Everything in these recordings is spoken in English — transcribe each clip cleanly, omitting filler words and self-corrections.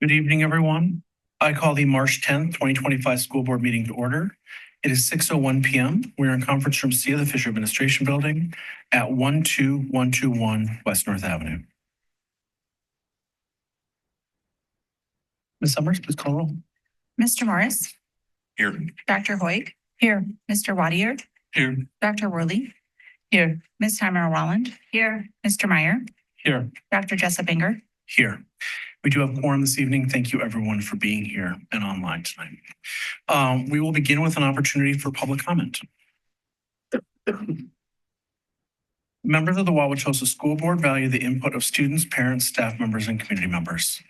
Good evening, everyone. I call the March 10th, 2025 school board meeting to order. It is 6:01 p.m. We're in conference room C of the Fisher Administration Building at 12121 West North Avenue. Ms. Summers, please call roll. Mr. Morris. Here. Dr. Hoig. Here. Mr. Wadier. Here. Dr. Worley. Here. Ms. Heimer-Walland. Here. Mr. Meyer. Here. Dr. Jessup Binger. Here. We do have quorum this evening. Thank you, everyone, for being here and online tonight. We will begin with an opportunity for public comment. Members of the Wauwatosa School Board value the input of students, parents, staff members, and community members.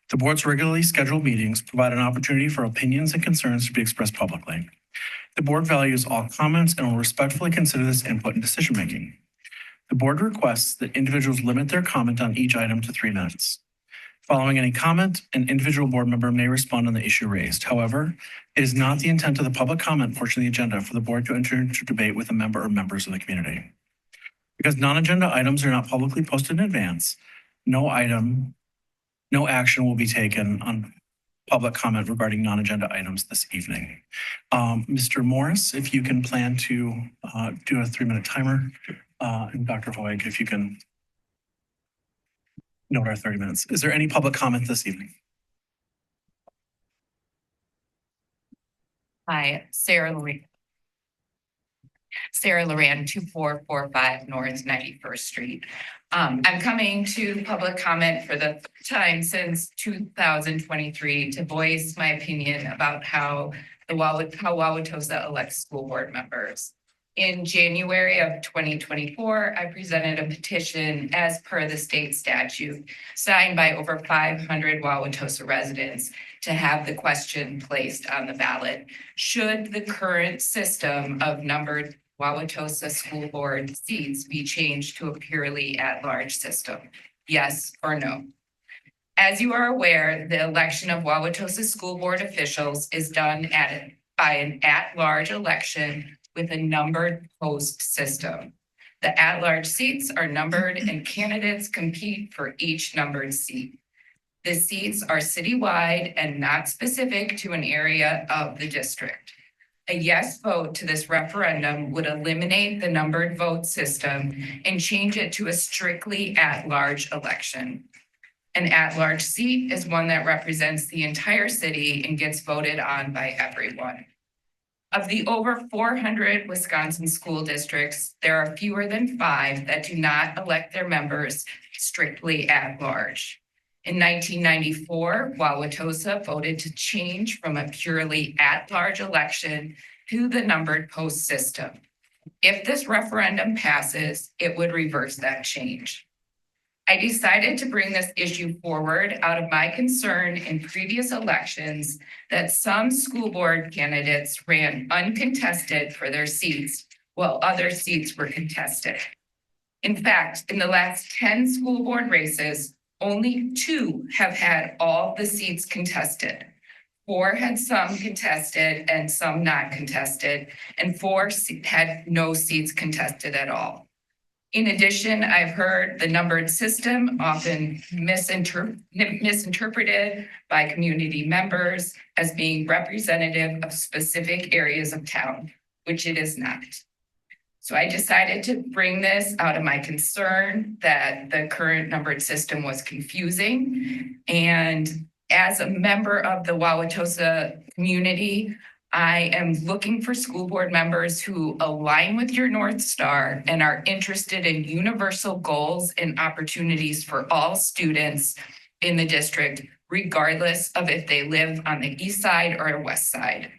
The board's regularly scheduled meetings provide an opportunity for opinions and concerns to be expressed publicly. The board values all comments and will respectfully consider this input in decision-making. The board requests that individuals limit their comment on each item to 3 minutes. Following any comment, an individual board member may respond on the issue raised. However, it is not the intent of the public comment portion of the agenda for the board to enter into debate with a member or members of the community. Because non-agenda items are not publicly posted in advance, no action will be taken on public comment regarding non-agenda items this evening. Mr. Morris, if you can plan to do a 3-minute timer, and Dr. Hoig, if you can note our 30 minutes. Is there any public comment this evening? Hi, Sarah Loran, 2445 North 91st Street. I'm coming to public comment for the third time since 2023 to voice my opinion about how Wauwatosa elects school board members. In January of 2024, I presented a petition as per the state statute signed by over 500 Wauwatosa residents to have the question placed on the ballot. Should the current system of numbered Wauwatosa school board seats be changed to a purely at-large system? Yes or no? As you are aware, the election of Wauwatosa school board officials is done by an at-large election with a numbered post system. The at-large seats are numbered and candidates compete for each numbered seat. The seats are citywide and not specific to an area of the district. A yes vote to this referendum would eliminate the numbered vote system and change it to a strictly at-large election. An at-large seat is one that represents the entire city and gets voted on by everyone. Of the over 400 Wisconsin school districts, there are fewer than 5 that do not elect their members strictly at large. In 1994, Wauwatosa voted to change from a purely at-large election to the numbered post system. If this referendum passes, it would reverse that change. I decided to bring this issue forward out of my concern in previous elections that some school board candidates ran uncontested for their seats while other seats were contested. In fact, in the last 10 school board races, only 2 have had all the seats contested. 4 had some contested and some not contested, and 4 had no seats contested at all. In addition, I've heard the numbered system often misinterpreted by community members as being representative of specific areas of town, which it is not. So I decided to bring this out of my concern that the current numbered system was confusing. And as a member of the Wauwatosa community, I am looking for school board members who align with your North Star and are interested in universal goals and opportunities for all students in the district, regardless of if they live on the east side or west side.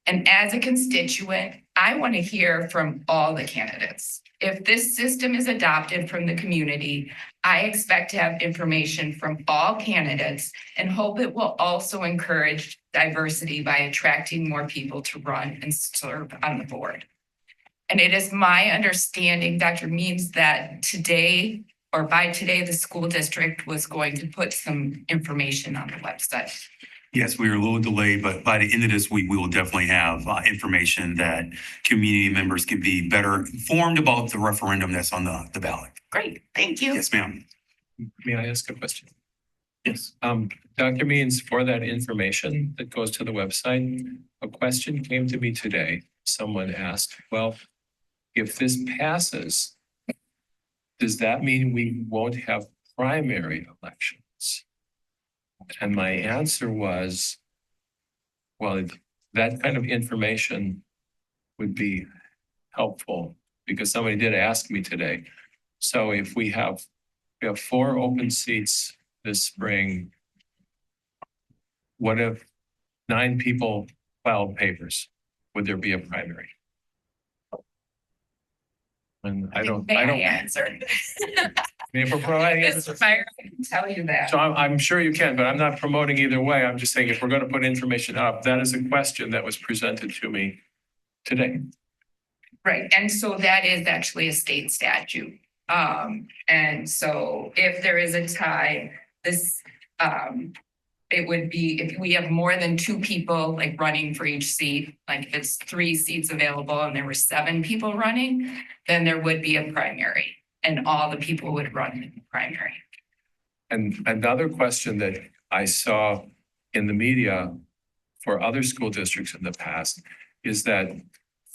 And as a constituent, I want to hear from all the candidates. If this system is adopted from the community, I expect to have information from all candidates and hope it will also encourage diversity by attracting more people to run and serve on the board. And it is my understanding, Dr. Means, that today or by today, the school district was going to put some information on the website. Yes, we were a little delayed, but by the end of this week, we will definitely have information that community members can be better informed about the referendum that's on the ballot. Great, thank you. Yes, ma'am. May I ask a question? Yes. Dr. Means, for that information that goes to the website, a question came to me today. Someone asked, well, if this passes, does that mean we won't have primary elections? And my answer was, well, that kind of information would be helpful because somebody did ask me today. So if we have 4 open seats this spring, what if 9 people filed papers? Would there be a primary? And I don't. answer. If we're providing it, Mr. Meyer, I can tell you that. so I'm sure you can, but I'm not promoting either way. I'm just saying if we're going to put information up, that is a question that was presented to me today. Right, and so that is actually a state statute. And so if there is a tie, this, it would be, if we have more than 2 people like running for each seat, like if it's 3 seats available and there were 7 people running, then there would be a primary and all the people would run in the primary. And another question that I saw in the media for other school districts in the past is that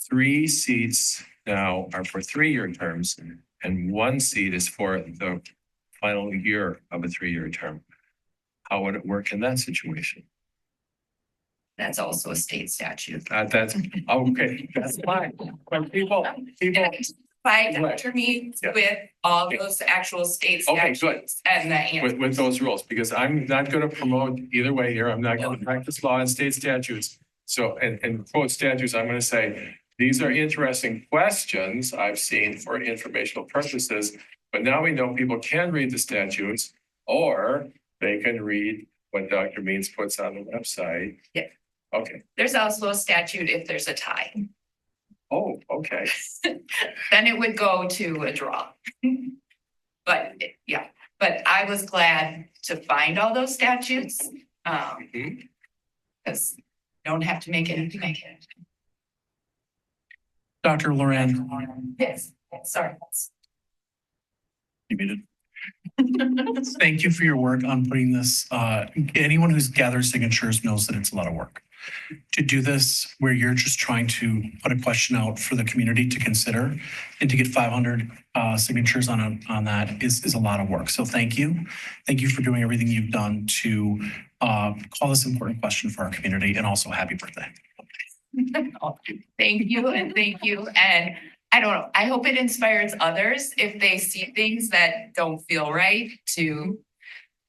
3 seats now are for 3-year terms and 1 seat is for the final year of a 3-year term. How would it work in that situation? That's also a state statute. That's, okay, that's fine. But people, By Right. Dr. Means Yeah. with all Okay. those actual state Okay, good. statutes and the answer. with those rules, because I'm not going to promote either way here. I'm not going to practice law and state statutes. So, and quote statutes, I'm going to say, these are interesting questions I've seen for informational purposes, but now we know people can read the statutes or they can read what Dr. Means puts on the website. Yeah. Okay. There's also a statute if there's a tie, Oh, okay. then it would go to a draw. But yeah, but I was glad to find all those statutes. Because don't have to make it. Dr. Loran, Yes, sorry. you muted. Thank you for your work on putting this. Anyone who's gathered signatures knows that it's a lot of work. To do this where you're just trying to put a question out for the community to consider and to get 500 signatures on that is a lot of work. So thank you. Thank you for doing everything you've done to call this important question for our community, and also happy birthday. Thank you and thank you. And I don't know, I hope it inspires others if they see things that don't feel right to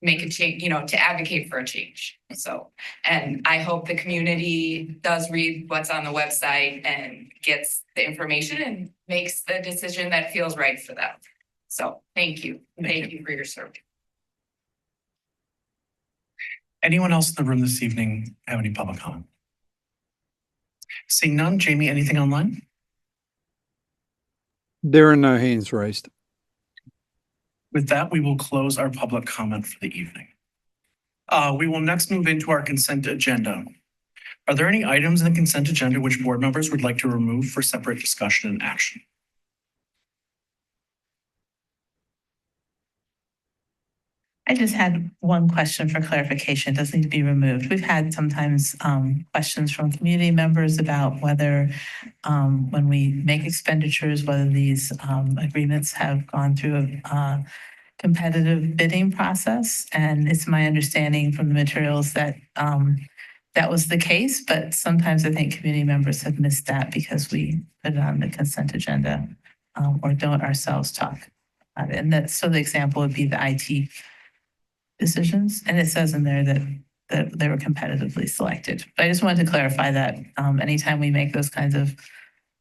make a change, to advocate for a change. So, and I hope the community does read what's on the website and gets the information and makes the decision that feels right for them. So thank you. Thank you for your service. Anyone else in the room this evening have any public comment? Seeing none, Jamie, anything online? There are no hands raised. With that, we will close our public comment for the evening. We will next move into our consent agenda. Are there any items in the consent agenda which board members would like to remove for separate discussion and action? I just had one question for clarification. It doesn't need to be removed. We've had sometimes questions from community members about whether when we make expenditures, whether these agreements have gone through a competitive bidding process. And it's my understanding from the materials that that was the case, but sometimes I think community members have missed that because we put it on the consent agenda or don't ourselves talk about it. And that, so the example would be the IT decisions. And it says in there that they were competitively selected. But I just wanted to clarify that anytime we make those kinds of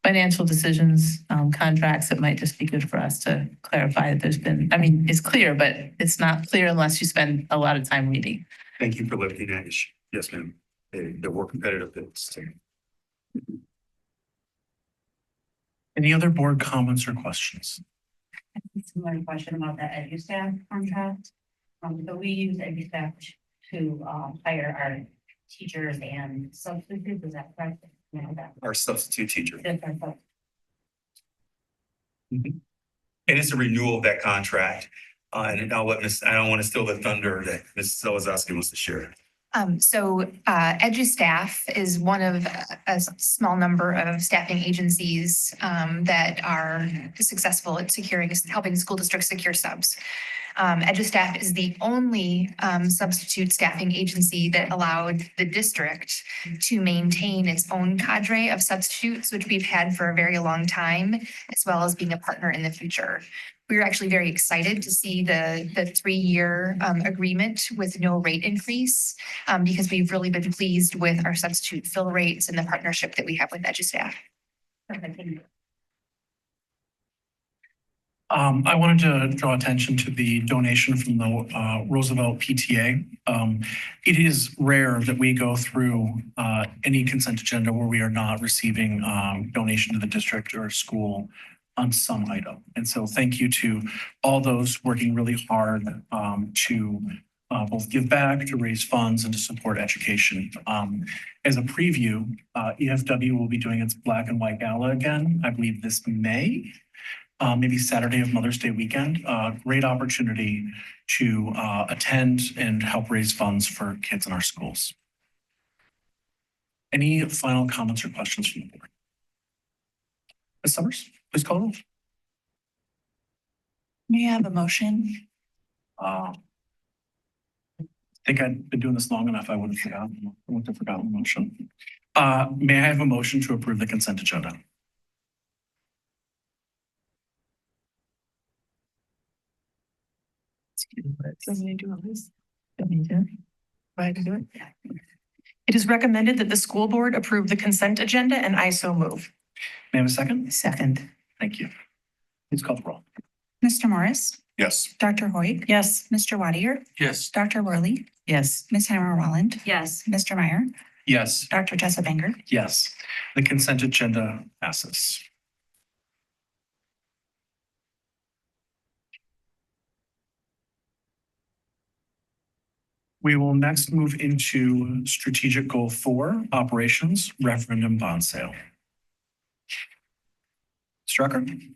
financial decisions, contracts, it might just be good for us to clarify that there's been, I mean, it's clear, but it's not clear unless you spend a lot of time reading. Thank you for lifting that issue. Yes, ma'am. The more competitive bids. Any other board comments or questions? Similar question about the EduStaff contract. So we use EduStaff to hire our teachers and substitutes, is that correct? You know, that- Our substitute teacher. that's our sub- And it's a renewal of that contract. And I'll let I don't want to steal the thunder that Mrs. Owazowski wants to share. EduStaff is one of a small number of staffing agencies that are successful at helping school districts secure subs. EduStaff is the only substitute staffing agency that allowed the district to maintain its own cadre of substitutes, which we've had for a very long time, as well as being a partner in the future. We were actually very excited to see the 3-year agreement with no rate increase because we've really been pleased with our substitute fill rates and the partnership that we have with EduStaff. I wanted to draw attention to the donation from the Roosevelt PTA. It is rare that we go through any consent agenda where we are not receiving donation to the district or school on some item. And so thank you to all those working really hard to both give back, to raise funds, and to support education. As a preview, EFW will be doing its Black and White Gala again, I believe this May. Maybe Saturday of Mother's Day weekend. Great opportunity to attend and help raise funds for kids in our schools. Any final comments or questions from the board? Ms. Summers, please call the roll. May I have a motion? I think I'd been doing this long enough, I would have forgotten. I would have forgotten the motion. May I have a motion to approve the consent agenda? It is recommended that the school board approve the consent agenda, and I so move. May I have a second? Second. Thank you. Please call the roll. Mr. Morris, Yes. Dr. Hoyt, Yes. Mr. Wadier, Yes. Dr. Worley, Yes. Ms. Hammer Walland, Yes. Mr. Meyer, Yes. Dr. Jessa Banger. Yes. The consent agenda passes. We will next move into strategic goal 4, operations, referendum bond sale. Strucker?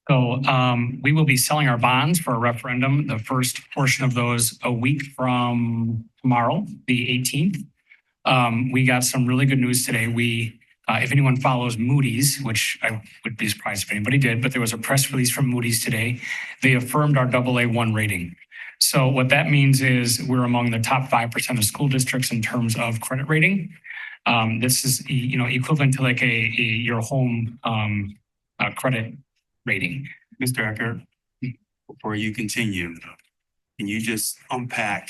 So we will be selling our bonds for a referendum, the first portion of those a week from tomorrow, the 18th. We got some really good news today. If anyone follows Moody's, which I would be surprised if anybody did, but there was a press release from Moody's today. They affirmed our AA1 rating. So what that means is we're among the top 5% of school districts in terms of credit rating. This is, equivalent to like your home credit rating. Mr. Ecker, before you continue, can you just unpack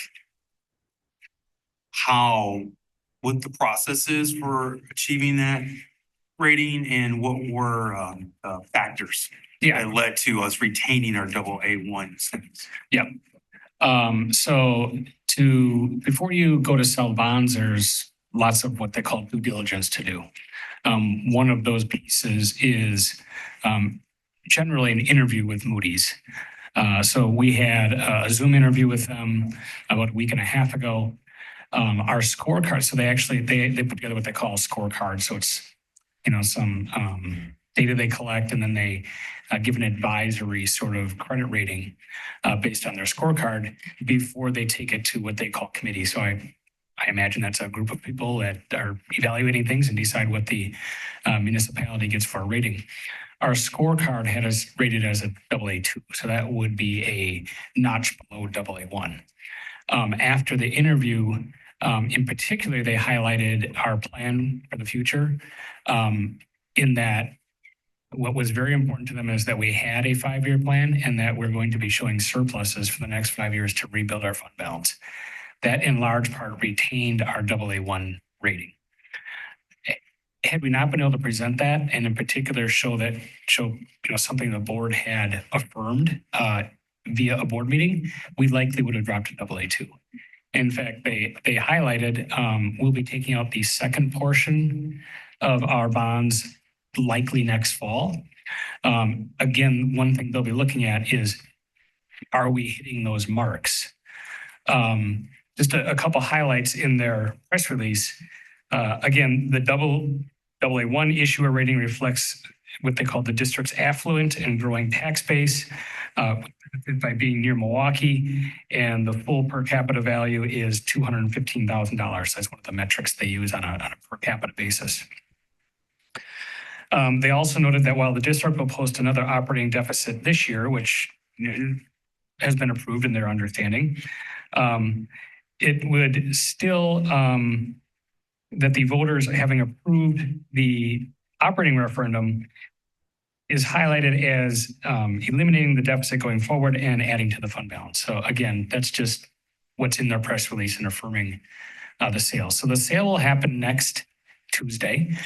what the process is for achieving that rating and what were factors that led to us retaining our AA1 status? Yeah. So before you go to sell bonds, there's lots of what they call due diligence to do. One of those pieces is generally an interview with Moody's. So we had a Zoom interview with them about a week and a half ago. Our scorecard, so they put together what they call a scorecard. So it's, some data they collect, and then they give an advisory sort of credit rating based on their scorecard before they take it to what they call committee. So I imagine that's a group of people that are evaluating things and decide what the municipality gets for a rating. Our scorecard had us rated as a AA2, so that would be a notch below AA1. After the interview, in particular, they highlighted our plan for the future, in that what was very important to them is that we had a 5-year plan and that we're going to be showing surpluses for the next 5 years to rebuild our fund balance. That in large part retained our AA1 rating. Had we not been able to present that, and in particular show something the board had affirmed via a board meeting, we likely would have dropped to AA2. In fact, they highlighted we'll be taking out the second portion of our bonds likely next fall. Again, one thing they'll be looking at is, are we hitting those marks? Just a couple highlights in their press release. Again, the AA1 issuer rating reflects what they call the district's affluent and growing tax base by being near Milwaukee, and the full per capita value is $215,000. That's one of the metrics they use on a per capita basis. They also noted that while the district will post another operating deficit this year, which has been approved in their understanding, it would still, that the voters having approved the operating referendum is highlighted as eliminating the deficit going forward and adding to the fund balance. So again, that's just what's in their press release and affirming the sale. So the sale will happen next Tuesday.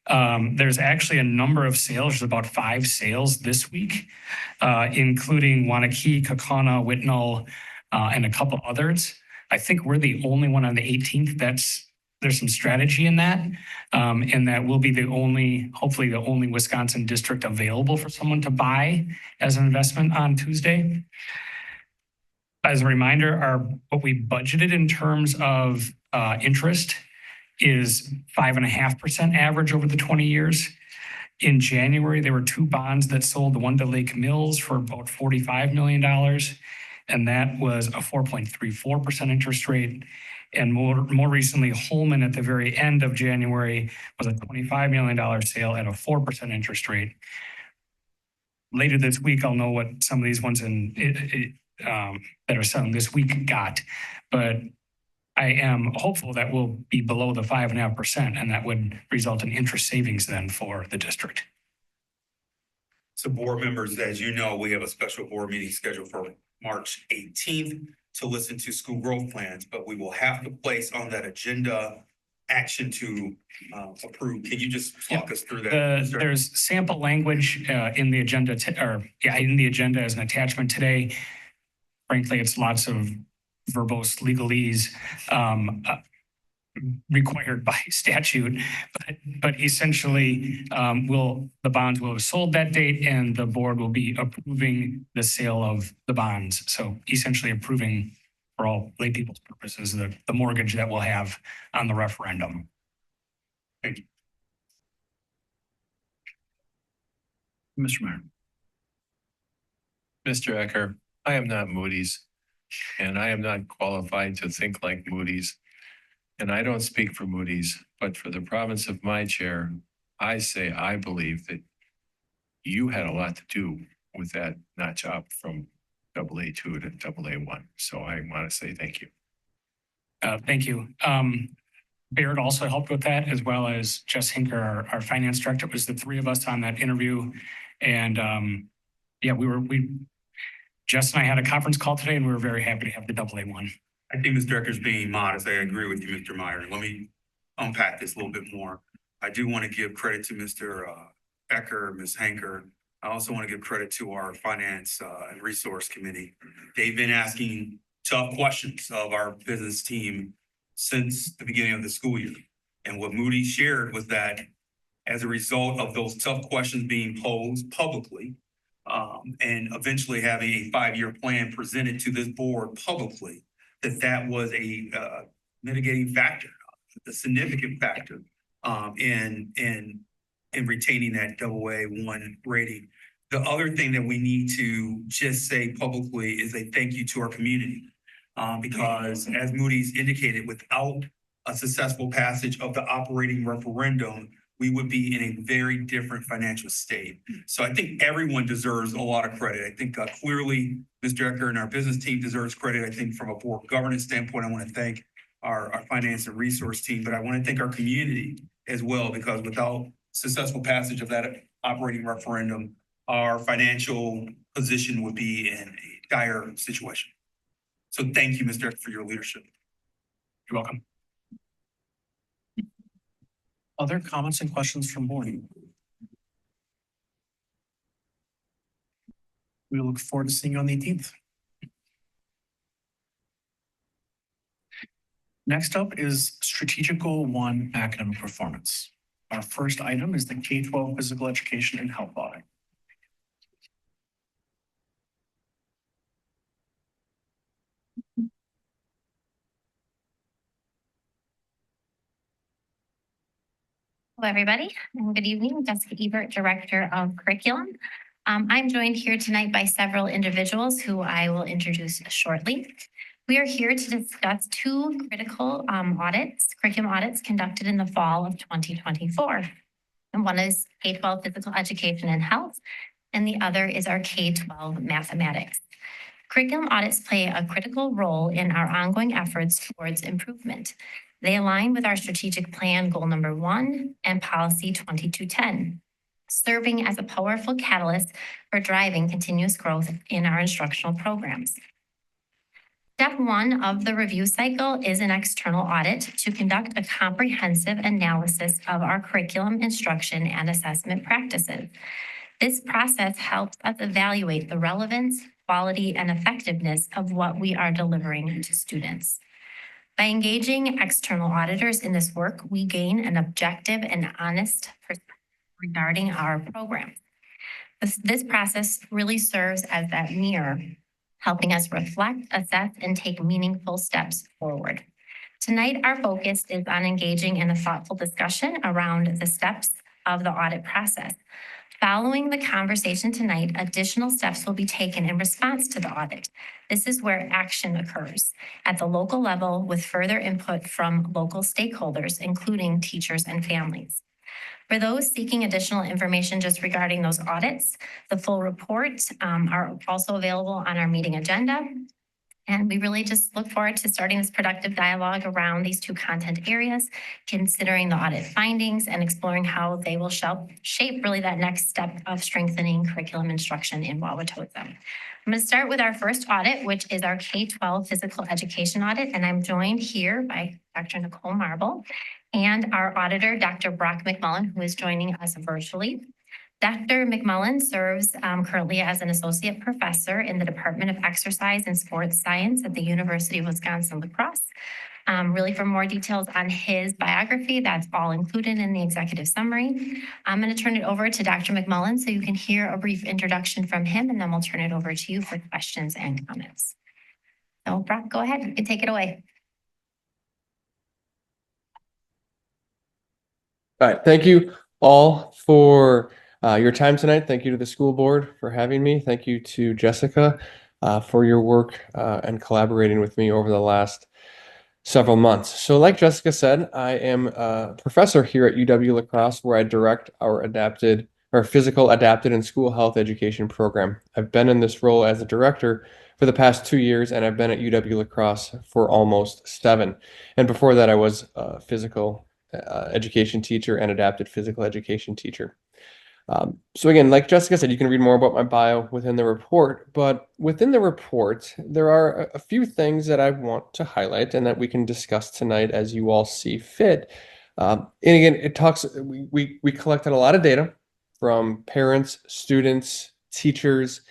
There's actually a number of sales. There's about 5 sales this week, including Wanakee, Kaukauna, Whitnall, and a couple others. I think we're the only one on the 18th. There's some strategy in that, and that will be hopefully the only Wisconsin district available for someone to buy as an investment on Tuesday. As a reminder, what we budgeted in terms of interest is 5.5% average over the 20 years. In January, there were 2 bonds that sold, the one to Lake Mills for about $45 million, and that was a 4.34% interest rate. And more recently, Holman at the very end of January was a $25 million sale at a 4% interest rate. Later this week, I'll know what some of these ones that are selling this week got, but I am hopeful that we'll be below the 5.5%, and that would result in interest savings then for the district. So board members, as you know, we have a special board meeting scheduled for March 18th to listen to school growth plans, but we will have to place on that agenda action to approve. Can you just walk us through that? There's sample language in the agenda, in the agenda as an attachment today. Frankly, it's lots of verbose legalese required by statute, but essentially the bonds will have sold that date, and the board will be approving the sale of the bonds. So essentially approving, for all lay people's purposes, the mortgage that we'll have on the referendum. Thank you. Mr. Meyer. Mr. Ecker, I am not Moody's, and I am not qualified to think like Moody's. And I don't speak for Moody's, but for the province of my chair, I say I believe that you had a lot to do with that notch up from AA2 to AA1. So I want to say thank you. Thank you. Baird also helped with that, as well as Jess Hinker, our finance director. It was the 3 of us on that interview. And Jess and I had a conference call today, and we were very happy to have the AA1. I think Mr. Ecker's being modest. I agree with you, Mr. Meyer. Let me unpack this a little bit more. I do want to give credit to Mr. Ecker, Ms. Hanker. I also want to give credit to our finance and resource committee. They've been asking tough questions of our business team since the beginning of the school year. And what Moody shared was that as a result of those tough questions being posed publicly, and eventually having a 5-year plan presented to this board publicly, that was a mitigating factor, a significant factor in retaining that AA1 rating. The other thing that we need to just say publicly is a thank you to our community, because as Moody's indicated, without a successful passage of the operating referendum, we would be in a very different financial state. So I think everyone deserves a lot of credit. I think clearly Mr. Ecker and our business team deserves credit. I think from a board governance standpoint, I want to thank our finance and resource team, but I want to thank our community as well, because without successful passage of that operating referendum, our financial position would be in a dire situation. So thank you, Mr. Ecker, for your leadership. You're welcome. Other comments and questions from board? We look forward to seeing you on the 18th. Next up is Strategic Goal 1 academic performance. Our first item is the K-12 physical education and health audit. Hello, everybody, and good evening. Jessica Ebert, Director of Curriculum. I'm joined here tonight by several individuals who I will introduce shortly. We are here to discuss two critical curriculum audits conducted in the fall of 2024. And one is K-12 Physical Education and Health, and the other is our K-12 Mathematics. Curriculum audits play a critical role in our ongoing efforts towards improvement. They align with our strategic plan goal number 1 and policy 2210, serving as a powerful catalyst for driving continuous growth in our instructional programs. Step 1 of the review cycle is an external audit to conduct a comprehensive analysis of our curriculum, instruction, and assessment practices. This process helps us evaluate the relevance, quality, and effectiveness of what we are delivering to students. By engaging external auditors in this work, we gain an objective and honest perspective regarding our program. This process really serves as that mirror, helping us reflect, assess, and take meaningful steps forward. Tonight, our focus is on engaging in a thoughtful discussion around the steps of the audit process. Following the conversation tonight, additional steps will be taken in response to the audit. This is where action occurs at the local level with further input from local stakeholders, including teachers and families. For those seeking additional information just regarding those audits, the full reports are also available on our meeting agenda. And we really just look forward to starting this productive dialogue around these two content areas, considering the audit findings and exploring how they will shape really that next step of strengthening curriculum instruction in Wauwatosa. I'm going to start with our first audit, which is our K-12 physical education audit. And I'm joined here by Dr. Nicole Marble and our auditor, Dr. Brock McMullen, who is joining us virtually. Dr. McMullen serves currently as an associate professor in the Department of Exercise and Sports Science at the University of Wisconsin-La Crosse. Really, for more details on his biography, that's all included in the executive summary. I'm going to turn it over to Dr. McMullen so you can hear a brief introduction from him, and then we'll turn it over to you for questions and comments. So, Brock, go ahead. You can take it away. All right. Thank you all for your time tonight. Thank you to the school board for having me. Thank you to Jessica for your work and collaborating with me over the last several months. So like Jessica said, I am a professor here at UW-La Crosse where I direct our physical adapted and school health education program. I've been in this role as a director for the past 2 years, and I've been at UW-La Crosse for almost 7. And before that, I was a physical education teacher and adapted physical education teacher. So again, like Jessica said, you can read more about my bio within the report, but within the report, there are a few things that I want to highlight and that we can discuss tonight as you all see fit. And again, we collected a lot of data from parents, students, teachers,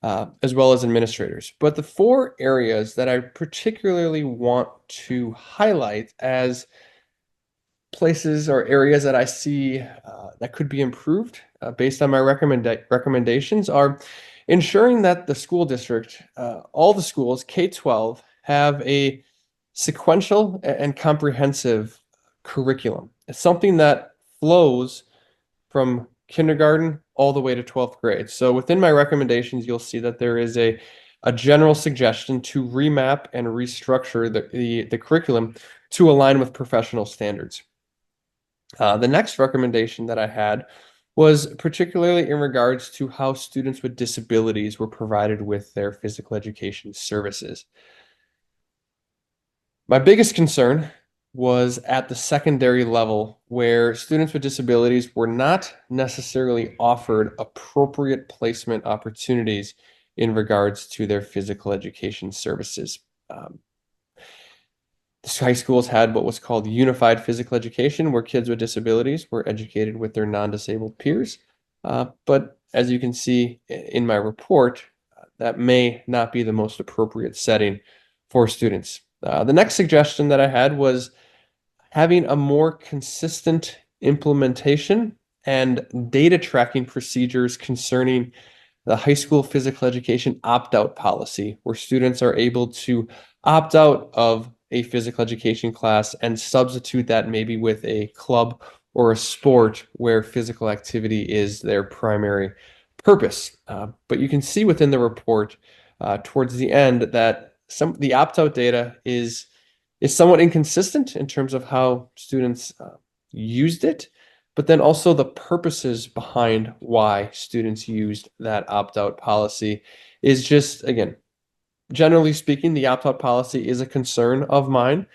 as well as administrators. But the 4 areas that I particularly want to highlight as places or areas that I see that could be improved based on my recommendations are ensuring that the school district, all the schools, K-12, have a sequential and comprehensive curriculum. It's something that flows from kindergarten all the way to 12th grade. So within my recommendations, you'll see that there is a general suggestion to remap and restructure the curriculum to align with professional standards. The next recommendation that I had was particularly in regards to how students with disabilities were provided with their physical education services. My biggest concern was at the secondary level, where students with disabilities were not necessarily offered appropriate placement opportunities in regards to their physical education services. The high schools had what was called unified physical education, where kids with disabilities were educated with their non-disabled peers. But as you can see in my report, that may not be the most appropriate setting for students. The next suggestion that I had was having a more consistent implementation and data tracking procedures concerning the high school physical education opt-out policy, where students are able to opt out of a physical education class and substitute that maybe with a club or a sport where physical activity is their primary purpose. But you can see within the report towards the end that the opt-out data is somewhat inconsistent in terms of how students used it, but then also the purposes behind why students used that opt-out policy is just, again, generally speaking, the opt-out policy is a concern of mine.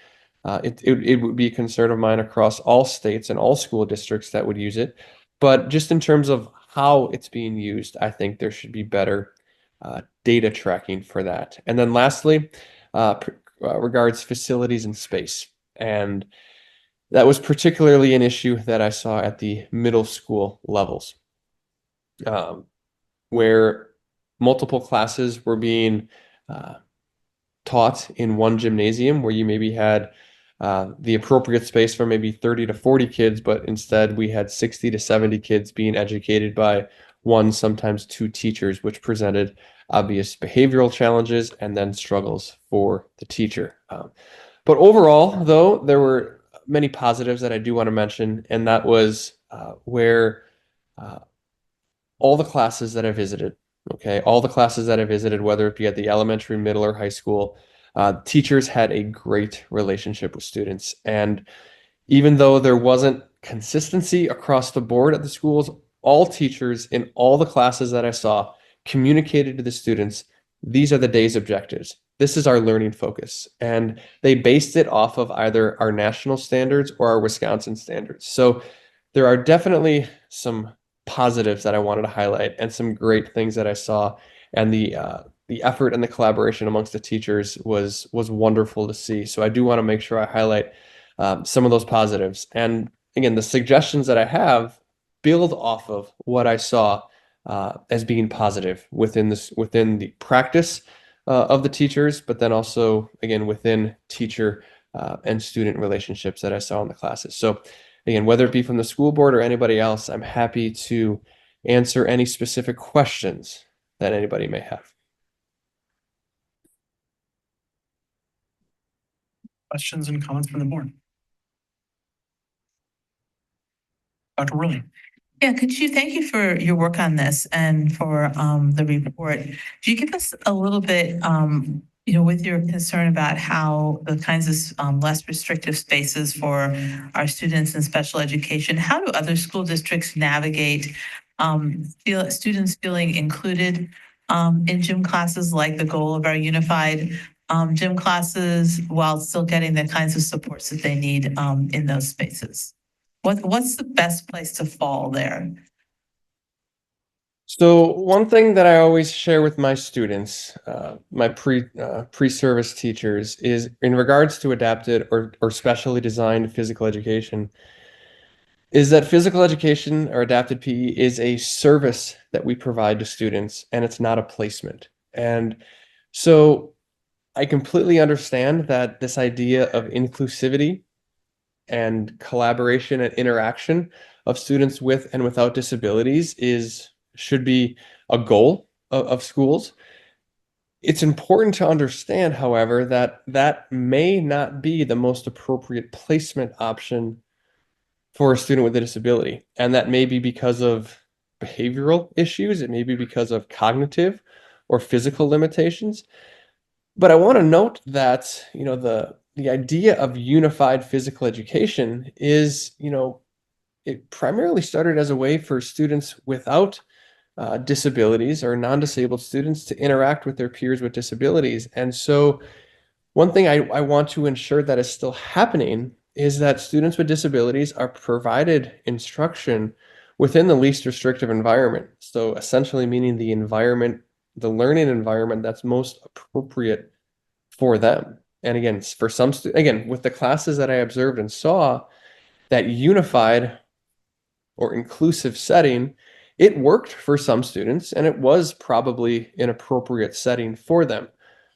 It would be a concern of mine across all states and all school districts that would use it. But just in terms of how it's being used, I think there should be better data tracking for that. And then lastly, regards facilities and space. And that was particularly an issue that I saw at the middle school levels, where multiple classes were being taught in one gymnasium, where you maybe had the appropriate space for maybe 30 to 40 kids, but instead we had 60 to 70 kids being educated by one, sometimes two teachers, which presented obvious behavioral challenges and then struggles for the teacher. But overall, though, there were many positives that I do want to mention, and that was where all the classes that I visited, okay, all the classes that I visited, whether it be at the elementary, middle, or high school, teachers had a great relationship with students. And even though there wasn't consistency across the board at the schools, all teachers in all the classes that I saw communicated to the students, these are the day's objectives. This is our learning focus. And they based it off of either our national standards or our Wisconsin standards. So there are definitely some positives that I wanted to highlight and some great things that I saw. And the effort and the collaboration amongst the teachers was wonderful to see. So I do want to make sure I highlight some of those positives. And again, the suggestions that I have build off of what I saw as being positive within the practice of the teachers, but then also, again, within teacher and student relationships that I saw in the classes. So again, whether it be from the school board or anybody else, I'm happy to answer any specific questions that anybody may have. Questions and comments from the board? Dr. Worley. Yeah, thank you for your work on this and for the report. Could you give us a little bit, with your concern about how the kinds of less restrictive spaces for our students in special education, how do other school districts navigate students feeling included in gym classes, like the goal of our unified gym classes, while still getting the kinds of supports that they need in those spaces? What's the best place to fall there? So one thing that I always share with my students, my pre-service teachers, is in regards to adapted or specially designed physical education, is that physical education or adapted PE is a service that we provide to students, and it's not a placement. And so I completely understand that this idea of inclusivity and collaboration and interaction of students with and without disabilities should be a goal of schools. It's important to understand, however, that that may not be the most appropriate placement option for a student with a disability. And that may be because of behavioral issues. It may be because of cognitive or physical limitations. But I want to note that, the idea of unified physical education is, it primarily started as a way for students without disabilities or non-disabled students to interact with their peers with disabilities. And so one thing I want to ensure that is still happening is that students with disabilities are provided instruction within the least restrictive environment. So essentially meaning the learning environment that's most appropriate for them. And again, for some again, with the classes that I observed and saw, that unified or inclusive setting, it worked for some students and it was probably an appropriate setting for them.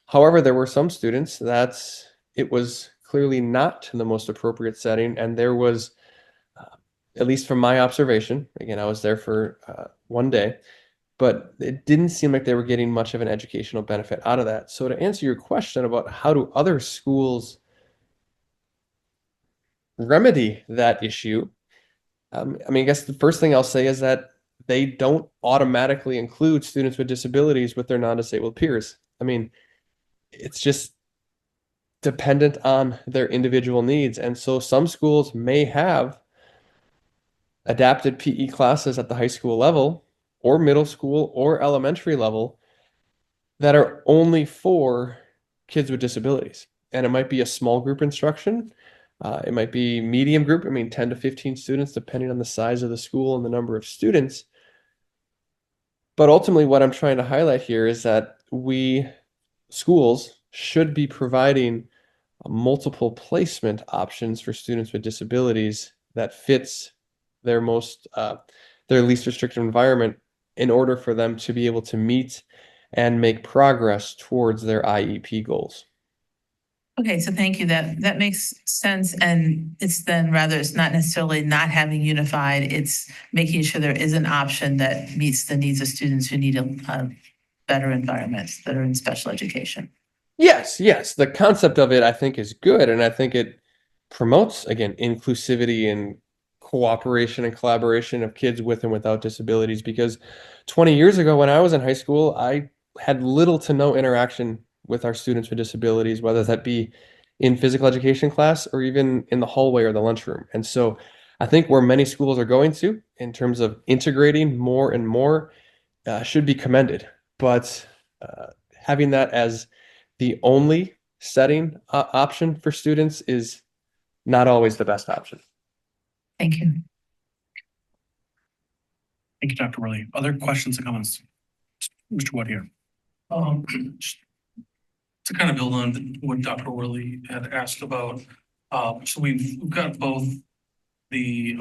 However, there were some students that it was clearly not the most appropriate setting, and there was, at least from my observation, again, I was there for one day, but it didn't seem like they were getting much of an educational benefit out of that. So to answer your question about how do other schools remedy that issue, I mean, I guess the first thing I'll say is that they don't automatically include students with disabilities with their non-disabled peers. I mean, it's just dependent on their individual needs. And so some schools may have adapted PE classes at the high school level or middle school or elementary level that are only for kids with disabilities. And it might be a small group instruction. It might be medium group. I mean, 10 to 15 students, depending on the size of the school and the number of students. But ultimately, what I'm trying to highlight here is that schools should be providing multiple placement options for students with disabilities that fits their their least restrictive environment in order for them to be able to meet and make progress towards their IEP goals. Okay, so thank you. That makes sense. And it's not necessarily not having unified, it's making sure there is an option that meets the needs of students who need a better environments that are in special education. Yes, yes. The concept of it, I think, is good. And I think it promotes, again, inclusivity and cooperation and collaboration of kids with and without disabilities. Because 20 years ago, when I was in high school, I had little to no interaction with our students with disabilities, whether that be in physical education class or even in the hallway or the lunchroom. And so I think where many schools are going to in terms of integrating more and more should be commended. But having that as the only setting option for students is not always the best option. Thank you. Thank you, Dr. Worley. Other questions and comments? Mr. Wood here. Just to kind of build on what Dr. Worley had asked about, so we've got both the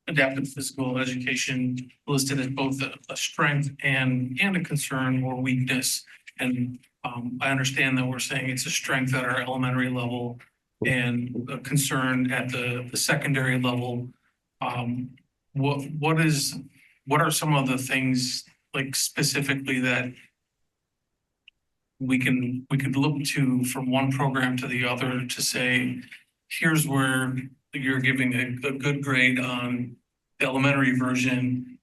adaptive physical education listed as both a strength and a concern or weakness. And I understand that we're saying it's a strength at our elementary level and a concern at the secondary level. What are some of the things like specifically that we could look to from one program to the other to say, here's where you're giving a good grade on the elementary version.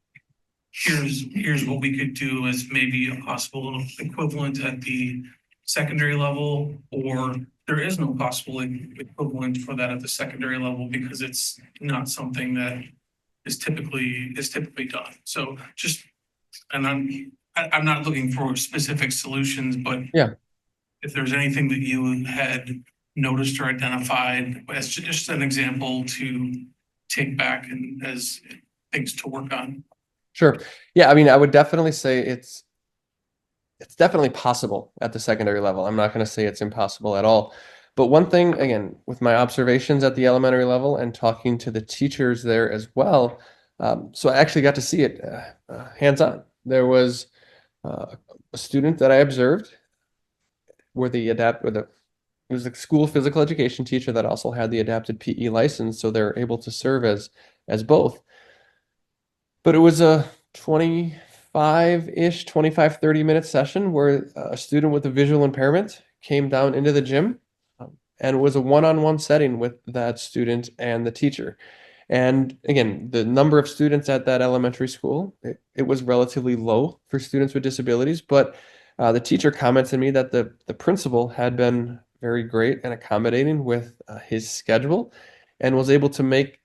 Here's what we could do as maybe a possible equivalent at the secondary level, or there is no possible equivalent for that at the secondary level because it's not something that is typically done. So just, and I'm not looking for specific solutions, but Yeah. if there's anything that you had noticed or identified as just an example to take back and as things to work on. Sure. Yeah, I mean, I would definitely say it's definitely possible at the secondary level. I'm not going to say it's impossible at all. But one thing, again, with my observations at the elementary level and talking to the teachers there as well, so I actually got to see it hands-on. There was a student that I observed it was a school physical education teacher that also had the adapted PE license, so they're able to serve as both. But it was a 25-ish, 25, 30-minute session where a student with a visual impairment came down into the gym, and it was a one-on-one setting with that student and the teacher. And again, the number of students at that elementary school, it was relatively low for students with disabilities, but the teacher commented to me that the principal had been very great and accommodating with his schedule and was able to make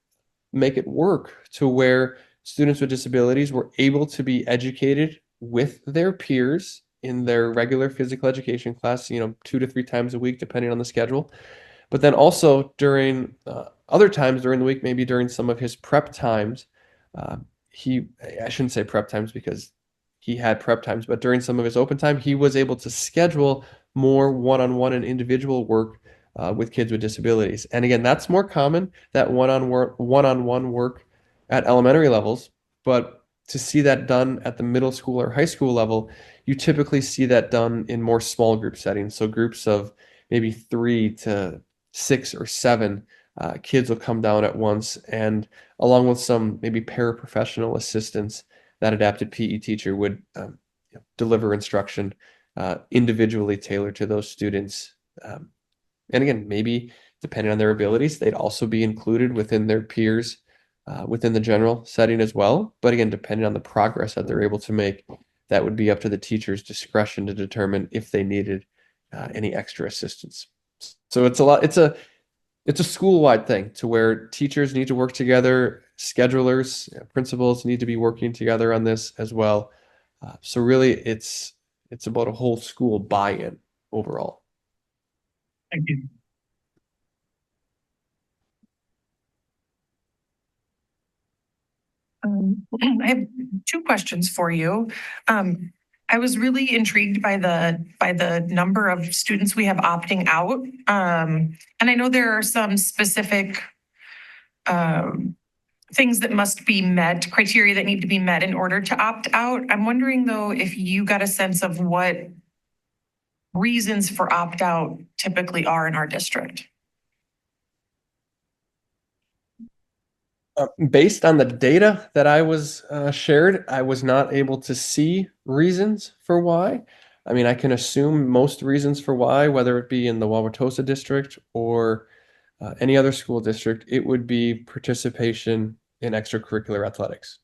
it work to where students with disabilities were able to be educated with their peers in their regular physical education class, 2 to 3 times a week, depending on the schedule. But then also during other times during the week, maybe during some of his prep times, I shouldn't say prep times because he had prep times, but during some of his open time, he was able to schedule more one-on-one and individual work with kids with disabilities. And again, that's more common, that one-on-one work at elementary levels, but to see that done at the middle school or high school level, you typically see that done in more small group settings. So groups of maybe 3 to 6 or 7 kids will come down at once, and along with some maybe paraprofessional assistance, that adapted PE teacher would deliver instruction individually tailored to those students. And again, maybe depending on their abilities, they'd also be included within their peers within the general setting as well. But again, depending on the progress that they're able to make, that would be up to the teacher's discretion to determine if they needed any extra assistance. So it's a lot. It's a school-wide thing to where teachers need to work together, schedulers, principals need to be working together on this as well. So really, it's about a whole school buy-in overall. Thank you. I have two questions for you. I was really intrigued by the number of students we have opting out. And I know there are some specific things that must be met, criteria that need to be met in order to opt out. I'm wondering though, if you got a sense of what reasons for opt out typically are in our district. Based on the data that I was shared, I was not able to see reasons for why. I mean, I can assume most reasons for why, whether it be in the Wauwatosa district or any other school district, it would be participation in extracurricular athletics.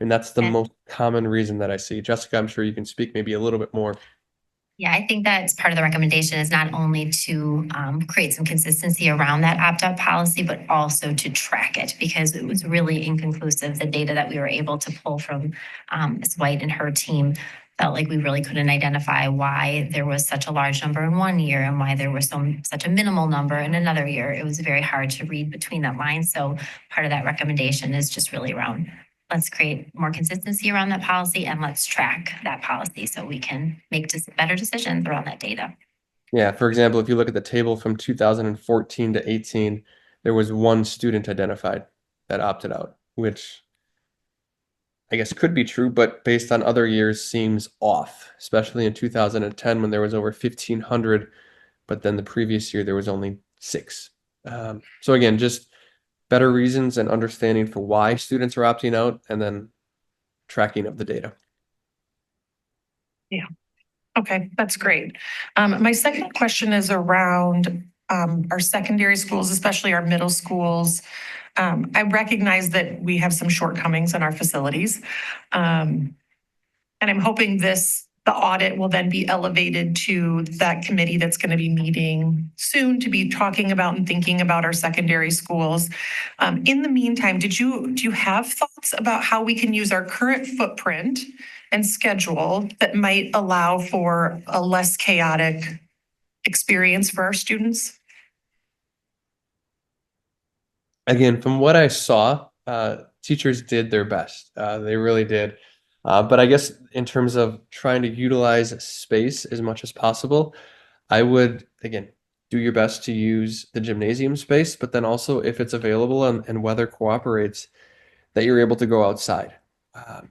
And that's the most common reason that I see. Jessica, I'm sure you can speak maybe a little bit more. Yeah, I think that's part of the recommendation is not only to create some consistency around that opt-out policy, but also to track it because it was really inconclusive. The data that we were able to pull from Ms. White and her team felt like we really couldn't identify why there was such a large number in one year and why there was such a minimal number in another year. It was very hard to read between that line. So part of that recommendation is just really around let's create more consistency around that policy and let's track that policy so we can make better decisions around that data. Yeah, for example, if you look at the table from 2014 to 18, there was one student identified that opted out, which I guess could be true, but based on other years seems off, especially in 2010 when there was over 1,500, but then the previous year there was only 6. So again, just better reasons and understanding for why students are opting out and then tracking of the data. Yeah. Okay, that's great. My second question is around our secondary schools, especially our middle schools. I recognize that we have some shortcomings in our facilities. And I'm hoping the audit will then be elevated to that committee that's going to be meeting soon to be talking about and thinking about our secondary schools. In the meantime, do you have thoughts about how we can use our current footprint and schedule that might allow for a less chaotic experience for our students? Again, from what I saw, teachers did their best. They really did. But I guess in terms of trying to utilize space as much as possible, I would, again, do your best to use the gymnasium space, but then also if it's available and weather cooperates, that you're able to go outside.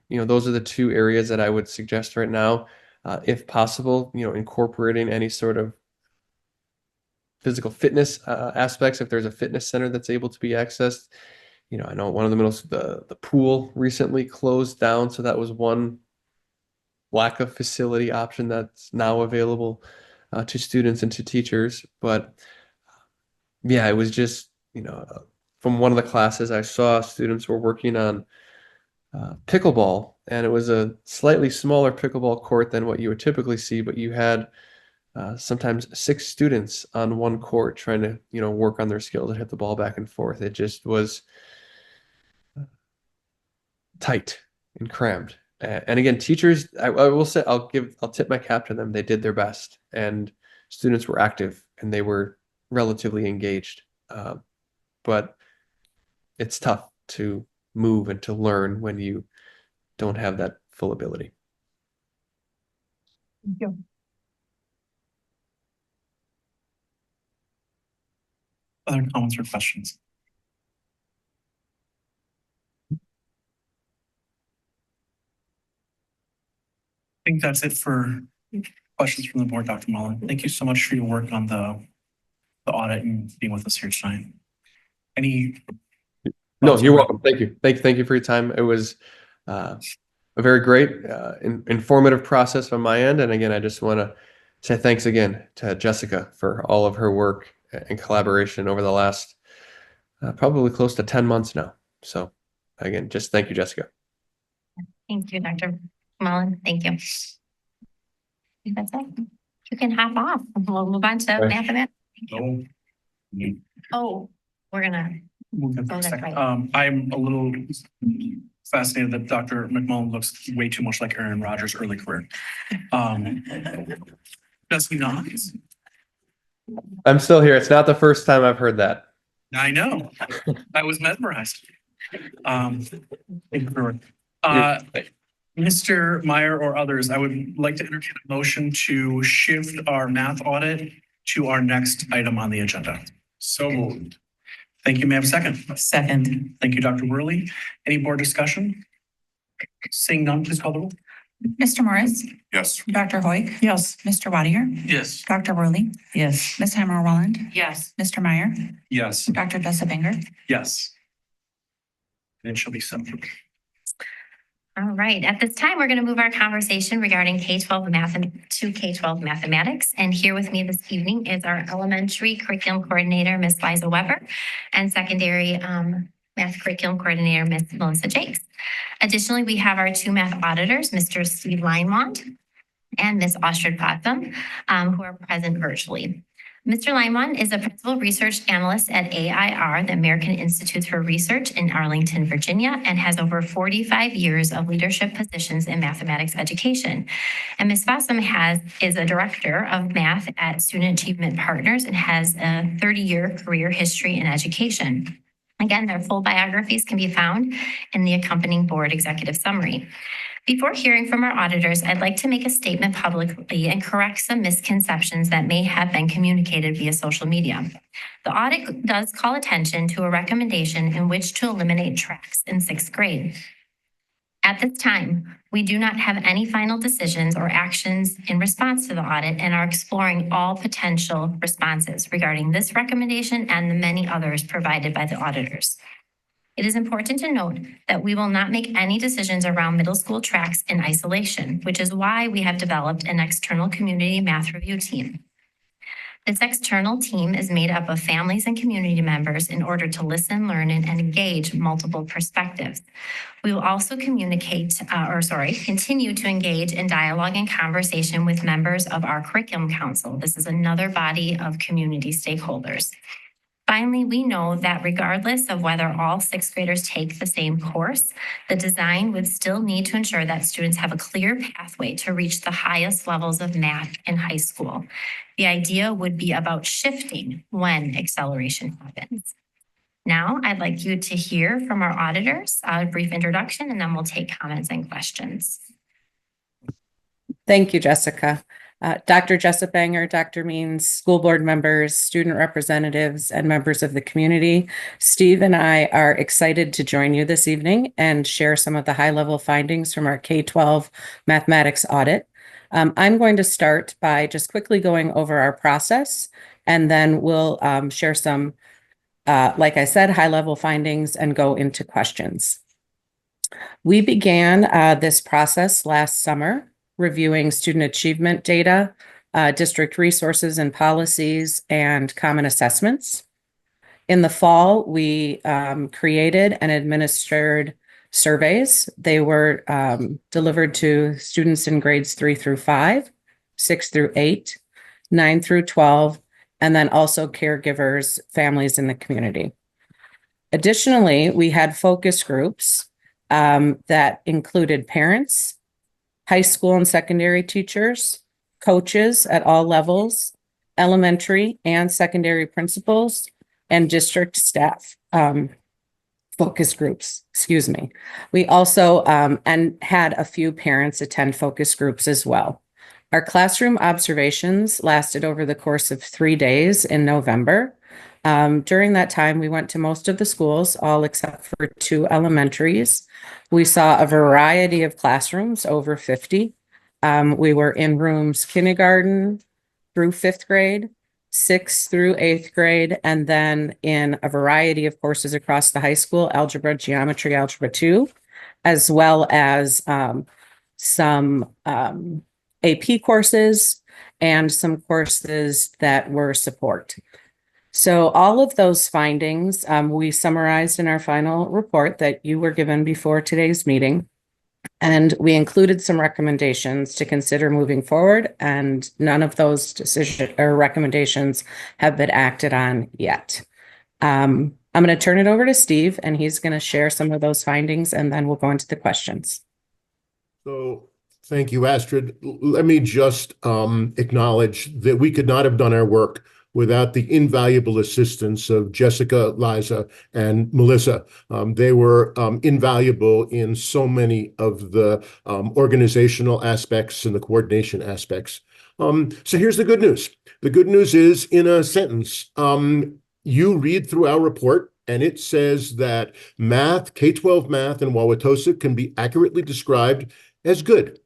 Those are the two areas that I would suggest right now. If possible, incorporating any sort of physical fitness aspects, if there's a fitness center that's able to be accessed. I know one of the pool recently closed down, so that was one lack of facility option that's now available to students and to teachers. But yeah, it was just, from one of the classes I saw, students were working on pickleball, and it was a slightly smaller pickleball court than what you would typically see, but you had sometimes 6 students on one court trying to, work on their skills and hit the ball back and forth. It just was tight and crammed. And again, teachers, I will say, I'll tip my cap to them. They did their best, and students were active and they were relatively engaged. But it's tough to move and to learn when you don't have that full ability. Thank you. Other comments or questions? I think that's it for questions from the board, Dr. Mullen. Thank you so much for your work on the audit and being with us here tonight. Any? No, you're welcome. Thank you. Thank you for your time. It was a very great, informative process on my end. And again, I just want to say thanks again to Jessica for all of her work and collaboration over the last probably close to 10 months now. So again, just thank you, Jessica. Thank you, Dr. Mullen. Thank you. That's it. You can hop off. We'll move on to Right. mathematics. No. Oh, we're gonna, Move that for a Oh, that's second. right. I'm a little fascinated that Dr. McMullen looks way too much like Aaron Rodgers' early career. Does he not? I'm still here. It's not the first time I've heard that. I know. I was mesmerized. Thank you for- Mr. Meyer or others, I would like to entertain a motion to shift our math audit to our next item on the agenda. So moved. Thank you. May I have a second? Second. Thank you, Dr. Worley. Any board discussion? Seeing none, please call the roll. Mr. Morris, Yes. Dr. Hoy, Yes. Mr. Wadier, Yes. Dr. Worley, Yes. Ms. Hammer Walland, Yes. Mr. Meyer, Yes. Dr. Jessup Banger. Yes. And it shall be so. all right. At this time, we're going to move our conversation regarding K-12 math to K-12 mathematics. And here with me this evening is our elementary curriculum coordinator, Ms. Liza Weber, and secondary math curriculum coordinator, Ms. Melissa Jakes. Additionally, we have our two math auditors, Mr. Steve Leinwand and Ms. Ostrid Potsam, who are present virtually. Mr. Leinwand is a principal research analyst at AIR, the American Institute for Research in Arlington, Virginia, and has over 45 years of leadership positions in mathematics education. And Ms. Potsam is a director of math at Student Achievement Partners and has a 30-year career history in education. Again, their full biographies can be found in the accompanying board executive summary. Before hearing from our auditors, I'd like to make a statement publicly and correct some misconceptions that may have been communicated via social media. The audit does call attention to a recommendation in which to eliminate tracks in sixth grade. At this time, we do not have any final decisions or actions in response to the audit and are exploring all potential responses regarding this recommendation and the many others provided by the auditors. It is important to note that we will not make any decisions around middle school tracks in isolation, which is why we have developed an external community math review team. This external team is made up of families and community members in order to listen, learn, and engage multiple perspectives. We will also continue to engage in dialogue and conversation with members of our curriculum council. This is another body of community stakeholders. Finally, we know that regardless of whether all sixth graders take the same course, the design would still need to ensure that students have a clear pathway to reach the highest levels of math in high school. The idea would be about shifting when acceleration happens. Now, I'd like you to hear from our auditors, a brief introduction, and then we'll take comments and questions. Thank you, Jessica. Dr. Jessup Banger, Dr. Means, school board members, student representatives, and members of the community. Steve and I are excited to join you this evening and share some of the high-level findings from our K-12 mathematics audit. I'm going to start by just quickly going over our process, and then we'll share some, like I said, high-level findings and go into questions. We began this process last summer, reviewing student achievement data, district resources and policies, and common assessments. In the fall, we created and administered surveys. They were delivered to students in grades 3 through 5, 6 through 8, 9 through 12, and then also caregivers, families in the community. Additionally, we had focus groups that included parents, high school and secondary teachers, coaches at all levels, elementary and secondary principals, and district staff focus groups, excuse me. We also and had a few parents attend focus groups as well. Our classroom observations lasted over the course of 3 days in November. During that time, we went to most of the schools, all except for 2 elementaries. We saw a variety of classrooms, over 50. We were in rooms kindergarten through 5th grade, 6th through 8th grade, and then in a variety of courses across the high school, algebra, geometry, algebra 2, as well as some AP courses and some courses that were support. So all of those findings, we summarized in our final report that you were given before today's meeting. And we included some recommendations to consider moving forward, and none of those decisions or recommendations have been acted on yet. I'm going to turn it over to Steve, and he's going to share some of those findings, and then we'll go into the questions. So thank you, Astrid. Let me just acknowledge that we could not have done our work without the invaluable assistance of Jessica, Liza, and Melissa. They were invaluable in so many of the organizational aspects and the coordination aspects. So here's the good news. The good news is, in a sentence, you read through our report, and it says that math, K-12 math in Wauwatosa can be accurately described as good.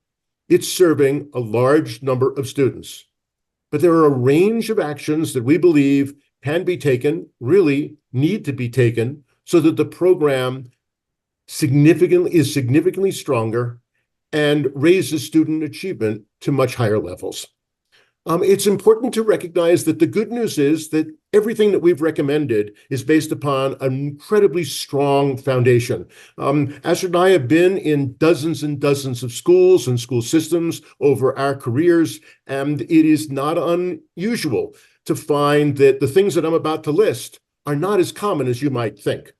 It's serving a large number of students. But there are a range of actions that we believe can be taken, really need to be taken, so that the program is significantly stronger and raises student achievement to much higher levels. It's important to recognize that the good news is that everything that we've recommended is based upon an incredibly strong foundation. Astrid and I have been in dozens and dozens of schools and school systems over our careers, and it is not unusual to find that the things that I'm about to list are not as common as you might think.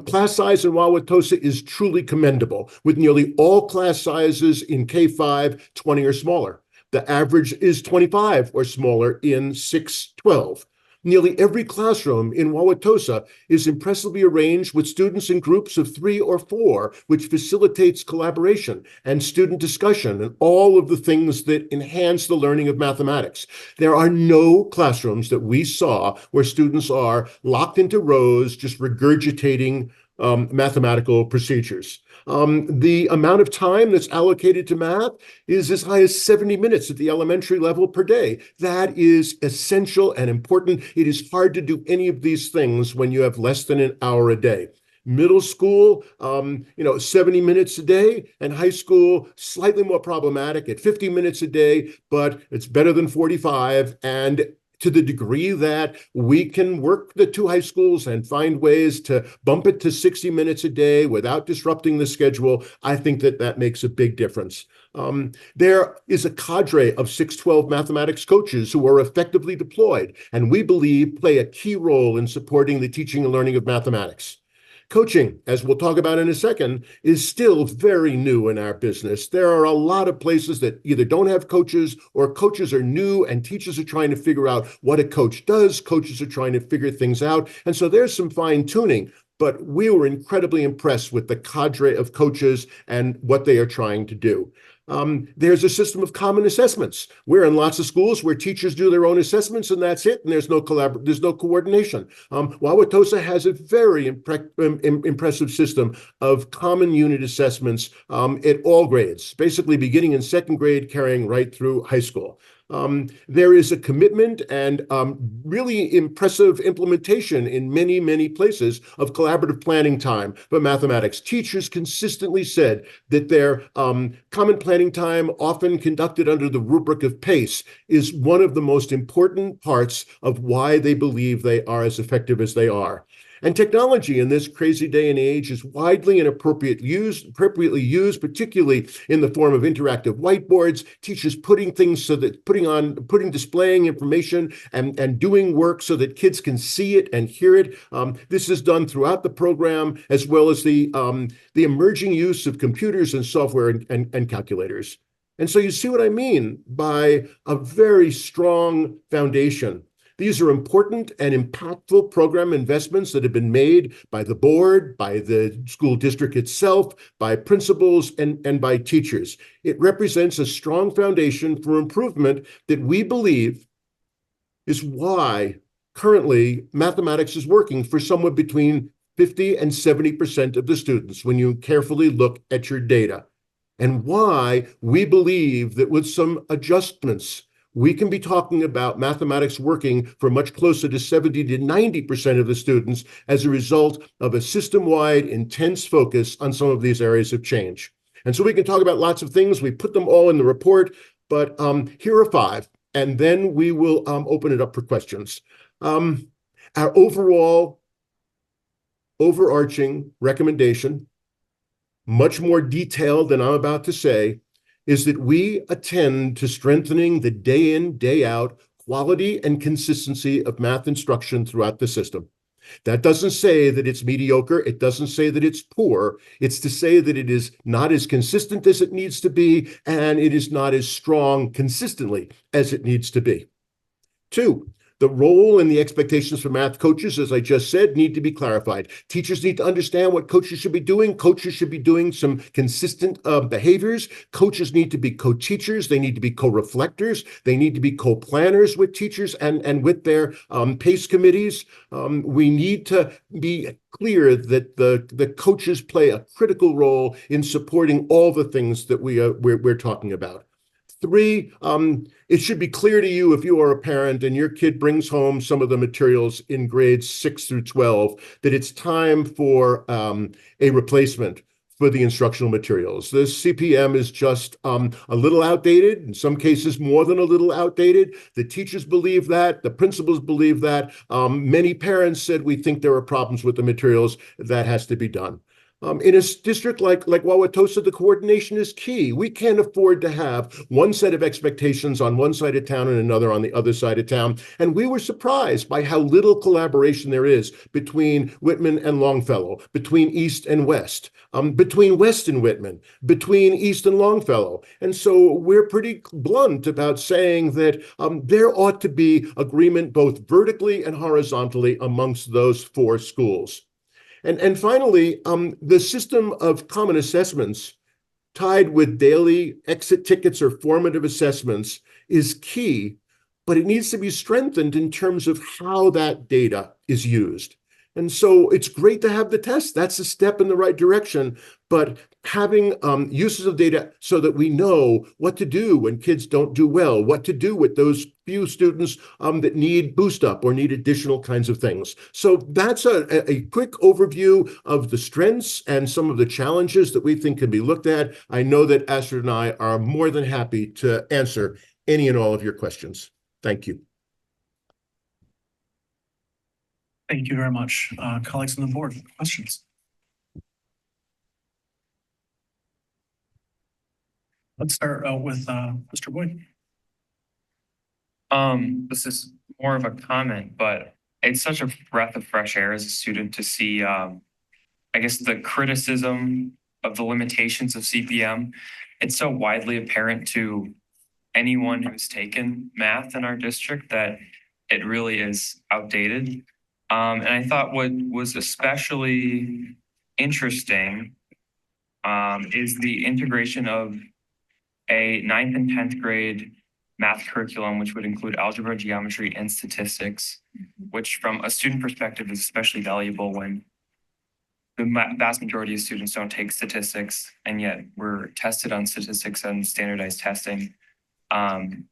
Class size in Wauwatosa is truly commendable, with nearly all class sizes in K-5 20 or smaller. The average is 25 or smaller in 6-12. Nearly every classroom in Wauwatosa is impressively arranged with students in groups of 3 or 4, which facilitates collaboration and student discussion and all of the things that enhance the learning of mathematics. There are no classrooms that we saw where students are locked into rows, just regurgitating mathematical procedures. The amount of time that's allocated to math is as high as 70 minutes at the elementary level per day. That is essential and important. It is hard to do any of these things when you have less than an hour a day. Middle school, 70 minutes a day, and high school, slightly more problematic at 50 minutes a day, but it's better than 45. And to the degree that we can work the two high schools and find ways to bump it to 60 minutes a day without disrupting the schedule, I think that that makes a big difference. There is a cadre of 612 mathematics coaches who are effectively deployed, and we believe play a key role in supporting the teaching and learning of mathematics. Coaching, as we'll talk about in a second, is still very new in our business. There are a lot of places that either don't have coaches or coaches are new and teachers are trying to figure out what a coach does. Coaches are trying to figure things out. And so there's some fine tuning, but we were incredibly impressed with the cadre of coaches and what they are trying to do. There's a system of common assessments. We're in lots of schools where teachers do their own assessments and that's it, and there's no coordination. Wauwatosa has a very impressive system of common unit assessments at all grades, basically beginning in second grade, carrying right through high school. There is a commitment and really impressive implementation in many, many places of collaborative planning time for mathematics. Teachers consistently said that their common planning time, often conducted under the rubric of PACE, is one of the most important parts of why they believe they are as effective as they are. And technology in this crazy day and age is widely and appropriately used, particularly in the form of interactive whiteboards, teachers putting displaying information and doing work so that kids can see it and hear it. This is done throughout the program, as well as the emerging use of computers and software and calculators. And so you see what I mean by a very strong foundation. These are important and impactful program investments that have been made by the board, by the school district itself, by principals, and by teachers. It represents a strong foundation for improvement that we believe is why currently mathematics is working for somewhere between 50 and 70% of the students when you carefully look at your data, and why we believe that with some adjustments, we can be talking about mathematics working for much closer to 70 to 90% of the students as a result of a system-wide intense focus on some of these areas of change. And so we can talk about lots of things. We put them all in the report, but here are 5, and then we will open it up for questions. Our overall overarching recommendation, much more detailed than I'm about to say, is that we attend to strengthening the day in, day out quality and consistency of math instruction throughout the system. That doesn't say that it's mediocre. It doesn't say that it's poor. It's to say that it is not as consistent as it needs to be, and it is not as strong consistently as it needs to be. 2, the role and the expectations for math coaches, as I just said, need to be clarified. Teachers need to understand what coaches should be doing. Coaches should be doing some consistent behaviors. Coaches need to be co-teachers. They need to be co-reflectors. They need to be co-planners with teachers and with their PACE committees. We need to be clear that the coaches play a critical role in supporting all the things that we're talking about. 3, it should be clear to you if you are a parent and your kid brings home some of the materials in grades 6 through 12, that it's time for a replacement for the instructional materials. The CPM is just a little outdated, in some cases more than a little outdated. The teachers believe that, the principals believe that. Many parents said we think there are problems with the materials. That has to be done. In a district like Wauwatosa, the coordination is key. We can't afford to have one set of expectations on one side of town and another on the other side of town. And we were surprised by how little collaboration there is between Whitman and Longfellow, between East and West, between West and Whitman, between East and Longfellow. And so we're pretty blunt about saying that there ought to be agreement both vertically and horizontally amongst those 4 schools. And finally, the system of common assessments tied with daily exit tickets or formative assessments is key, but it needs to be strengthened in terms of how that data is used. And so it's great to have the test. That's a step in the right direction. But having uses of data so that we know what to do when kids don't do well, what to do with those few students that need boost up or need additional kinds of things. So that's a quick overview of the strengths and some of the challenges that we think can be looked at. I know that Astrid and I are more than happy to answer any and all of your questions. Thank you. Thank you very much. Colleagues on the board, questions? Let's start out with Mr. Boyd. This is more of a comment, but it's such a breath of fresh air as a student to see, I guess, the criticism of the limitations of CPM. It's so widely apparent to anyone who's taken math in our district that it really is outdated. And I thought what was especially interesting is the integration of a 9th and 10th grade math curriculum, which would include algebra, geometry, and statistics, which from a student perspective is especially valuable when the vast majority of students don't take statistics, and yet we're tested on statistics and standardized testing. And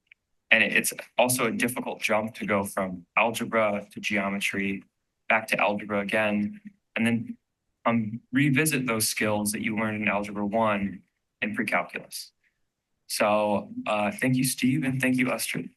it's also a difficult jump to go from algebra to geometry, back to algebra again, and then revisit those skills that you learned in Algebra 1 in pre-calculus. So thank you, Steve, and thank you, Astrid.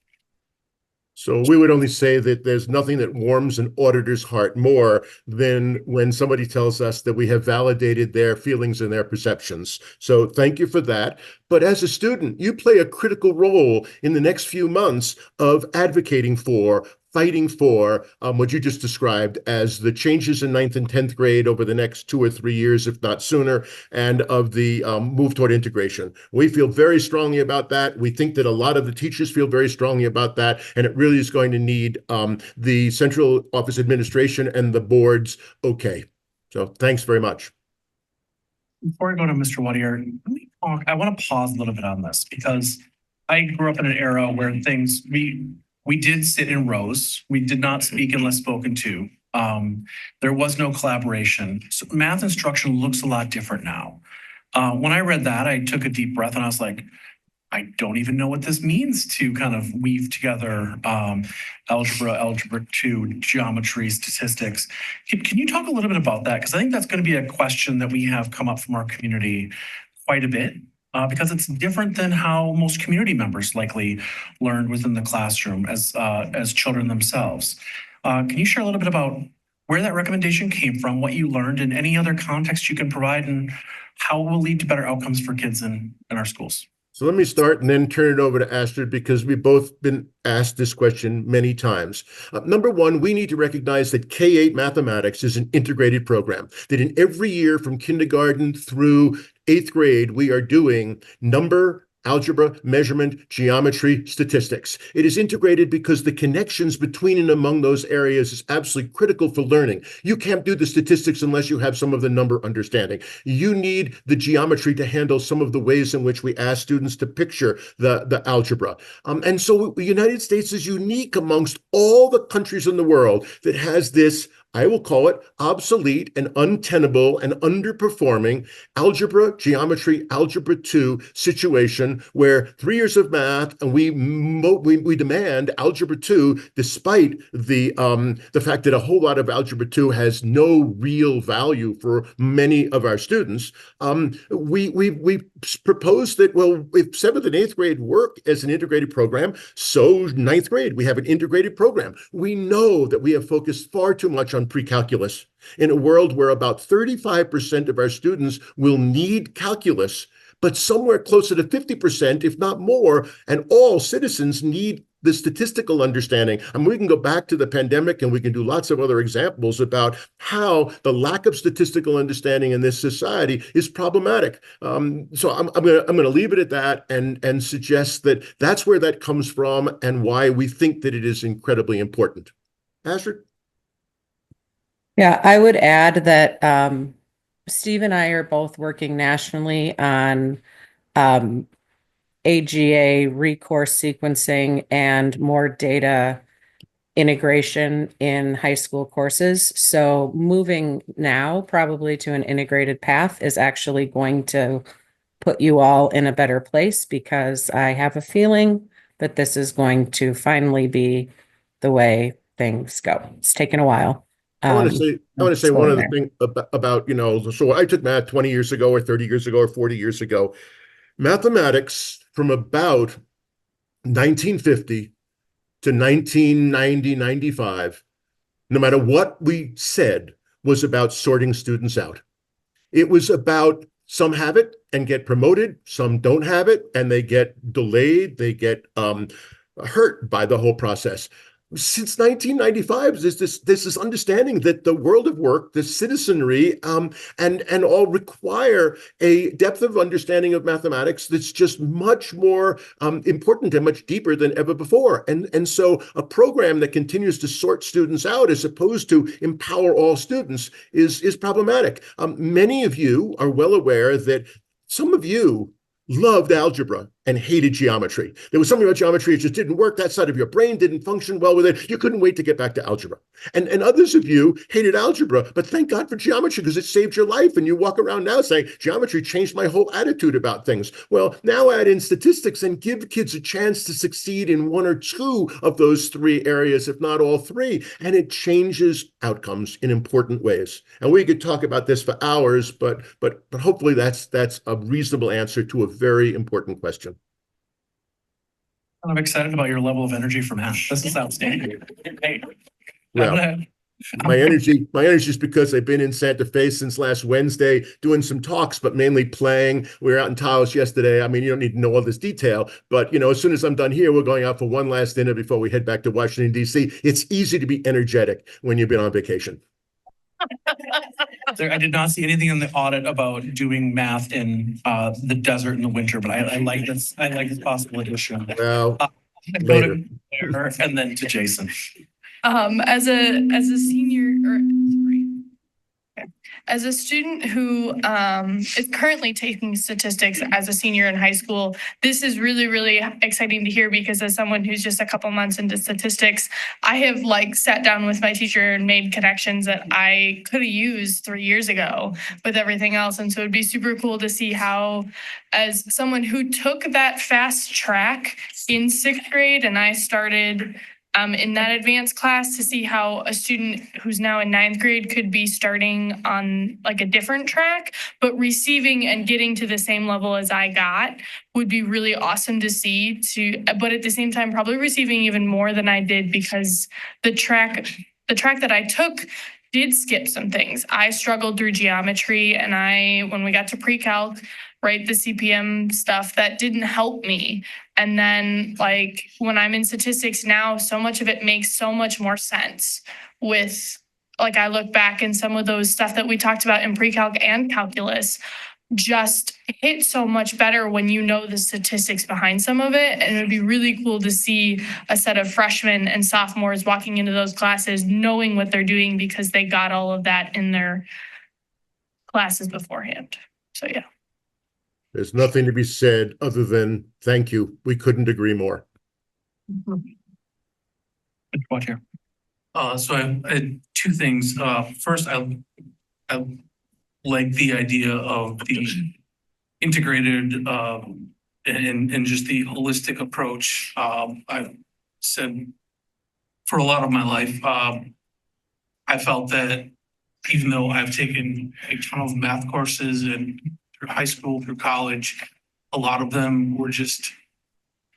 So we would only say that there's nothing that warms an auditor's heart more than when somebody tells us that we have validated their feelings and their perceptions. So thank you for that. But as a student, you play a critical role in the next few months of advocating for, fighting for what you just described as the changes in 9th and 10th grade over the next 2 or 3 years, if not sooner, and of the move toward integration. We feel very strongly about that. We think that a lot of the teachers feel very strongly about that, and it really is going to need the central office administration and the boards okay. So thanks very much. Before I go to Mr. Wadier, I want to pause a little bit on this because I grew up in an era where we did sit in rows. We did not speak unless spoken to. There was no collaboration. So math instruction looks a lot different now. When I read that, I took a deep breath and I was like, I don't even know what this means to kind of weave together algebra 2, geometry, statistics. Can you talk a little bit about that? Because I think that's going to be a question that we have come up from our community quite a bit. Because it's different than how most community members likely learned within the classroom as children themselves. Can you share a little bit about where that recommendation came from, what you learned, and any other context you can provide, and how it will lead to better outcomes for kids in our schools? So let me start and then turn it over to Astrid, because we've both been asked this question many times. Number one, we need to recognize that K-8 mathematics is an integrated program, that in every year from kindergarten through 8th grade, we are doing number, algebra, measurement, geometry, statistics. It is integrated because the connections between and among those areas is absolutely critical for learning. You can't do the statistics unless you have some of the number understanding. You need the geometry to handle some of the ways in which we ask students to picture the algebra. And so the United States is unique amongst all the countries in the world that has this, I will call it, obsolete and untenable and underperforming algebra, geometry, algebra 2 situation where 3 years of math and we demand algebra 2, despite the fact that a whole lot of algebra 2 has no real value for many of our students. We propose that, well, if 7th and 8th grade work as an integrated program, so 9th grade, we have an integrated program. We know that we have focused far too much on pre-calculus in a world where about 35% of our students will need calculus, but somewhere closer to 50%, if not more, and all citizens need the statistical understanding. And we can go back to the pandemic and we can do lots of other examples about how the lack of statistical understanding in this society is problematic. So I'm gonna leave it at that and suggest that that's where that comes from and why we think that it is incredibly important. Astrid? Yeah, I would add that Steve and I are both working nationally on AGA recourse sequencing and more data integration in high school courses. So moving now probably to an integrated path is actually going to put you all in a better place, because I have a feeling that this is going to finally be the way things go. It's taken a while. I want to say one other thing about, so I took math 20 years ago or 30 years ago or 40 years ago. Mathematics from about 1950 to 1990, 95, no matter what we said, was about sorting students out. It was about some have it and get promoted, some don't have it and they get delayed, they get hurt by the whole process. Since 1995, there's this understanding that the world of work, the citizenry, and all require a depth of understanding of mathematics that's just much more important and much deeper than ever before. And so a program that continues to sort students out as opposed to empower all students is problematic. Many of you are well aware that some of you loved algebra and hated geometry. There was something about geometry, it just didn't work. That side of your brain didn't function well with it. You couldn't wait to get back to algebra. And others of you hated algebra, but thank God for geometry because it saved your life. And you walk around now saying, geometry changed my whole attitude about things. Well, now add in statistics and give kids a chance to succeed in one or two of those three areas, if not all three. And it changes outcomes in important ways. And we could talk about this for hours, but hopefully that's a reasonable answer to a very important question. I'm excited about your level of energy for math. This is outstanding. Well, my energy is because I've been in Santa Fe since last Wednesday doing some talks, but mainly playing. We were out in Taos yesterday. I mean, you don't need to know all this detail, but as soon as I'm done here, we're going out for one last dinner before we head back to Washington, D.C. It's easy to be energetic when you've been on vacation. I did not see anything in the audit about doing math in the desert in the winter, but I like this. I like this possible addition. Well, later. And then to Jason. As a senior, or sorry, okay. As a student who is currently taking statistics as a senior in high school, this is really, really exciting to hear, because as someone who's just a couple months into statistics, I have sat down with my teacher and made connections that I could have used 3 years ago with everything else. And so it'd be super cool to see how, as someone who took that fast track in 6th grade, and I started in that advanced class, to see how a student who's now in 9th grade could be starting on a different track, but receiving and getting to the same level as I got would be really awesome to see, but at the same time, probably receiving even more than I did, because the track the track that I took did skip some things. I struggled through geometry, and when we got to pre-calc, right, the CPM stuff, that didn't help me. And then like when I'm in statistics now, so much of it makes so much more sense with, like, I look back and some of those stuff that we talked about in pre-calc and calculus just hit so much better when you know the statistics behind some of it. And it would be really cool to see a set of freshmen and sophomores walking into those classes knowing what they're doing because they got all of that in their classes beforehand. So yeah. There's nothing to be said other than thank you. We couldn't agree more. Watch here. So I had two things. First, I like the idea of the integrated and just the holistic approach. I've said for a lot of my life, I felt that even though I've taken a ton of math courses and through high school, through college, a lot of them were just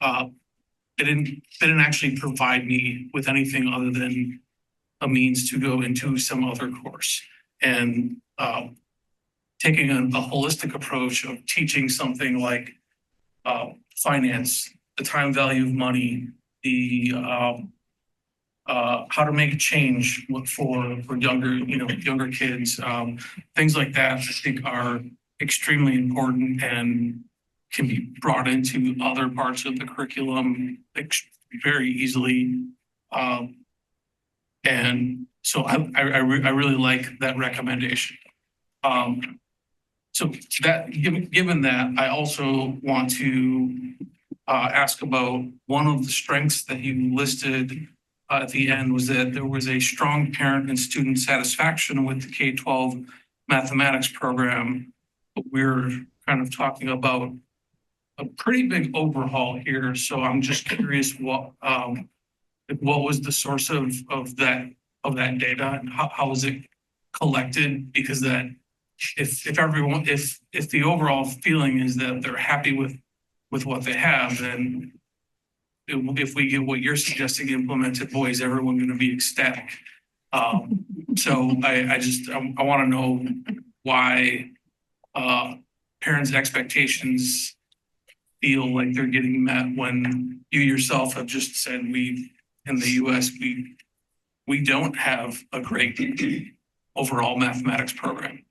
they didn't actually provide me with anything other than a means to go into some other course. And taking a holistic approach of teaching something like finance, the time value of money, the how to make a change for younger kids, things like that, I think are extremely important and can be brought into other parts of the curriculum very easily. And so I really like that recommendation. So that given that, I also want to ask about one of the strengths that you listed at the end was that there was a strong parent and student satisfaction with the K-12 mathematics program. But we're kind of talking about a pretty big overhaul here. So I'm just curious what was the source of that data and how was it collected? Because that if the overall feeling is that they're happy with what they have, then if we get what you're suggesting implemented, boy, is everyone going to be ecstatic. So I want to know why parents' expectations feel like they're getting met when you yourself have just said in the US we don't have a great overall mathematics program.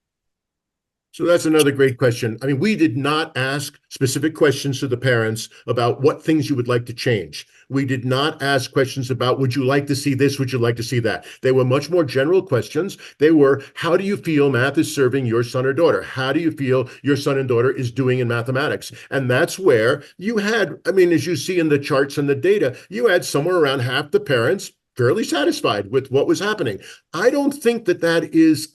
So that's another great question. I mean, we did not ask specific questions to the parents about what things you would like to change. We did not ask questions about, would you like to see this? Would you like to see that? They were much more general questions. They were, how do you feel math is serving your son or daughter? How do you feel your son and daughter is doing in mathematics? And that's where you had, I mean, as you see in the charts and the data, you had somewhere around half the parents fairly satisfied with what was happening. I don't think that is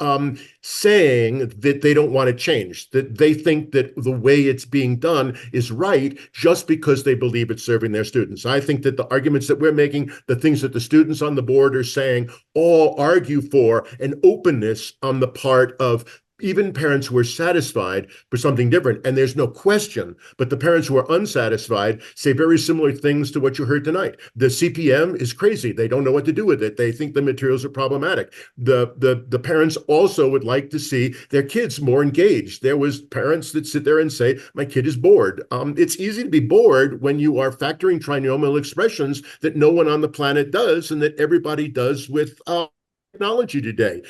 saying that they don't want to change, that they think that the way it's being done is right just because they believe it's serving their students. I think that the arguments that we're making, the things that the students on the board are saying, all argue for an openness on the part of even parents who are satisfied for something different. And there's no question, but the parents who are unsatisfied say very similar things to what you heard tonight. The CPM is crazy. They don't know what to do with it. They think the materials are problematic. The parents also would like to see their kids more engaged. There was parents that sit there and say, my kid is bored. It's easy to be bored when you are factoring trinomial expressions that no one on the planet does and that everybody does with technology today.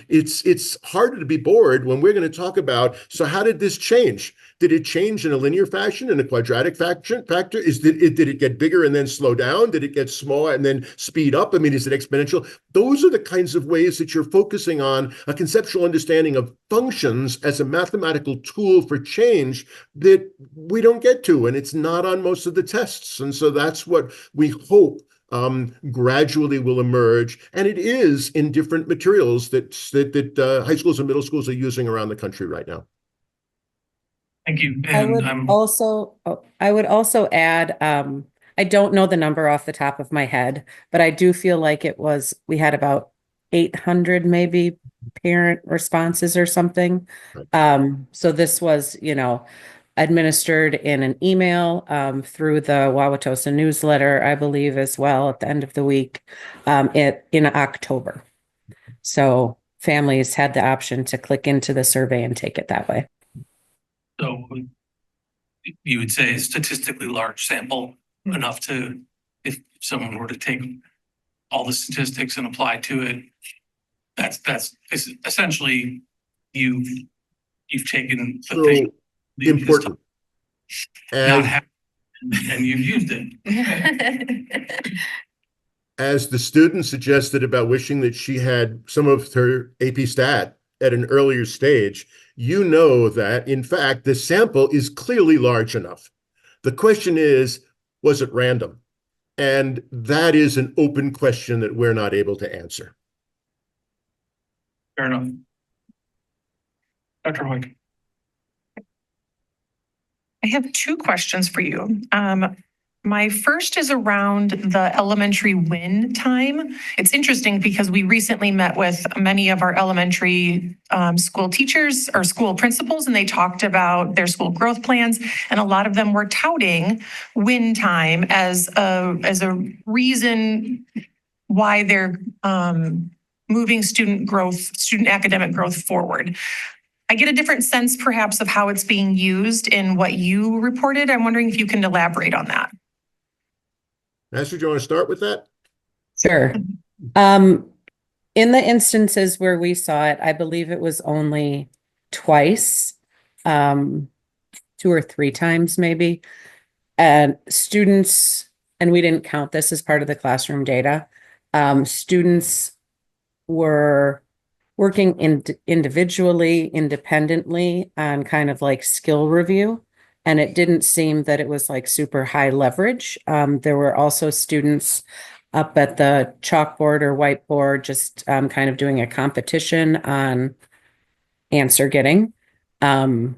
It's harder to be bored when we're going to talk about, so how did this change? Did it change in a linear fashion, in a quadratic factor? Did it get bigger and then slow down? Did it get smaller and then speed up? I mean, is it exponential? Those are the kinds of ways that you're focusing on a conceptual understanding of functions as a mathematical tool for change that we don't get to, and it's not on most of the tests. And so that's what we hope gradually will emerge, and it is in different materials that high schools and middle schools are using around the country right now. Thank you. I would also add, I don't know the number off the top of my head, but I do feel like we had about 800 maybe parent responses or something. So this was, administered in an email through the Wauwatosa newsletter, I believe, as well at the end of the week in October. So families had the option to click into the survey and take it that way. So you would say a statistically large sample enough to, if someone were to take all the statistics and apply to it, that's essentially you've taken the thing. Important. And you've used it. As the student suggested about wishing that she had some of her AP Stat at an earlier stage, you know that, in fact, the sample is clearly large enough. The question is, was it random? And that is an open question that we're not able to answer. Fair enough. Dr. Hoyk. I have two questions for you. My first is around the elementary win time. It's interesting because we recently met with many of our elementary school teachers or school principals, and they talked about their school growth plans. And a lot of them were touting win time as a reason why they're moving student academic growth forward. I get a different sense perhaps of how it's being used in what you reported. I'm wondering if you can elaborate on that. Master, do you want to start with that? Sure. In the instances where we saw it, I believe it was only twice, 2 or 3 times maybe. And students, and we didn't count this as part of the classroom data, students were working individually, independently on kind of like skill review. And it didn't seem that it was like super high leverage. There were also students up at the chalkboard or whiteboard, just kind of doing a competition on answer getting. And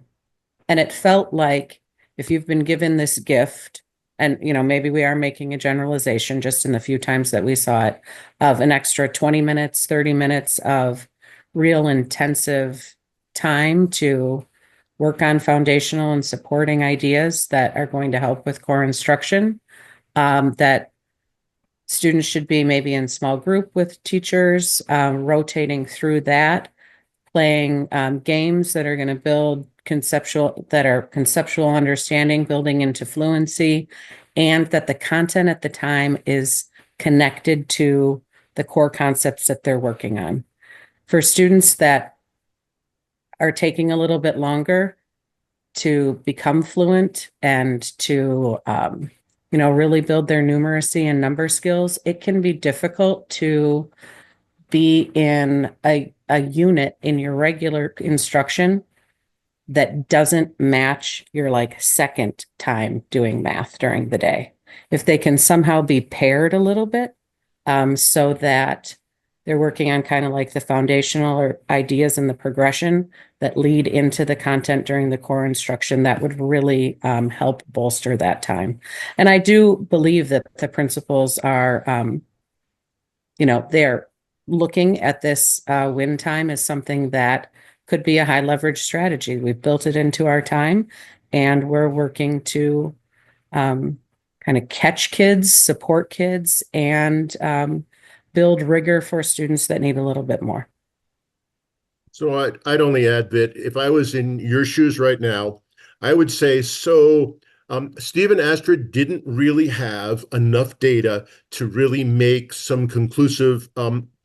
it felt like if you've been given this gift, and maybe we are making a generalization just in the few times that we saw it, of an extra 20 minutes, 30 minutes of real intensive time to work on foundational and supporting ideas that are going to help with core instruction, that students should be maybe in small group with teachers, rotating through that, playing games that are going to build conceptual understanding, building into fluency, and that the content at the time is connected to the core concepts that they're working on. For students that are taking a little bit longer to become fluent and to, really build their numeracy and number skills, it can be difficult to be in a unit in your regular instruction that doesn't match your like second time doing math during the day. If they can somehow be paired a little bit, so that they're working on kind of like the foundational or ideas and the progression that lead into the content during the core instruction, that would really help bolster that time. And I do believe that the principals are, they're looking at this win time as something that could be a high leverage strategy. We've built it into our time, and we're working to kind of catch kids, support kids, and build rigor for students that need a little bit more. So I'd only add that if I was in your shoes right now, I would say, Steve and Astrid didn't really have enough data to really make some conclusive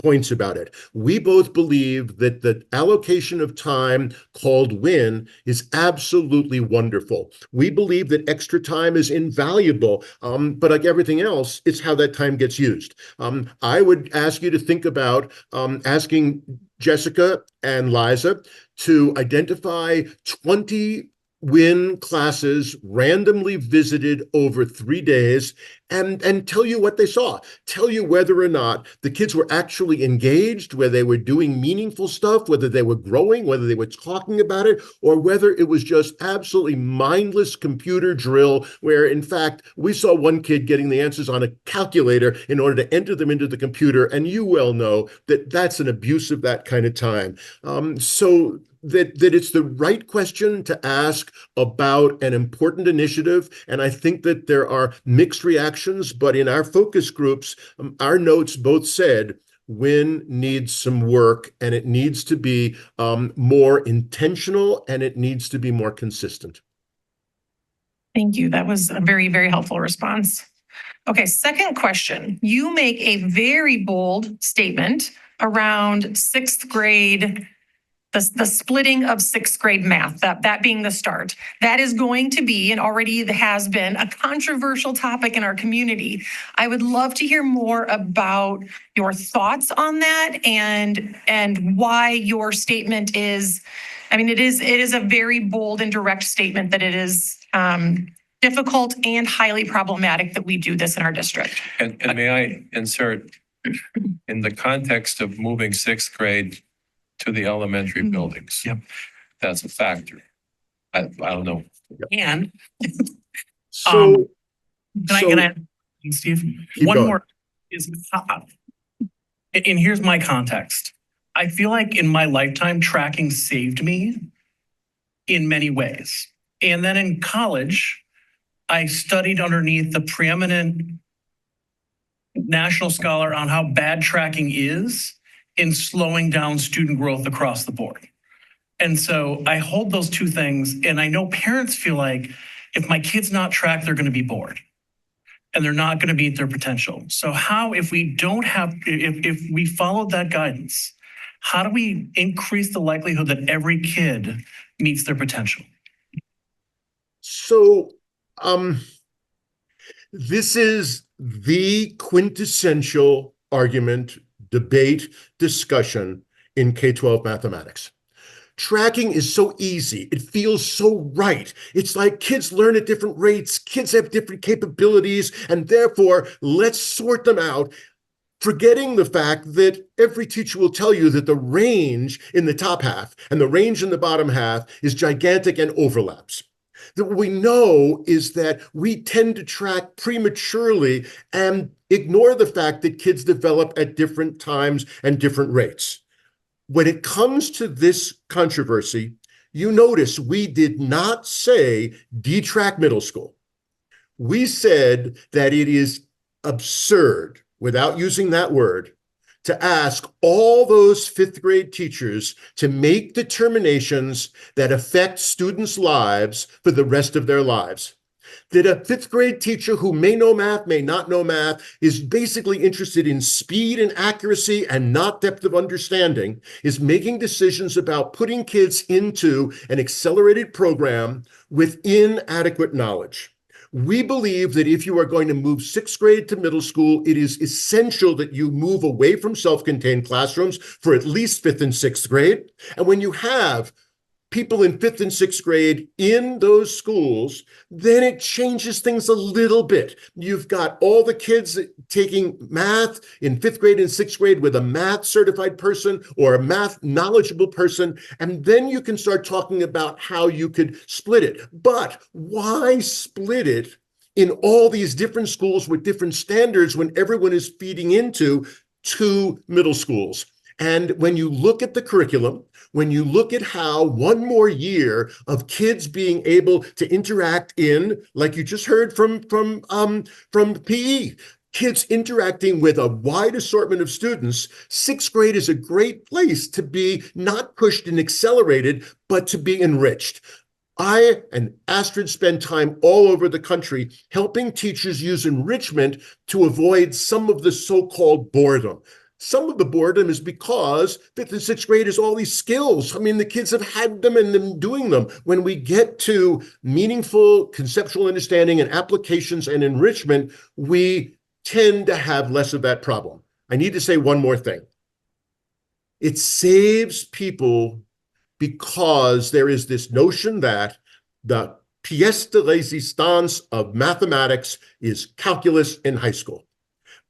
points about it. We both believe that the allocation of time called win is absolutely wonderful. We believe that extra time is invaluable, but like everything else, it's how that time gets used. I would ask you to think about asking Jessica and Liza to identify 20 win classes randomly visited over 3 days and tell you what they saw, tell you whether or not the kids were actually engaged, whether they were doing meaningful stuff, whether they were growing, whether they were talking about it, or whether it was just absolutely mindless computer drill where, in fact, we saw one kid getting the answers on a calculator in order to enter them into the computer. And you well know that that's an abuse of that kind of time. So that it's the right question to ask about an important initiative. And I think that there are mixed reactions, but in our focus groups, our notes both said, WIN needs some work, and it needs to be more intentional, and it needs to be more consistent. Thank you. That was a very, very helpful response. Okay, second question. You make a very bold statement around sixth grade, the splitting of sixth grade math, that being the start. That is going to be, and already has been, a controversial topic in our community. I would love to hear more about your thoughts on that and why your statement is, I mean, it is a very bold and direct statement that it is difficult and highly problematic that we do this in our district. And may I insert, in the context of moving sixth grade to the elementary buildings? Yep. That's a factor. I don't know. And So, can I, Steve, Keep one going. more is, and here's my context. I feel like in my lifetime, tracking saved me in many ways. And then in college, I studied underneath the preeminent national scholar on how bad tracking is in slowing down student growth across the board. And so I hold those two things, and I know parents feel like if my kid's not tracked, they're going to be bored and they're not going to meet their potential. So how, if we don't have, if we followed that guidance, how do we increase the likelihood that every kid meets their potential? So, this is the quintessential argument, debate, discussion in K-12 mathematics. Tracking is so easy. It feels so right. It's like kids learn at different rates, kids have different capabilities, and therefore let's sort them out, forgetting the fact that every teacher will tell you that the range in the top half and the range in the bottom half is gigantic and overlaps. That what we know is that we tend to track prematurely and ignore the fact that kids develop at different times and different rates. When it comes to this controversy, you notice we did not say detrack middle school. We said that it is absurd, without using that word, to ask all those fifth grade teachers to make determinations that affect students' lives for the rest of their lives. That a fifth grade teacher who may know math, may not know math, is basically interested in speed and accuracy and not depth of understanding, is making decisions about putting kids into an accelerated program with inadequate knowledge. We believe that if you are going to move sixth grade to middle school, it is essential that you move away from self-contained classrooms for at least fifth and sixth grade. And when you have people in fifth and sixth grade in those schools, then it changes things a little bit. You've got all the kids taking math in fifth grade and sixth grade with a math certified person or a math knowledgeable person, and then you can start talking about how you could split it. But why split it in all these different schools with different standards when everyone is feeding into two middle schools? And when you look at the curriculum, when you look at how one more year of kids being able to interact in, like you just heard from PE, kids interacting with a wide assortment of students, sixth grade is a great place to be not pushed and accelerated, but to be enriched. I and Astrid spend time all over the country helping teachers use enrichment to avoid some of the so-called boredom. Some of the boredom is because fifth and sixth grade is all these skills. I mean, the kids have had them and them doing them. When we get to meaningful conceptual understanding and applications and enrichment, we tend to have less of that problem. I need to say one more thing. It saves people because there is this notion that the pièce de résistance of mathematics is calculus in high school.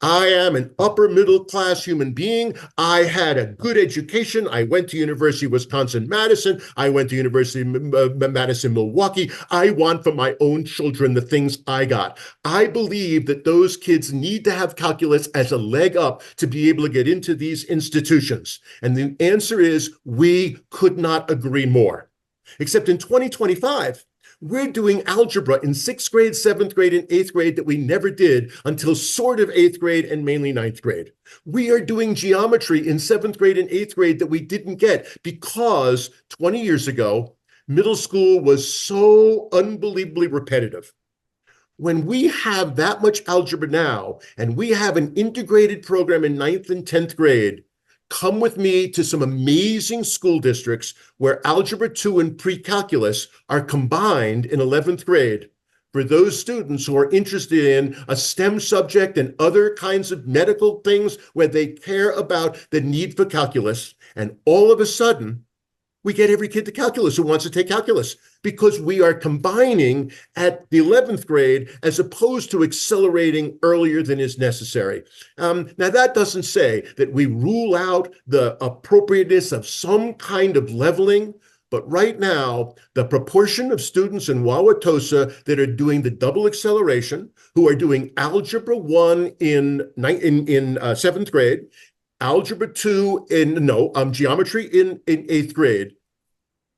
I am an upper middle class human being. I had a good education. I went to University of Wisconsin-Madison. I went to University of Madison-Milwaukee. I want for my own children the things I got. I believe that those kids need to have calculus as a leg up to be able to get into these institutions. And the answer is we could not agree more. Except in 2025, we're doing algebra in 6th grade, 7th grade, and 8th grade that we never did until sort of 8th grade and mainly 9th grade. We are doing geometry in 7th grade and 8th grade that we didn't get because 20 years ago, middle school was so unbelievably repetitive. When we have that much algebra now, and we have an integrated program in 9th and 10th grade, come with me to some amazing school districts where Algebra 2 and pre-calculus are combined in 11th grade. For those students who are interested in a STEM subject and other kinds of medical things where they care about the need for calculus, and all of a sudden, we get every kid to calculus who wants to take calculus because we are combining at the 11th grade as opposed to accelerating earlier than is necessary. Now, that doesn't say that we rule out the appropriateness of some kind of leveling, but right now, the proportion of students in Wauwatosa that are doing the double acceleration, who are doing Algebra 1 in 7th grade, Algebra 2 geometry in 8th grade.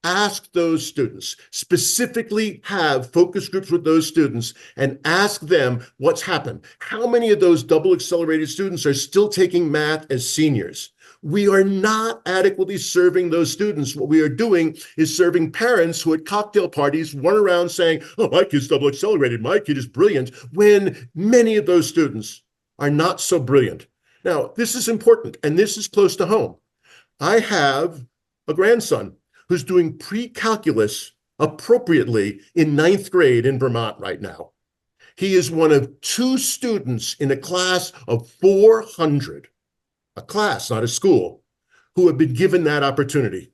Ask those students, specifically have focus groups with those students and ask them what's happened. How many of those double accelerated students are still taking math as seniors? We are not adequately serving those students. What we are doing is serving parents who at cocktail parties run around saying, oh, my kid's double accelerated, my kid is brilliant, when many of those students are not so brilliant. Now, this is important, and this is close to home. I have a grandson who's doing pre-calculus appropriately in 9th grade in Vermont right now. He is one of 2 students in a class of 400, a class, not a school, who have been given that opportunity.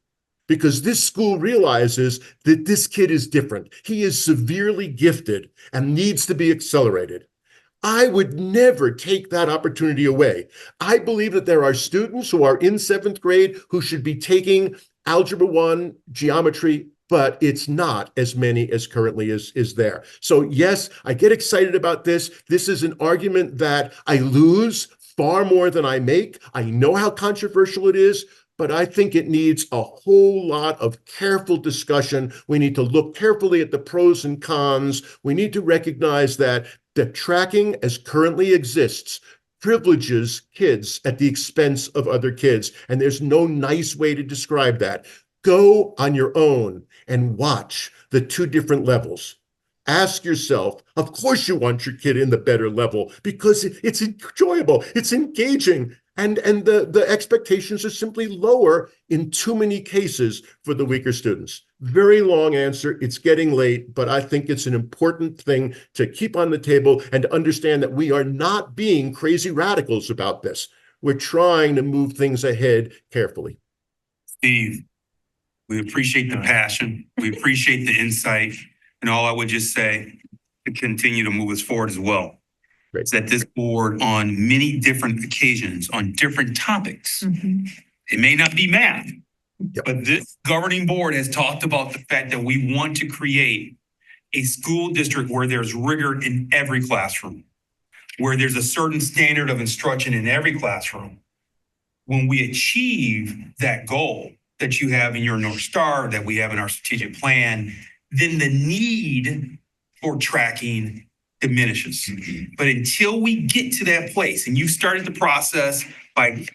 Because this school realizes that this kid is different. He is severely gifted and needs to be accelerated. I would never take that opportunity away. I believe that there are students who are in 7th grade who should be taking Algebra 1, geometry, but it's not as many as currently is there. So yes, I get excited about this. This is an argument that I lose far more than I make. I know how controversial it is, but I think it needs a whole lot of careful discussion. We need to look carefully at the pros and cons. We need to recognize that the tracking as currently exists privileges kids at the expense of other kids. And there's no nice way to describe that. Go on your own and watch the 2 different levels. Ask yourself, of course you want your kid in the better level because it's enjoyable, it's engaging, and the expectations are simply lower in too many cases for the weaker students. Very long answer, it's getting late, but I think it's an important thing to keep on the table and to understand that we are not being crazy radicals about this. We're trying to move things ahead carefully. Steve, we appreciate the passion. We appreciate the insight. And all I would just say to continue to move us forward as well. Great. Is that this board on many different occasions, on different topics, it may not be math, but this governing board has talked about the fact that we want to create a school district where there's rigor in every classroom, where there's a certain standard of instruction in every classroom. When we achieve that goal that you have in your North Star, that we have in our strategic plan, then the need for tracking diminishes. But until we get to that place, and you've started the process by,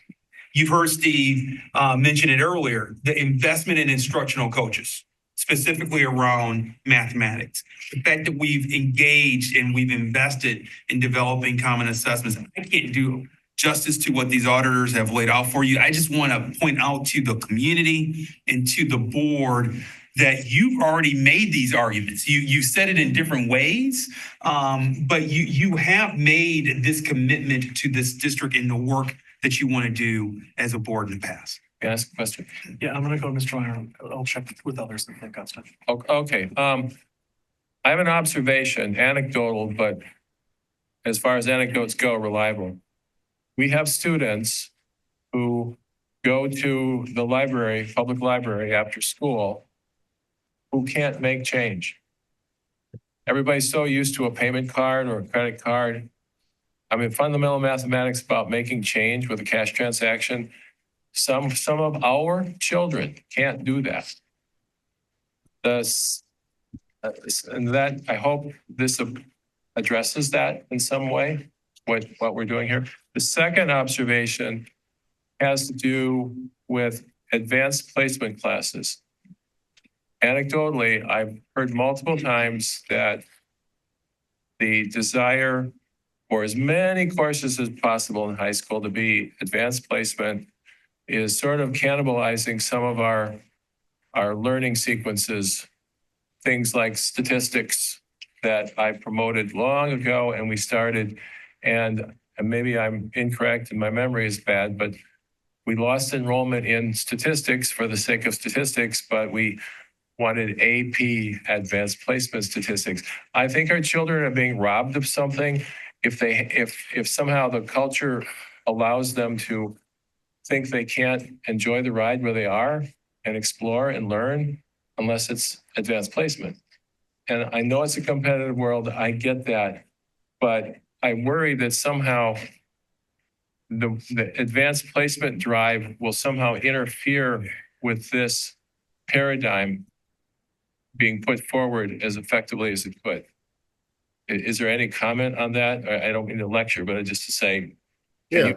you've heard Steve mention it earlier, the investment in instructional coaches, specifically around mathematics. The fact that we've engaged and we've invested in developing common assessments. I can't do justice to what these auditors have laid out for you. I just want to point out to the community and to the board that you've already made these arguments. You said it in different ways, but you have made this commitment to this district in the work that you want to do as a board in the past. Can I ask a question? Yeah, I'm gonna go to Mr. Meyer. I'll check with others if they've got stuff. Okay. I have an observation, anecdotal, but as far as anecdotes go, reliable. We have students who go to the library, public library after school, who can't make change. Everybody's so used to a payment card or a credit card. I mean, fundamental mathematics about making change with a cash transaction. Some of our children can't do that. And that, I hope this addresses that in some way, what we're doing here. The second observation has to do with advanced placement classes. Anecdotally, I've heard multiple times that the desire for as many courses as possible in high school to be advanced placement is sort of cannibalizing some of our learning sequences, things like statistics that I promoted long ago and we started, and maybe I'm incorrect and my memory is bad, but we lost enrollment in statistics for the sake of statistics, but we wanted AP, advanced placement statistics. I think our children are being robbed of something if somehow the culture allows them to think they can't enjoy the ride where they are and explore and learn unless it's advanced placement. And I know it's a competitive world, I get that, but I worry that somehow the advanced placement drive will somehow interfere with this paradigm being put forward as effectively as it could. Is there any comment on that? I don't mean to lecture, but just to say. Yeah,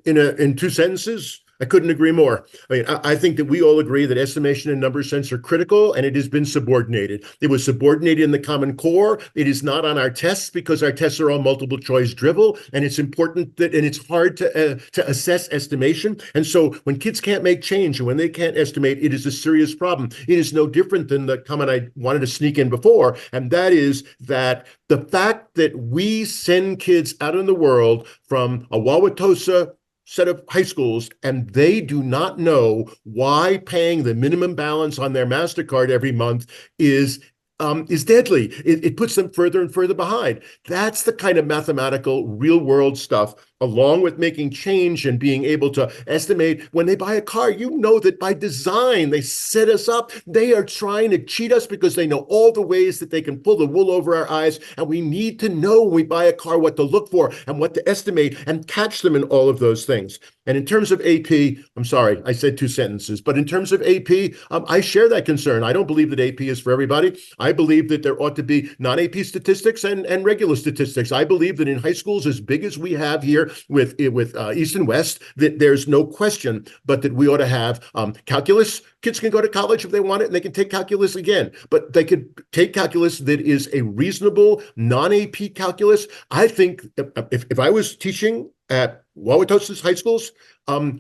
in two sentences, I couldn't agree more. I mean, I think that we all agree that estimation and number sense are critical, and it has been subordinated. It was subordinated in the Common Core. It is not on our tests because our tests are all multiple choice drivel, and it's important that, and it's hard to assess estimation. And so when kids can't make change and when they can't estimate, it is a serious problem. It is no different than the comment I wanted to sneak in before, and that is that the fact that we send kids out in the world from a Wauwatosa set of high schools, and they do not know why paying the minimum balance on their MasterCard every month is deadly. It puts them further and further behind. That's the kind of mathematical, real world stuff, along with making change and being able to estimate when they buy a car. You know that by design, they set us up. They are trying to cheat us because they know all the ways that they can pull the wool over our eyes. And we need to know when we buy a car what to look for and what to estimate and catch them in all of those things. And in terms of AP, I'm sorry, I said two sentences, but in terms of AP, I share that concern. I don't believe that AP is for everybody. I believe that there ought to be non-AP statistics and regular statistics. I believe that in high schools as big as we have here with East and West, that there's no question, but that we ought to have calculus. Kids can go to college if they want it, and they can take calculus again, but they could take calculus that is a reasonable non-AP calculus. I think if I was teaching at Wauwatosa's high schools,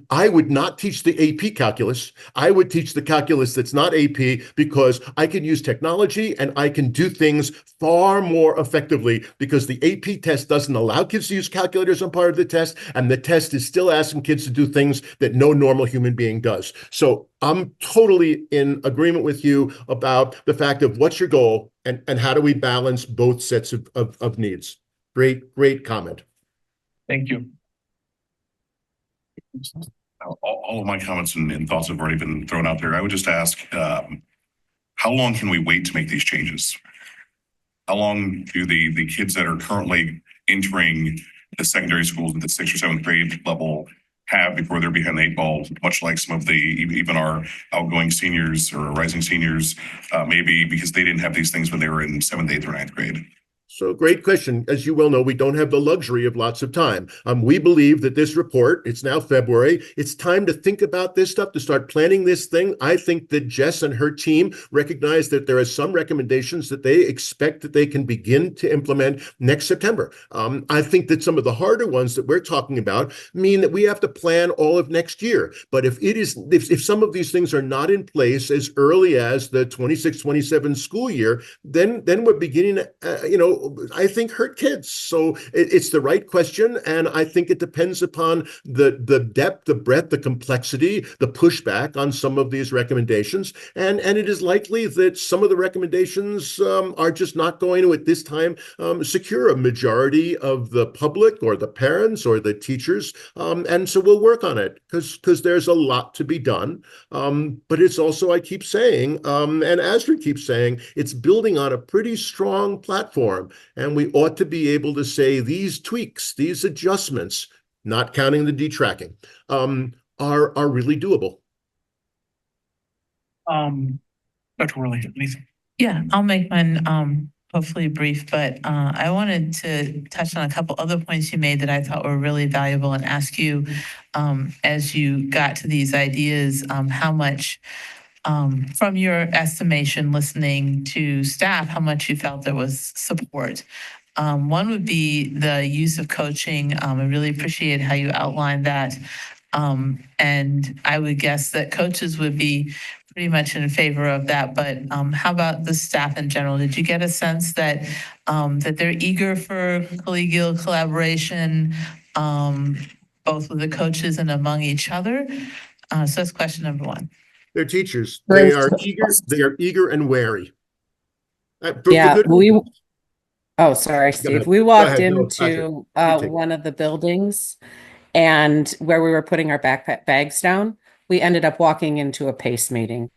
I would not teach the AP calculus. I would teach the calculus that's not AP because I can use technology and I can do things far more effectively because the AP test doesn't allow kids to use calculators on part of the test, and the test is still asking kids to do things that no normal human being does. So I'm totally in agreement with you about the fact of what's your goal and how do we balance both sets of needs. Great comment. Thank you. All of my comments and thoughts have already been thrown out there. I would just ask, how long can we wait to make these changes? How long do the kids that are currently entering the secondary schools at the 6th or 7th grade level have before they're behind the 8 ball, much like some of even our outgoing seniors or rising seniors, maybe because they didn't have these things when they were in 7th, 8th, or 9th grade? So great question. As you well know, we don't have the luxury of lots of time. We believe that this report, it's now February, it's time to think about this stuff, to start planning this thing. I think that Jess and her team recognize that there are some recommendations that they expect that they can begin to implement next September. I think that some of the harder ones that we're talking about mean that we have to plan all of next year. But if some of these things are not in place as early as the 26-27 school year, then we're beginning, I think hurt kids. So it's the right question. And I think it depends upon the depth, the breadth, the complexity, the pushback on some of these recommendations. And it is likely that some of the recommendations are just not going to, at this time, secure a majority of the public or the parents or the teachers. And so we'll work on it because there's a lot to be done. But it's also, I keep saying, and Astrid keeps saying, it's building on a pretty strong platform. And we ought to be able to say these tweaks, these adjustments, not counting the detracking, are really doable. Dr. Worley, anything? Yeah, I'll make mine hopefully brief, but I wanted to touch on a couple other points you made that I thought were really valuable and ask you as you got to these ideas, how much from your estimation, listening to staff, how much you felt there was support. One would be the use of coaching. I really appreciate how you outlined that. And I would guess that coaches would be pretty much in favor of that. But how about the staff in general? Did you get a sense that that they're eager for collegial collaboration, both with the coaches and among each other? So that's question number one. They're teachers. They are eager. They are eager and wary. Yeah, oh, sorry, Steve. We walked No, into one of the buildings and where we were putting our backpack bags down, we ended up walking into a PACE meeting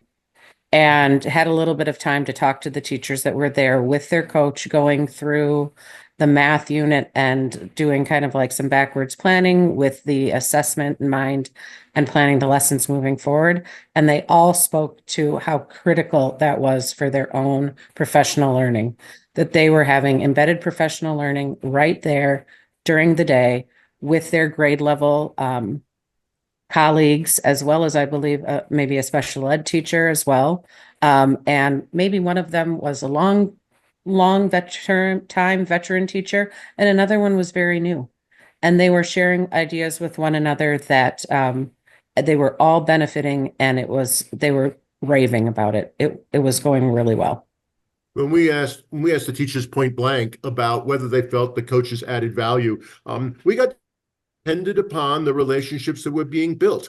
and had a little bit of time to talk to the teachers that were there with their coach going through the math unit and doing kind of like some backwards planning with the assessment in mind and planning the lessons moving forward. And they all spoke to how critical that was for their own professional learning, that they were having embedded professional learning right there during the day with their grade level colleagues, as well as I believe maybe a special ed teacher as well. And maybe one of them was a long veteran teacher, and another one was very new. And they were sharing ideas with one another that they were all benefiting, and they were raving about it. It was going really well. When we asked the teachers point blank about whether they felt the coaches added value, we got depended upon the relationships that were being built.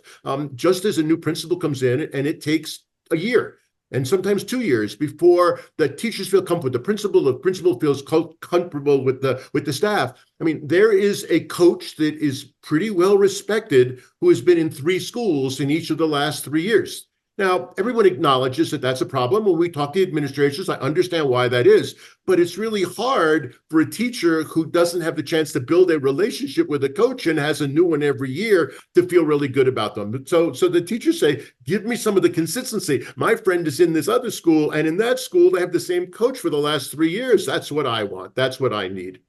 Just as a new principal comes in and it takes a year and sometimes 2 years before the teachers feel comfortable with the principal feels comfortable with the staff. I mean, there is a coach that is pretty well respected who has been in 3 schools in each of the last 3 years. Now, everyone acknowledges that that's a problem. When we talk to administrators, I understand why that is, but it's really hard for a teacher who doesn't have the chance to build a relationship with a coach and has a new one every year to feel really good about them. So the teachers say, give me some of the consistency. My friend is in this other school, and in that school, they have the same coach for the last 3 years. That's what I want. That's what I need.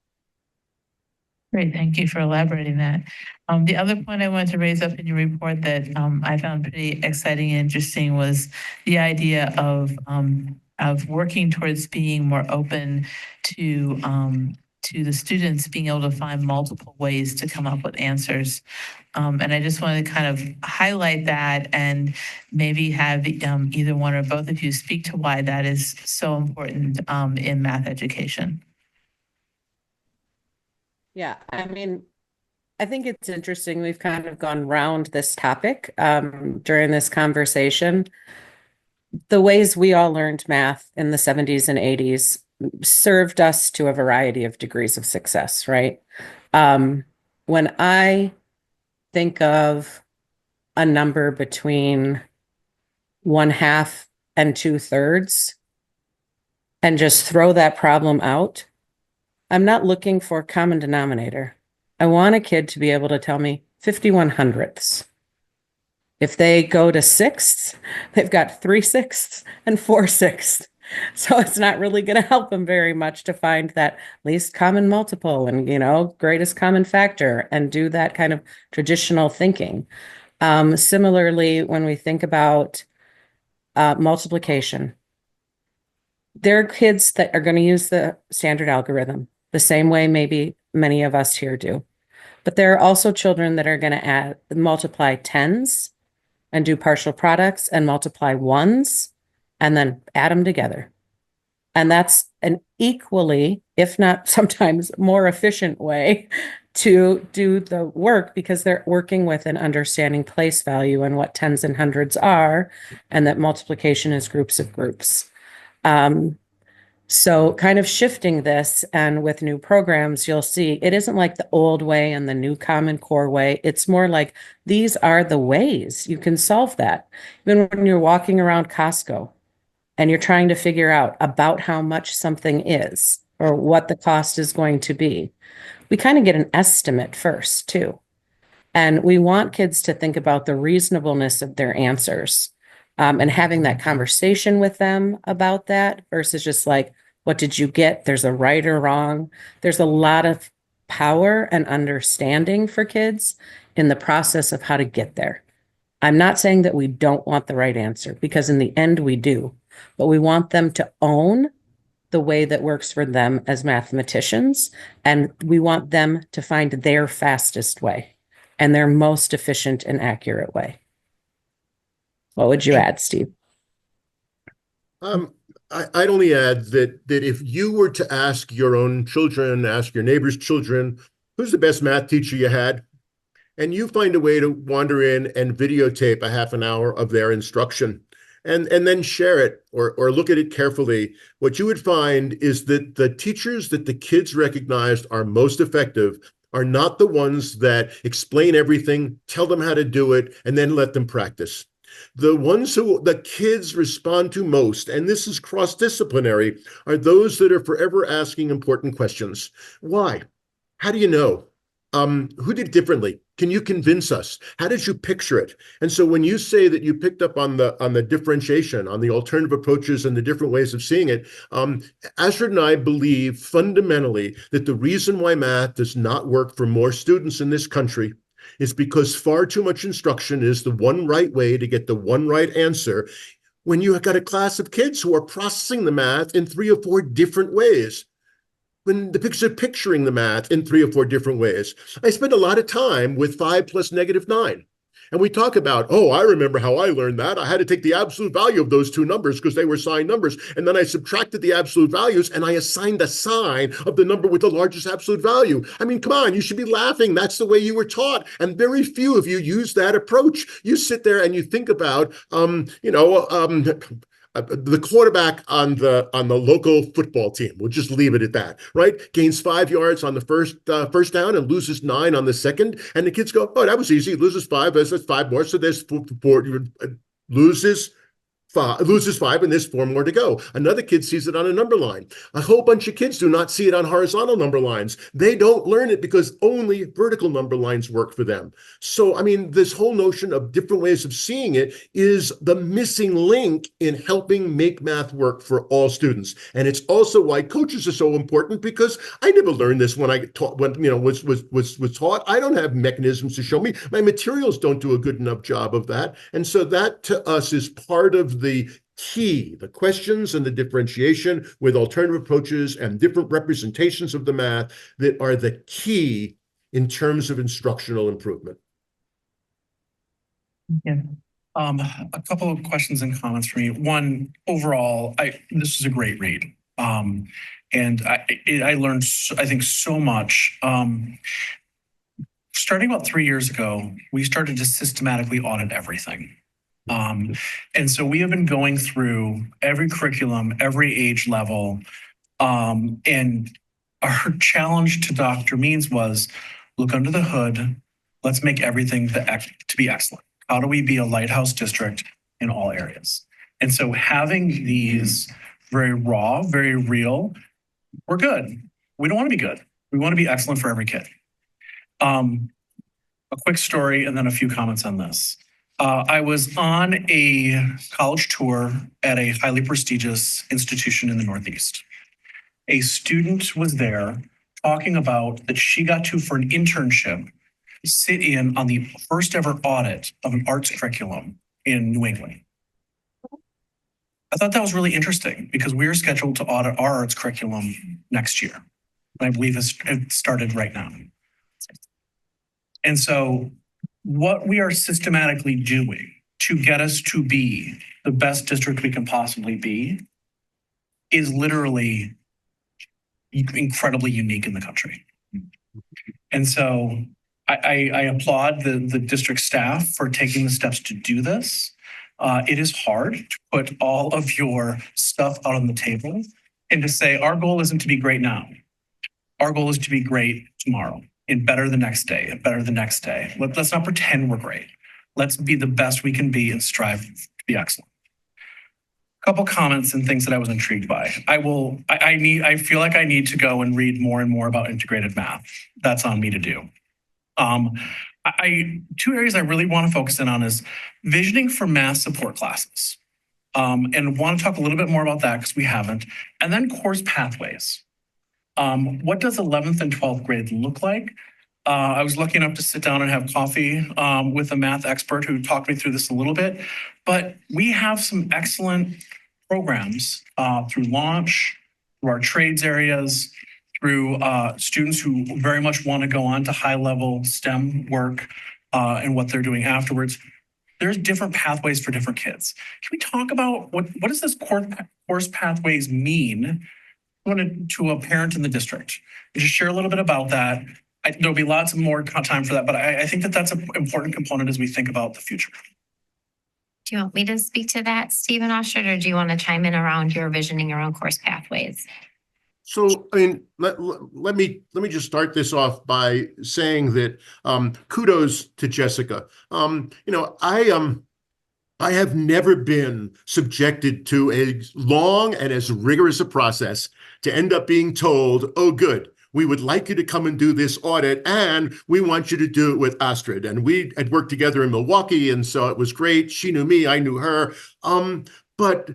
Great, thank you for elaborating that. The other point I wanted to raise up in your report that I found pretty exciting and interesting was the idea of working towards being more open to the students being able to find multiple ways to come up with answers. And I just wanted to kind of highlight that and maybe have either one or both of you speak to why that is so important in math education. Yeah, I mean, I think it's interesting. We've kind of gone round this topic during this conversation. The ways we all learned math in the 70s and 80s served us to a variety of degrees of success, right? When I think of a number between 1/2 and 2/3 and just throw that problem out, I'm not looking for a common denominator. I want a kid to be able to tell me 51/100ths. If they go to 6ths, they've got 3/6ths and 4/6ths. So it's not really going to help them very much to find that least common multiple and, greatest common factor and do that kind of traditional thinking. Similarly, when we think about multiplication, there are kids that are going to use the standard algorithm the same way maybe many of us here do. But there are also children that are going to multiply 10s and do partial products and multiply 1s and then add them together. And that's an equally, if not sometimes more efficient way to do the work because they're working with and understanding place value and what tens and hundreds are, and that multiplication is groups of groups. So kind of shifting this, and with new programs, you'll see it isn't like the old way and the new Common Core way. It's more like these are the ways you can solve that. Even when you're walking around Costco and you're trying to figure out about how much something is or what the cost is going to be, we kind of get an estimate first too. And we want kids to think about the reasonableness of their answers, and having that conversation with them about that versus just like, what did you get? There's a right or wrong. There's a lot of power and understanding for kids in the process of how to get there. I'm not saying that we don't want the right answer, because in the end we do, but we want them to own the way that works for them as mathematicians, and we want them to find their fastest way and their most efficient and accurate way. What would you add, Steve? I'd only add that if you were to ask your own children, ask your neighbor's children, who's the best math teacher you had? And you find a way to wander in and videotape a half an hour of their instruction and then share it or look at it carefully, what you would find is that the teachers that the kids recognized are most effective are not the ones that explain everything, tell them how to do it, and then let them practice. The ones who the kids respond to most, and this is cross-disciplinary, are those that are forever asking important questions. Why? How do you know? Who did differently? Can you convince us? How did you picture it? And so when you say that you picked up on the differentiation, on the alternative approaches and the different ways of seeing it, Astrid and I believe fundamentally that the reason why math does not work for more students in this country is because far too much instruction is the one right way to get the one right answer when you have got a class of kids who are processing the math in 3 or 4 different ways. When the picture picturing the math in 3 or 4 different ways. I spend a lot of time with 5 plus -9. And we talk about, oh, I remember how I learned that. I had to take the absolute value of those 2 numbers because they were signed numbers. And then I subtracted the absolute values and I assigned the sign of the number with the largest absolute value. I mean, come on, you should be laughing. That's the way you were taught. And very few of you use that approach. You sit there and you think about, the quarterback on the local football team, we'll just leave it at that, right? Gains 5 yards on the first down and loses 9 on the second. And the kids go, oh, that was easy. Loses 5, that's 5 more. So there's 4, loses 5, and there's 4 more to go. Another kid sees it on a number line. A whole bunch of kids do not see it on horizontal number lines. They don't learn it because only vertical number lines work for them. So, I mean, this whole notion of different ways of seeing it is the missing link in helping make math work for all students. And it's also why coaches are so important, because I never learned this when I taught, was taught. I don't have mechanisms to show me. My materials don't do a good enough job of that. And so that to us is part of the key, the questions and the differentiation with alternative approaches and different representations of the math that are the key in terms of instructional improvement. Yeah. A couple of questions and comments for me. One, overall, this is a great read. And I learned, I think, so much. Starting about 3 years ago, we started to systematically audit everything. And so we have been going through every curriculum, every age level. And our challenge to Dr. Means was look under the hood. Let's make everything to be excellent. How do we be a lighthouse district in all areas? And so having these very raw, very real, we're good. We don't want to be good. We want to be excellent for every kid. A quick story and then a few comments on this. I was on a college tour at a highly prestigious institution in the Northeast. A student was there talking about that she got to, for an internship, sit in on the first ever audit of an arts curriculum in New England. I thought that was really interesting because we are scheduled to audit our arts curriculum next year. And I believe it started right now. And so what we are systematically doing to get us to be the best district we can possibly be is literally incredibly unique in the country. And so I applaud the district staff for taking the steps to do this. It is hard to put all of your stuff out on the table and to say, our goal isn't to be great now. Our goal is to be great tomorrow and better the next day and better the next day. Let's not pretend we're great. Let's be the best we can be and strive to be excellent. Couple comments and things that I was intrigued by. I feel like I need to go and read more and more about integrated math. That's on me to do. Two areas I really want to focus in on is visioning for math support classes. And want to talk a little bit more about that because we haven't. And then course pathways. What does 11th and 12th grade look like? I was lucky enough to sit down and have coffee with a math expert who talked me through this a little bit. But we have some excellent programs through Launch, through our trades areas, through students who very much want to go on to high-level STEM work and what they're doing afterwards. There's different pathways for different kids. Can we talk about what does this course pathways mean to a parent in the district? And just share a little bit about that. There'll be lots of more time for that, but I think that that's an important component as we think about the future. Do you want me to speak to that, Stephen Ostrand, or do you want to chime in around your visioning around course pathways? So, I mean, let me just start this off by saying that kudos to Jessica. I have never been subjected to a long and as rigorous a process to end up being told, oh, good, we would like you to come and do this audit, and we want you to do it with Astrid. And we had worked together in Milwaukee, and so it was great. She knew me, I knew her. But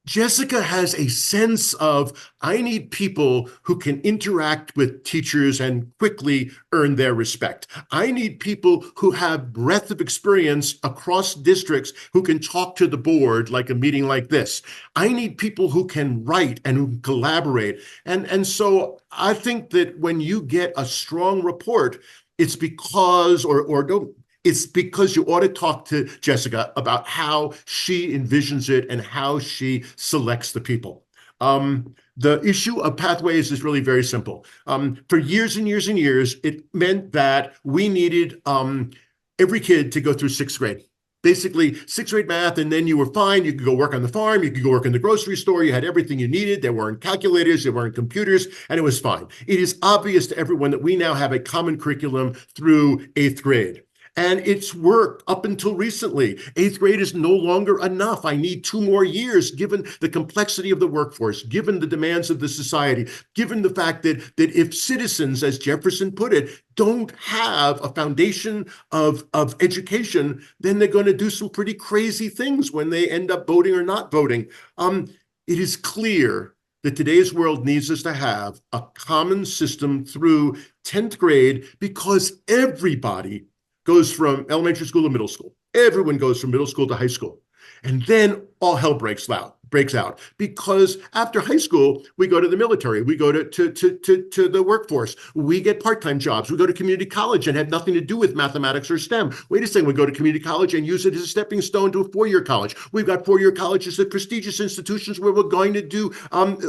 Jessica has a sense of, I need people who can interact with teachers and quickly earn their respect. I need people who have breadth of experience across districts who can talk to the board like a meeting like this. I need people who can write and who can collaborate. And so I think that when you get a strong report, it's because, it's because you ought to talk to Jessica about how she envisions it and how she selects the people. The issue of pathways is really very simple. For years and years and years, it meant that we needed every kid to go through sixth grade. Basically, sixth grade math, and then you were fine. You could go work on the farm. You could go work in the grocery store. You had everything you needed. There weren't calculators. There weren't computers, and it was fine. It is obvious to everyone that we now have a common curriculum through eighth grade. And it's worked up until recently. Eighth grade is no longer enough. I need 2 more years, given the complexity of the workforce, given the demands of the society, given the fact that if citizens, as Jefferson put it, don't have a foundation of education, then they're going to do some pretty crazy things when they end up voting or not voting. It is clear that today's world needs us to have a common system through 10th grade because everybody goes from elementary school to middle school. Everyone goes from middle school to high school. And then all hell breaks out because after high school, we go to the military, we go to the workforce, we get part-time jobs, we go to community college and have nothing to do with mathematics or STEM. Wait a second, we go to community college and use it as a stepping stone to a 4-year college. We've got 4-year colleges at prestigious institutions where we're going to do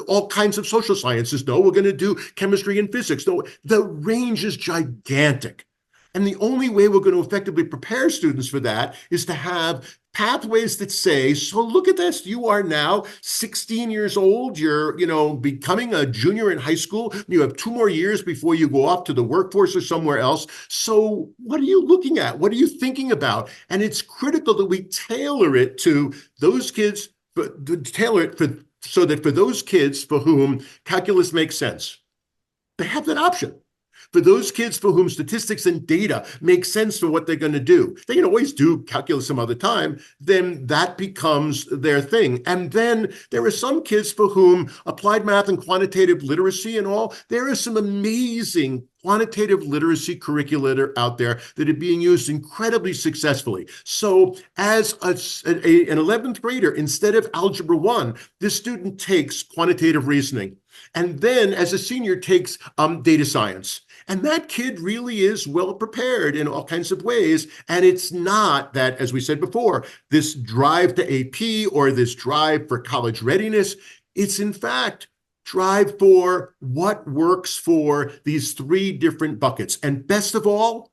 all kinds of social sciences. No, we're going to do chemistry and physics. No, the range is gigantic. And the only way we're going to effectively prepare students for that is to have pathways that say, so look at this, you are now 16 years old, you're, becoming a junior in high school, you have 2 more years before you go off to the workforce or somewhere else. So what are you looking at? What are you thinking about? And it's critical that we tailor it to those kids, so that for those kids for whom calculus makes sense, they have that option. For those kids for whom statistics and data make sense for what they're going to do, they can always do calculus some other time, then that becomes their thing. And then there are some kids for whom applied math and quantitative literacy and all, there is some amazing quantitative literacy curricula out there that are being used incredibly successfully. So as an 11th grader, instead of Algebra 1, this student takes quantitative reasoning. And then as a senior takes data science. And that kid really is well prepared in all kinds of ways. And it's not that, as we said before, this drive to AP or this drive for college readiness. It's in fact Drive for what works for these three different buckets. And best of all,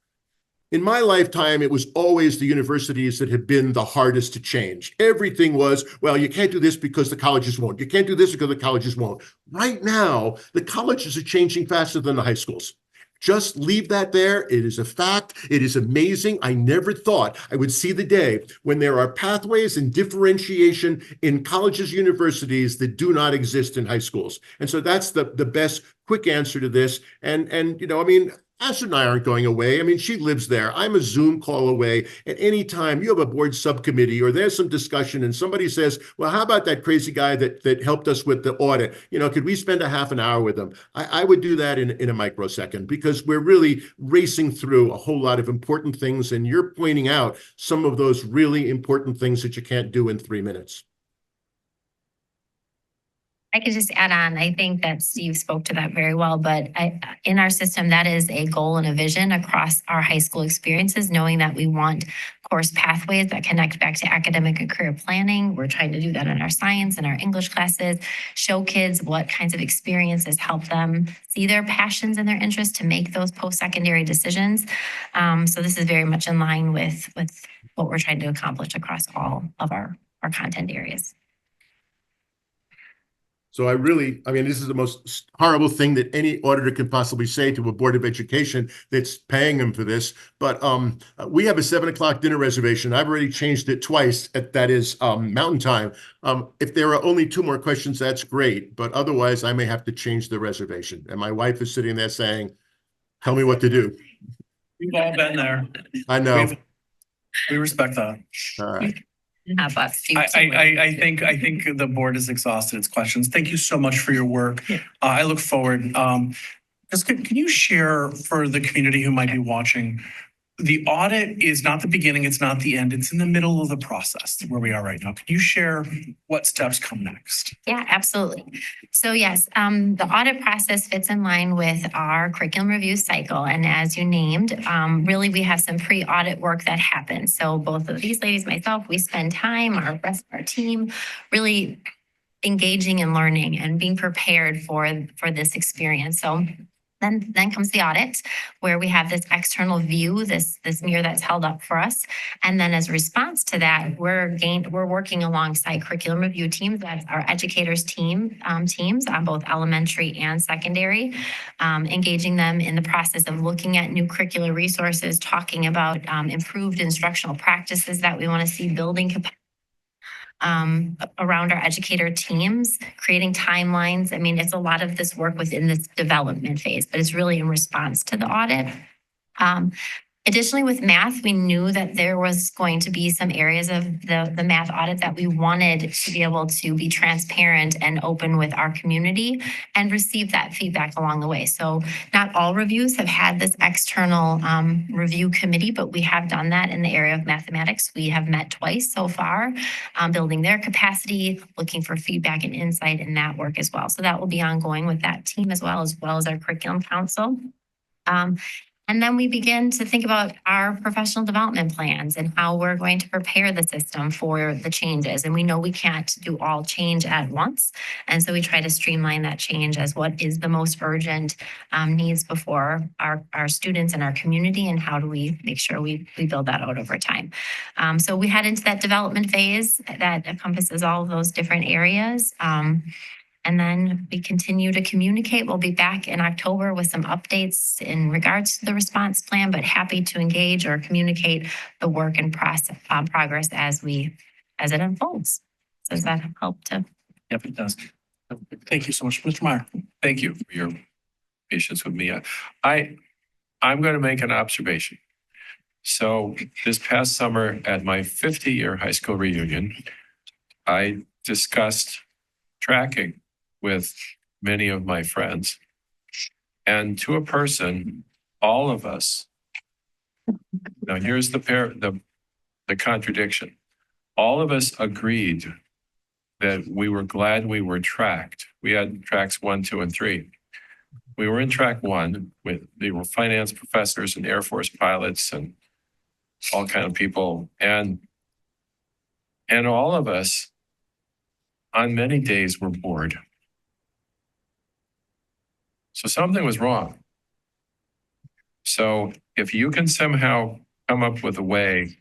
in my lifetime, it was always the universities that have been the hardest to change. Everything was, well, you can't do this because the colleges won't. You can't do this because the colleges won't. Right now, the colleges are changing faster than the high schools. Just leave that there. It is a fact. It is amazing. I never thought I would see the day when there are pathways and differentiation in colleges, universities that do not exist in high schools. And so that's the best quick answer to this. And I mean, Astrid and I aren't going away. I mean, she lives there. I'm a Zoom call away. At any time you have a board subcommittee or there's some discussion and somebody says, well, how about that crazy guy that helped us with the audit? Could we spend a half an hour with him? I would do that in a microsecond because we're really racing through a whole lot of important things. And you're pointing out some of those really important things that you can't do in 3 minutes. I could just add on, I think that Steve spoke to that very well, but in our system, that is a goal and a vision across our high school experiences, knowing that we want course pathways that connect back to academic and career planning. We're trying to do that in our science and our English classes, show kids what kinds of experiences help them see their passions and their interests to make those post-secondary decisions. So this is very much in line with what we're trying to accomplish across all of our content areas. So I mean, this is the most horrible thing that any auditor can possibly say to a Board of Education that's paying them for this. But we have a 7:00 dinner reservation. I've already changed it twice. That is Mountain Time. If there are only 2 more questions, that's great. But otherwise, I may have to change the reservation. And my wife is sitting there saying, tell me what to do. We've all been there. I know. We respect that. All right. I think the board has exhausted its questions. Thank you so much for your work. I look forward. Just can you share for the community who might be watching, the audit is not the beginning, it's not the end, it's in the middle of the process where we are right now. Can you share what steps come next? Yeah, absolutely. So yes, the audit process fits in line with our curriculum review cycle. And as you named, really we have some pre-audit work that happens. So both of these ladies, myself, we spend time, our rest of our team, really engaging and learning and being prepared for this experience. So then comes the audit, where we have this external view, this mirror that's held up for us. And then as a response to that, we're working alongside curriculum review teams, that's our educators teams on both elementary and secondary, engaging them in the process of looking at new curricular resources, talking about improved instructional practices that we want to see, building capacity around our educator teams, creating timelines. I mean, it's a lot of this work within this development phase, but it's really in response to the audit. Additionally, with math, we knew that there was going to be some areas of the math audit that we wanted to be able to be transparent and open with our community and receive that feedback along the way. So not all reviews have had this external review committee, but we have done that in the area of mathematics. We have met twice so far, building their capacity, looking for feedback and insight in that work as well. So that will be ongoing with that team as well as our curriculum council. And then we begin to think about our professional development plans and how we're going to prepare the system for the changes. And we know we can't do all change at once. And so we try to streamline that change as what is the most urgent needs before our students and our community, and how do we make sure we build that out over time. So we head into that development phase that encompasses all of those different areas. And then we continue to communicate. We'll be back in October with some updates in regards to the response plan, but happy to engage or communicate the work and progress as it unfolds. So does that help to? Yep, it does. Thank you so much, Mr. Meyer. Thank you for your patience with me. I'm going to make an observation. So this past summer at my 50-year high school reunion, I discussed tracking with many of my friends. And to a person, all of us, now here's the contradiction. All of us agreed that we were glad we were tracked. We had tracks 1, 2, and 3. We were in track 1 they were finance professors and Air Force pilots and all kind of people. And all of us on many days were bored. So something was wrong. So if you can somehow come up with a way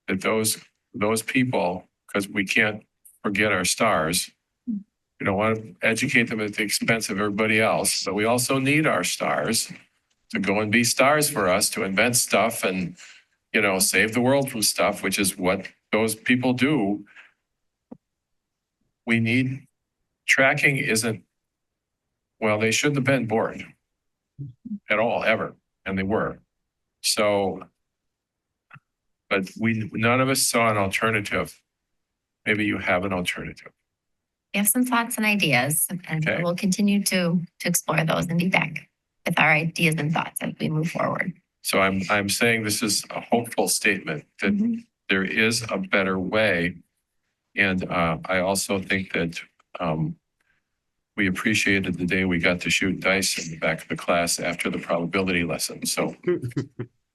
that those people, because we can't forget our stars, we don't want to educate them at the expense of everybody else, but we also need our stars to go and be stars for us, to invent stuff and, save the world from stuff, which is what those people do. We need tracking they shouldn't have been bored at all, ever. And they were. So, but none of us saw an alternative. Maybe you have an alternative. We have some thoughts and ideas, and Okay. we'll continue to explore those and be back with our ideas and thoughts as we move forward. So I'm saying this is a hopeful statement that there is a better way. And I also think that we appreciated the day we got to shoot dice in the back of the class after the probability lesson. So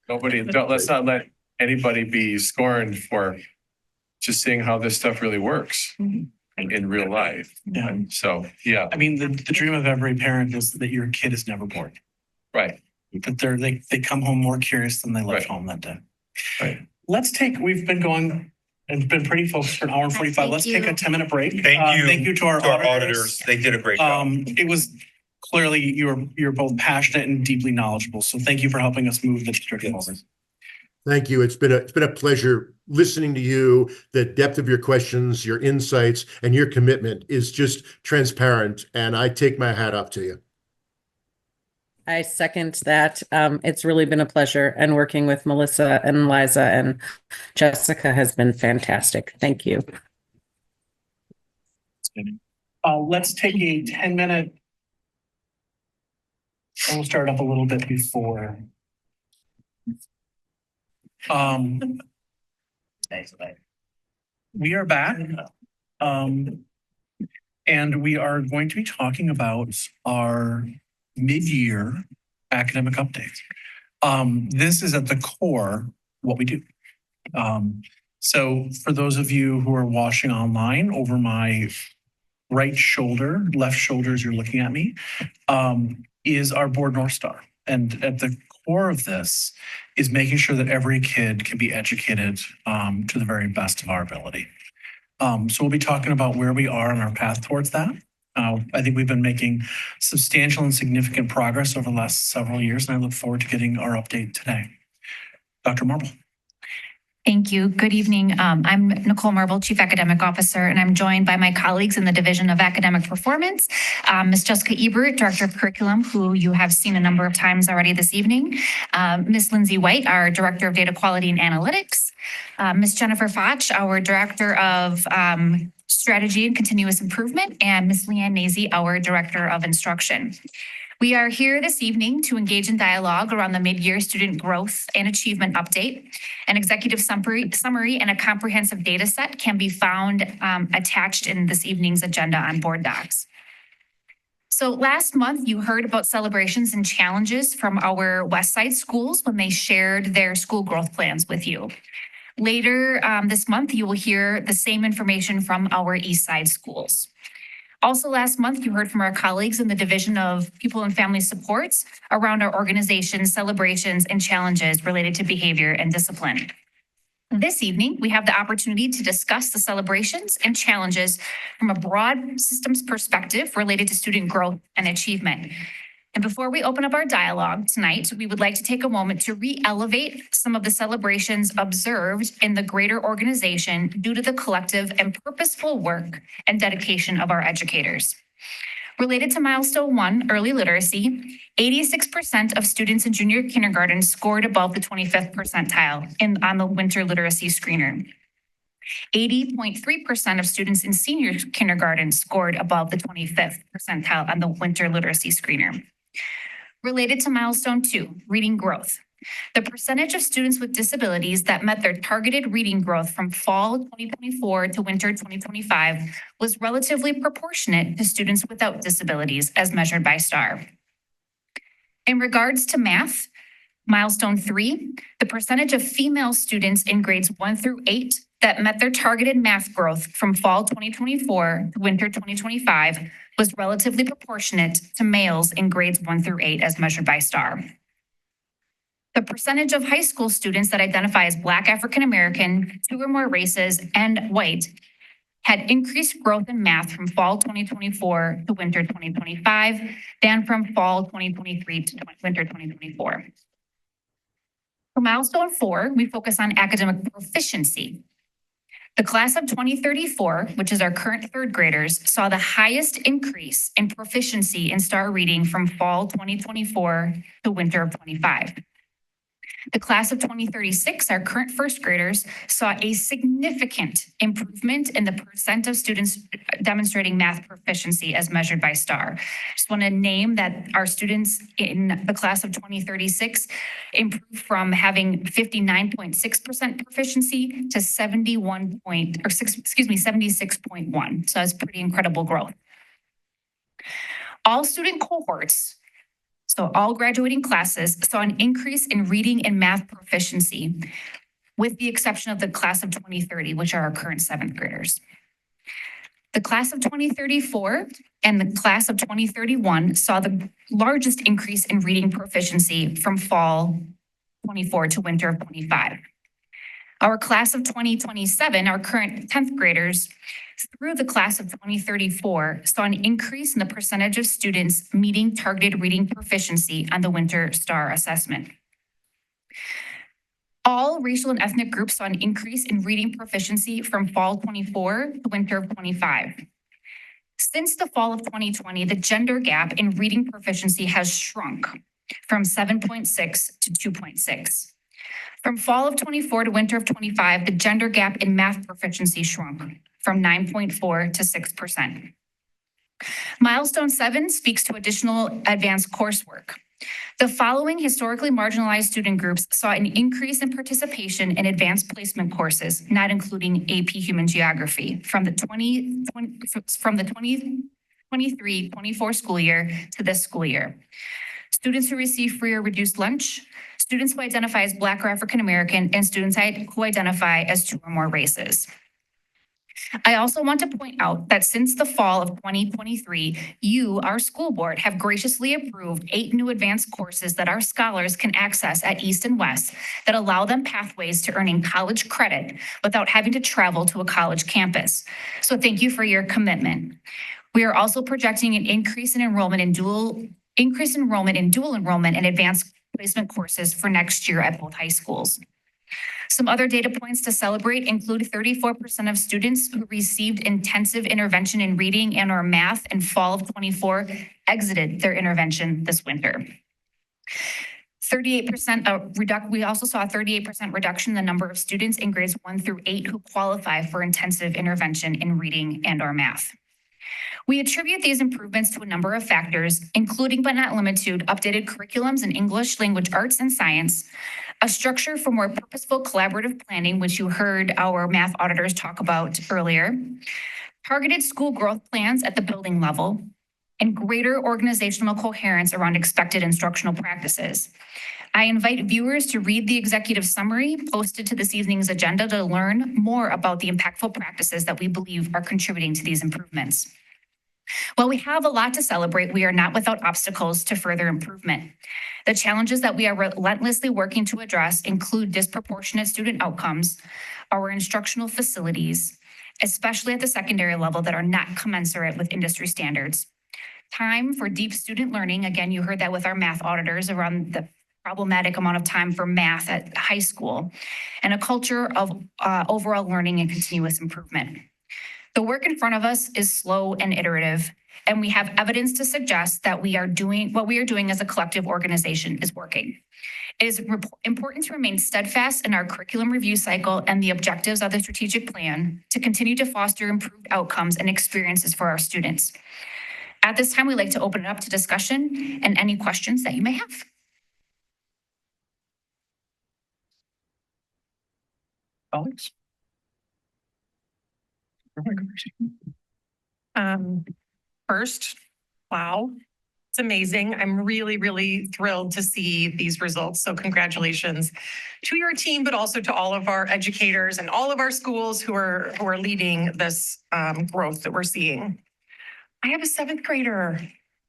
let's not let anybody be scorned for just seeing how this stuff really works in real life. Yeah. And so, yeah, I mean, the dream of every parent is that your kid is never bored. right. That they come home more curious than they left Right. home that day. Right. We've been going and been pretty focused for an hour and 45. Thank Let's take a you. 10-minute break. Thank you. Thank you to our auditors. They did a great job. It was clearly you're both passionate and deeply knowledgeable. So thank you for helping us move the district forward. Thank you. It's been a pleasure listening to you. The depth of your questions, your insights, and your commitment is just transparent. And I take my hat off to you. I second that. It's really been a pleasure, and working with Melissa and Liza and Jessica has been fantastic. Thank you. Let's take a 10-minute. We'll start up a little bit before. We are back. And we are going to be talking about our mid-year academic update. This is at the core what we do. So for those of you who are watching online, over my right shoulder, left shoulder as you're looking at me, is our board North Star. And at the core of this is making sure that every kid can be educated to the very best of our ability. So we'll be talking about where we are on our path towards that. I think we've been making substantial and significant progress over the last several years, and I look forward to getting our update today. Dr. Marble. Thank you. Good evening. I'm Nicole Marble, Chief Academic Officer, and I'm joined by my colleagues in the Division of Academic Performance, Ms. Jessica Ebert, Director of Curriculum, who you have seen a number of times already this evening, Ms. Lindsay White, our Director of Data Quality and Analytics, Ms. Jennifer Foch, our Director of Strategy and Continuous Improvement, and Ms. Leanne Nazy, our Director of Instruction. We are here this evening to engage in dialogue around the mid-year student growth and achievement update. An executive summary and a comprehensive data set can be found attached in this evening's agenda on board docs. So last month, you heard about celebrations and challenges from our West Side schools when they shared their school growth plans with you. Later this month, you will hear the same information from our East Side schools. Also last month, you heard from our colleagues in the Division of People and Family Supports around our organization's celebrations and challenges related to behavior and discipline. This evening, we have the opportunity to discuss the celebrations and challenges from a broad systems perspective related to student growth and achievement. And before we open up our dialogue tonight, we would like to take a moment to re-elevate some of the celebrations observed in the greater organization due to the collective and purposeful work and dedication of our educators. Related to milestone 1, early literacy, 86% of students in junior kindergarten scored above the 25th percentile on the winter literacy screener. 80.3% of students in senior kindergarten scored above the 25th percentile on the winter literacy screener. Related to milestone 2, reading growth. The percentage of students with disabilities that met their targeted reading growth from fall 2024 to winter 2025 was relatively proportionate to students without disabilities as measured by STAR. In regards to math, milestone 3, the percentage of female students in grades 1 through 8 that met their targeted math growth from fall 2024 to winter 2025 was relatively proportionate to males in grades 1 through 8 as measured by STAR. The percentage of high school students that identify as Black, African American, 2 or more races, and white had increased growth in math from fall 2024 to winter 2025 than from fall 2023 to winter 2024. For milestone 4, we focus on academic proficiency. The class of 2034, which is our current third graders, saw the highest increase in proficiency in STAR reading from fall 2024 to winter of 25. The class of 2036, our current first graders, saw a significant improvement in the percent of students demonstrating math proficiency as measured by STAR. Just want to name that our students in the class of 2036 improved from having 59.6% proficiency to 76.1. So that's pretty incredible growth. All student cohorts, so all graduating classes, saw an increase in reading and math proficiency, with the exception of the class of 2030, which are our current 7th graders. The class of 2034 and the class of 2031 saw the largest increase in reading proficiency from fall 24 to winter of 25. Our class of 2027, our current 10th graders, through the class of 2034, saw an increase in the percentage of students meeting targeted reading proficiency on the winter STAR assessment. All racial and ethnic groups saw an increase in reading proficiency from fall 24 to winter of 25. Since the fall of 2020, the gender gap in reading proficiency has shrunk from 7.6 to 2.6. From fall of 24 to winter of 25, the gender gap in math proficiency shrunk from 9.4 to 6%. Milestone 7 speaks to additional advanced coursework. The following historically marginalized student groups saw an increase in participation in advanced placement courses, not including AP Human Geography, from the 2023-24 school year to this school year. Students who receive free or reduced lunch, students who identify as Black or African American, and students who identify as 2 or more races. I also want to point out that since the fall of 2023, you, our school board, have graciously approved 8 new advanced courses that our scholars can access at East and West that allow them pathways to earning college credit without having to travel to a college campus. So thank you for your commitment. We are also projecting an increase in enrollment in dual enrollment and advanced placement courses for next year at both high schools. Some other data points to celebrate include 34% of students who received intensive intervention in reading and/or math in fall of 24 exited their intervention this winter. 38% we also saw a 38% reduction in the number of students in grades 1 through 8 who qualify for intensive intervention in reading and/or math. We attribute these improvements to a number of factors, including but not limited to updated curriculums in English, language arts, and science, a structure for more purposeful collaborative planning, which you heard our math auditors talk about earlier, targeted school growth plans at the building level, and greater organizational coherence around expected instructional practices. I invite viewers to read the executive summary posted to this evening's agenda to learn more about the impactful practices that we believe are contributing to these improvements. While we have a lot to celebrate, we are not without obstacles to further improvement. The challenges that we are relentlessly working to address include disproportionate student outcomes, our instructional facilities, especially at the secondary level, that are not commensurate with industry standards. Time for deep student learning, again, you heard that with our math auditors around the problematic amount of time for math at high school, and a culture of overall learning and continuous improvement. The work in front of us is slow and iterative, and we have evidence to suggest that what we are doing as a collective organization is working. It is important to remain steadfast in our curriculum review cycle and the objectives of the strategic plan to continue to foster improved outcomes and experiences for our students. At this time, we'd like to open it up to discussion and any questions that you may have. Alex? First, wow, It's amazing. I'm really, really thrilled to see these results. So congratulations to your team, but also to all of our educators and all of our schools who are leading this growth that we're seeing. I have a seventh grader.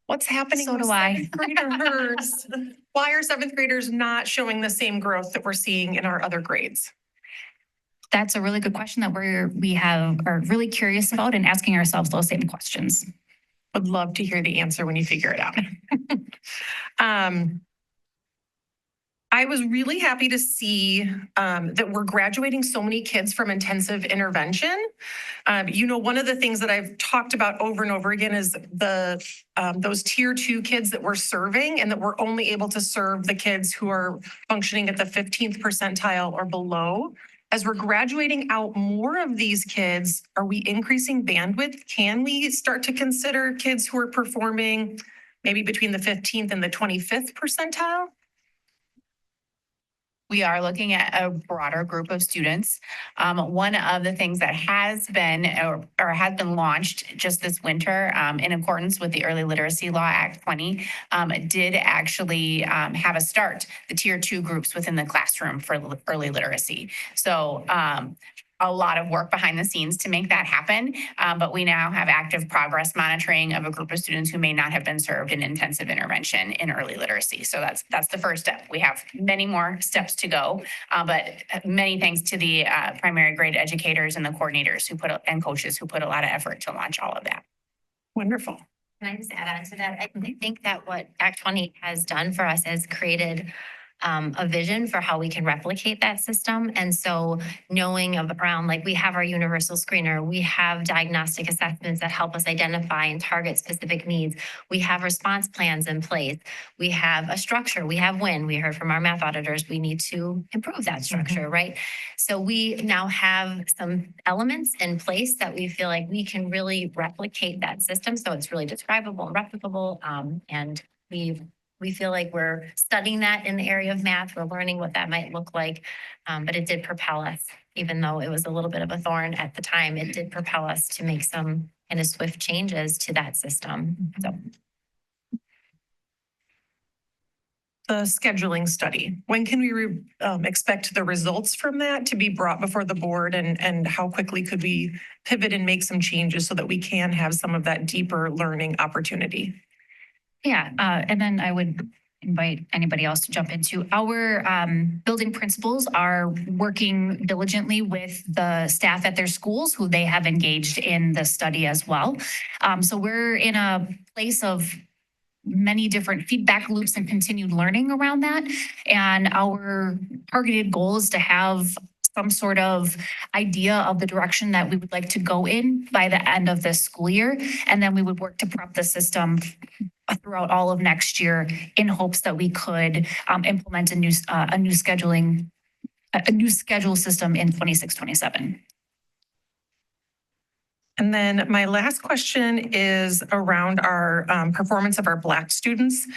What's happening? So with do I. seventh graders? Why are seventh graders not showing the same growth that we're seeing in our other grades? That's a really good question that are really curious about and asking ourselves those same questions. Would love to hear the answer when you figure it out. I was really happy to see that we're graduating so many kids from intensive intervention. One of the things that I've talked about over and over again is those tier 2 kids that we're serving, and that we're only able to serve the kids who are functioning at the 15th percentile or below. As we're graduating out more of these kids, are we increasing bandwidth? Can we start to consider kids who are performing maybe between the 15th and the 25th percentile? We are looking at a broader group of students. One of the things that has been launched just this winter, in accordance with the Early Literacy Law Act 20, did actually have a start, the tier 2 groups within the classroom for early literacy. So a lot of work behind the scenes to make that happen. But we now have active progress monitoring of a group of students who may not have been served in intensive intervention in early literacy. So that's the first step. We have many more steps to go, but many thanks to the primary grade educators and the coordinators and coaches who put a lot of effort to launch all of that. Wonderful. Can I just add on to that? I think that what Act 20 has done for us has created a vision for how we can replicate that system. And so knowing around, like, we have our universal screener, we have diagnostic assessments that help us identify and target specific needs. We have response plans in place. We have a structure. We have WIN. We heard from our math auditors, we need to improve that structure, right? So we now have some elements in place that we feel like we can really replicate that system. So it's really describable and replicable. And we feel like we're studying that in the area of math. We're learning what that might look like. But it did propel us, even though it was a little bit of a thorn at the time, it did propel us to make some kind of swift changes to that system. So. The scheduling study, when can we expect the results from that to be brought before the board, and how quickly could we pivot and make some changes so that we can have some of that deeper learning opportunity? Yeah, and then I would invite anybody else to jump into. Our building principals are working diligently with the staff at their schools who they have engaged in the study as well. So we're in a place of many different feedback loops and continued learning around that. And our targeted goal is to have some sort of idea of the direction that we would like to go in by the end of this school year. And then we would work to prep the system throughout all of next year in hopes that we could implement a new schedule system in 26-27. And then my last question is around our performance of our Black students.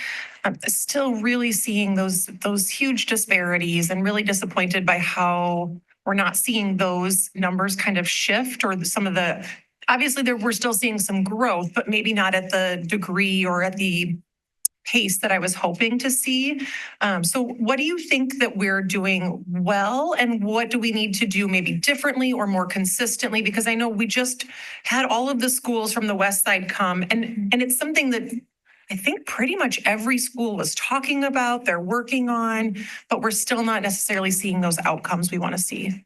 I'm still really seeing those huge disparities, and really disappointed by how we're not seeing those numbers kind of shift, or some of the, obviously we're still seeing some growth, but maybe not at the degree or at the pace that I was hoping to see. So what do you think that we're doing well, and what do we need to do maybe differently or more consistently? Because I know we just had all of the schools from the West Side come, and it's something that I think pretty much every school was talking about, they're working on, but we're still not necessarily seeing those outcomes we want to see.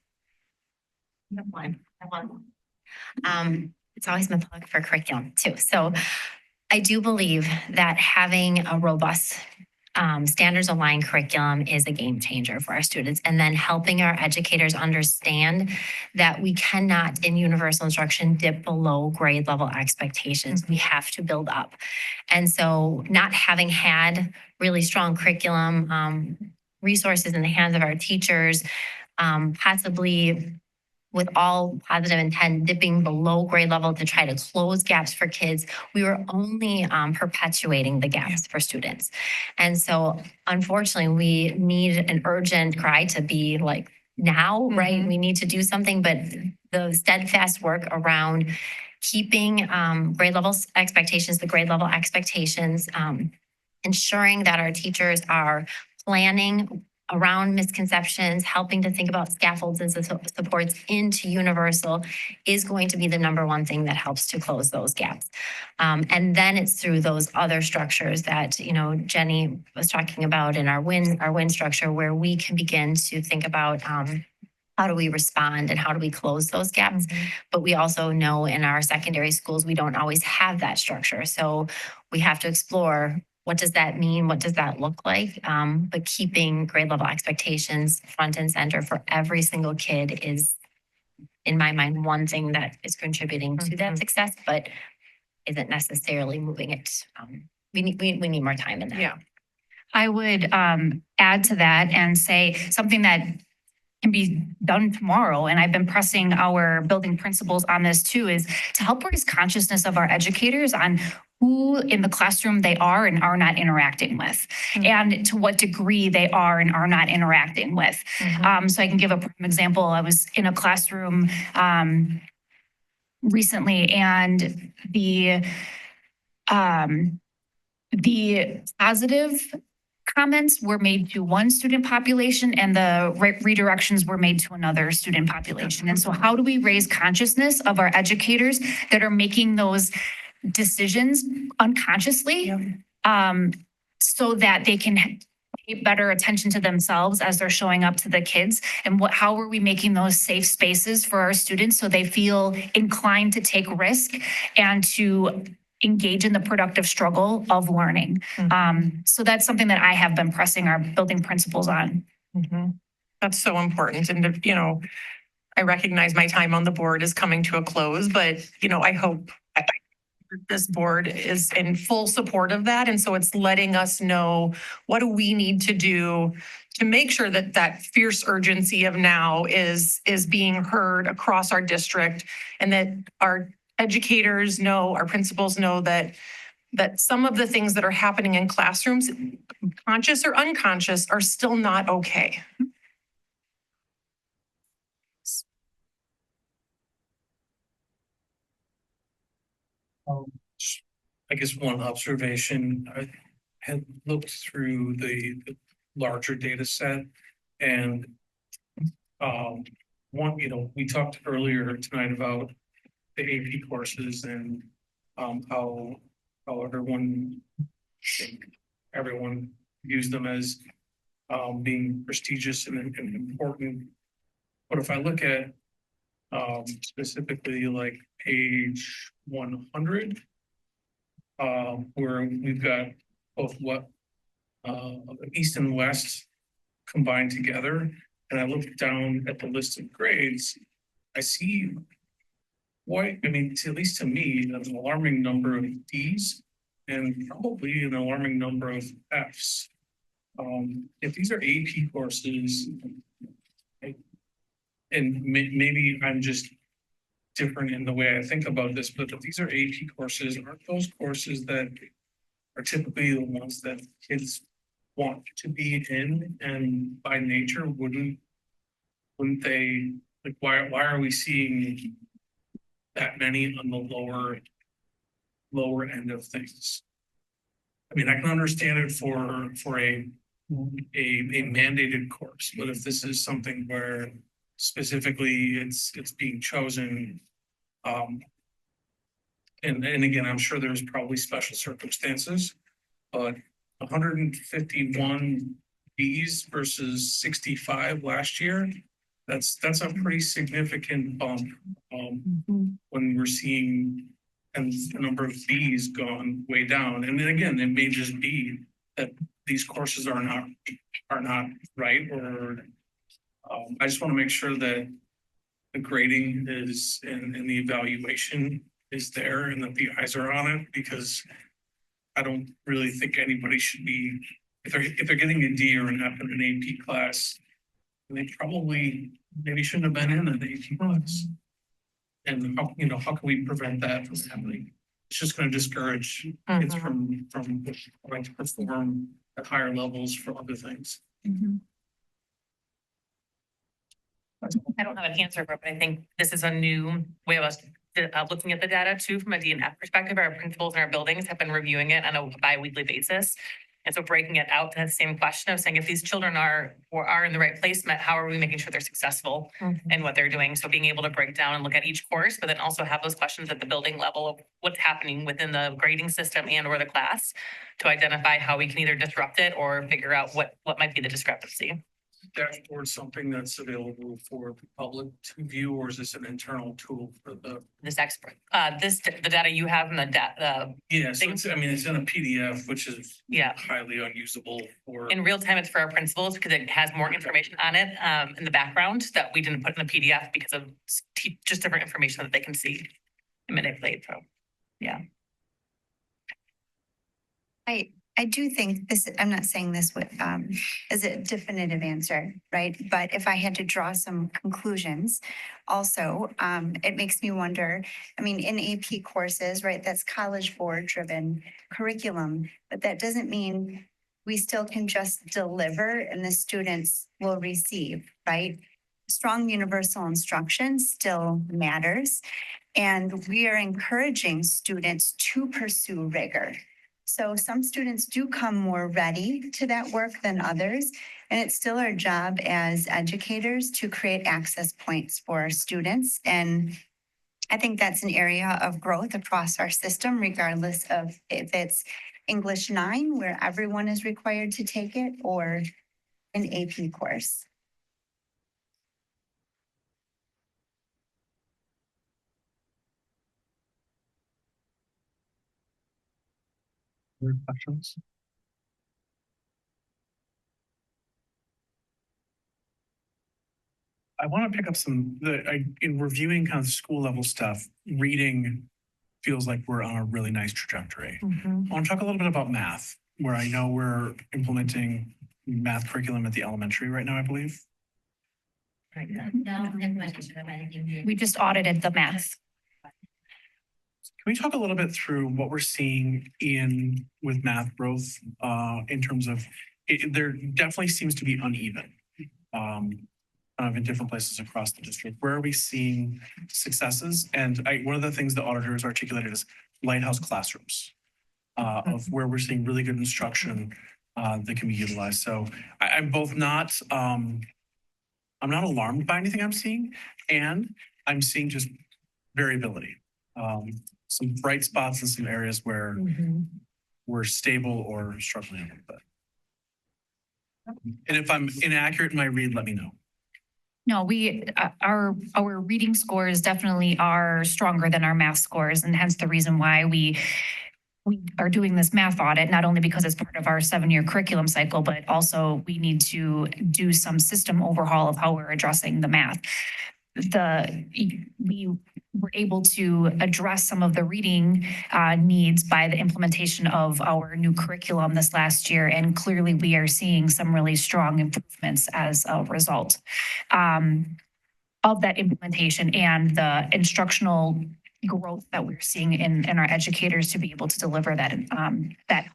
It's always been plug for curriculum too. So I do believe that having a robust standards aligned curriculum is a game changer for our students, and then helping our educators understand that we cannot in universal instruction dip below grade level expectations. We have to build up. And so not having had really strong curriculum resources in the hands of our teachers, possibly with all positive intent, dipping below grade level to try to close gaps for kids, we were only perpetuating the gaps for students. And so unfortunately, we need an urgent cry to be like now, right? We need to do something, but the steadfast work around keeping grade levels expectations, the grade level expectations, ensuring that our teachers are planning around misconceptions, helping to think about scaffolds and supports into universal is going to be the number one thing that helps to close those gaps. And then it's through those other structures that, you know, Jenny was talking about in our win structure, where we can begin to think about how do we respond and how do we close those gaps? But we also know in our secondary schools, we don't always have that structure. So we have to explore, what does that mean? What does that look like? But keeping grade level expectations front and center for every single kid is, in my mind, one thing that is contributing to that success, but isn't necessarily moving it. We need more time in that. Yeah. I would add to that and say something that can be done tomorrow, and I've been pressing our building principals on this too, is to help raise consciousness of our educators on who in the classroom they are and are not interacting with, and to what degree they are and are not interacting with. So I can give a prime example. I was in a classroom recently, and the positive comments were made to one student population and the redirections were made to another student population. And so how do we raise consciousness of our educators that are making those decisions unconsciously, so that they can pay better attention to themselves as they're showing up to the kids? And how are we making those safe spaces for our students so they feel inclined to take risk and to engage in the productive struggle of learning? So that's something that I have been pressing our building principals on. That's so important. And, you know, I recognize my time on the board is coming to a close, but, you know, I hope this board is in full support of that. And so it's letting us know, what do we need to do to make sure that that fierce urgency of now is being heard across our district, and that our educators know, our principals know that some of the things that are happening in classrooms, conscious or unconscious, are still not okay. I guess one observation, I had looked through the larger data set, and one, you know, we talked earlier tonight about the AP courses and how everyone views them as being prestigious and important. But if I look at specifically like page 100, where we've got both East and West combined together, and I look down at the list of grades, I see at least to me, an alarming number of Ds and probably an alarming number of Fs. If these are AP courses, and maybe I'm just different in the way I think about this, but if these are AP courses, aren't those courses that are typically the ones that kids want to be in, and by nature wouldn't they, like, why are we seeing that many on the lower end of things? I mean, I can understand it for a mandated course, but if this is something where specifically it's being chosen, and again, I'm sure there's probably special circumstances, but 151 Bs versus 65 last year, that's a pretty significant bump when we're seeing and the number of Bs gone way down. And then again, it may just be that these courses are not right, or I just want to make sure that the grading is and the evaluation is there and that the eyes are on it, because I don't really think anybody should be, if they're getting a D or an F in an AP class, they probably maybe shouldn't have been in an AP class. And how can we prevent that from happening? It's just going to discourage kids from trying to perform at higher levels for other things. I don't have an answer for it, but I think this is a new way of us looking at the data too, from a DNF perspective. Our principals in our buildings have been reviewing it on a bi-weekly basis. And so breaking it out to the same question of saying, if these children are in the right placement, how are we making sure they're successful in what they're doing? So being able to break down and look at each course, but then also have those questions at the building level of what's happening within the grading system and or the class to identify how we can either disrupt it or figure out what might be the discrepancy. Dashboard something that's available for the public to view, or is this an internal tool for the? This expert, the data you have in the Yeah, so it's, I mean, it's in a PDF, which is yeah. highly unusable for. In real time, it's for our principals because it has more information on it in the background that we didn't put in the PDF because of just different information that they can see and manipulate. So, yeah. I do think this, I'm not saying this with, is a definitive answer, right? But if I had to draw some conclusions, also, it makes me wonder, I mean, in AP courses, right, that's College Board driven curriculum, but that doesn't mean we still can just deliver and the students will receive, right? Strong universal instruction still matters. And we are encouraging students to pursue rigor. So some students do come more ready to that work than others. And it's still our job as educators to create access points for our students. And I think that's an area of growth across our system, regardless of if it's English 9, where everyone is required to take it, or an AP course. Other questions? I want to pick up in reviewing kind of school level stuff, reading feels like we're on a really nice trajectory. I want to talk a little bit about math, where I know we're implementing math curriculum at the elementary right now, I believe. We just audited the math. Can we talk a little bit through what we're seeing with math growth in terms of there definitely seems to be uneven in different places across the district. Where are we seeing successes? And one of the things the auditors articulated is lighthouse classrooms of where we're seeing really good instruction that can be utilized. So I'm both not I'm not alarmed by anything I'm seeing, and I'm seeing just variability. Some bright spots in some areas where we're stable or struggling a little bit. And if I'm inaccurate in my read, let me know. No, our reading scores definitely are stronger than our math scores, and hence the reason why we are doing this math audit, not only because it's part of our 7-year curriculum cycle, but also we need to do some system overhaul of how we're addressing the math. We were able to address some of the reading needs by the implementation of our new curriculum this last year. And clearly we are seeing some really strong improvements as a result of that implementation and the instructional growth that we're seeing in our educators to be able to deliver that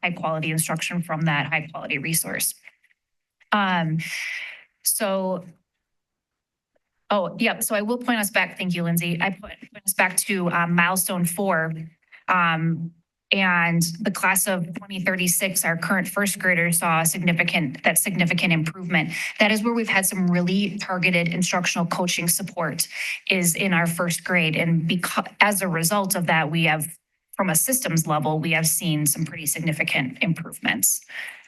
high quality instruction from that high quality resource. Oh, yeah. So I will point us back. Thank you, Lindsay. I point us back to milestone 4. And the class of 2036, our current first graders saw significant improvement. That is where we've had some really targeted instructional coaching support is in our first grade. And because as a result of that, we have, from a systems level, we have seen some pretty significant improvements.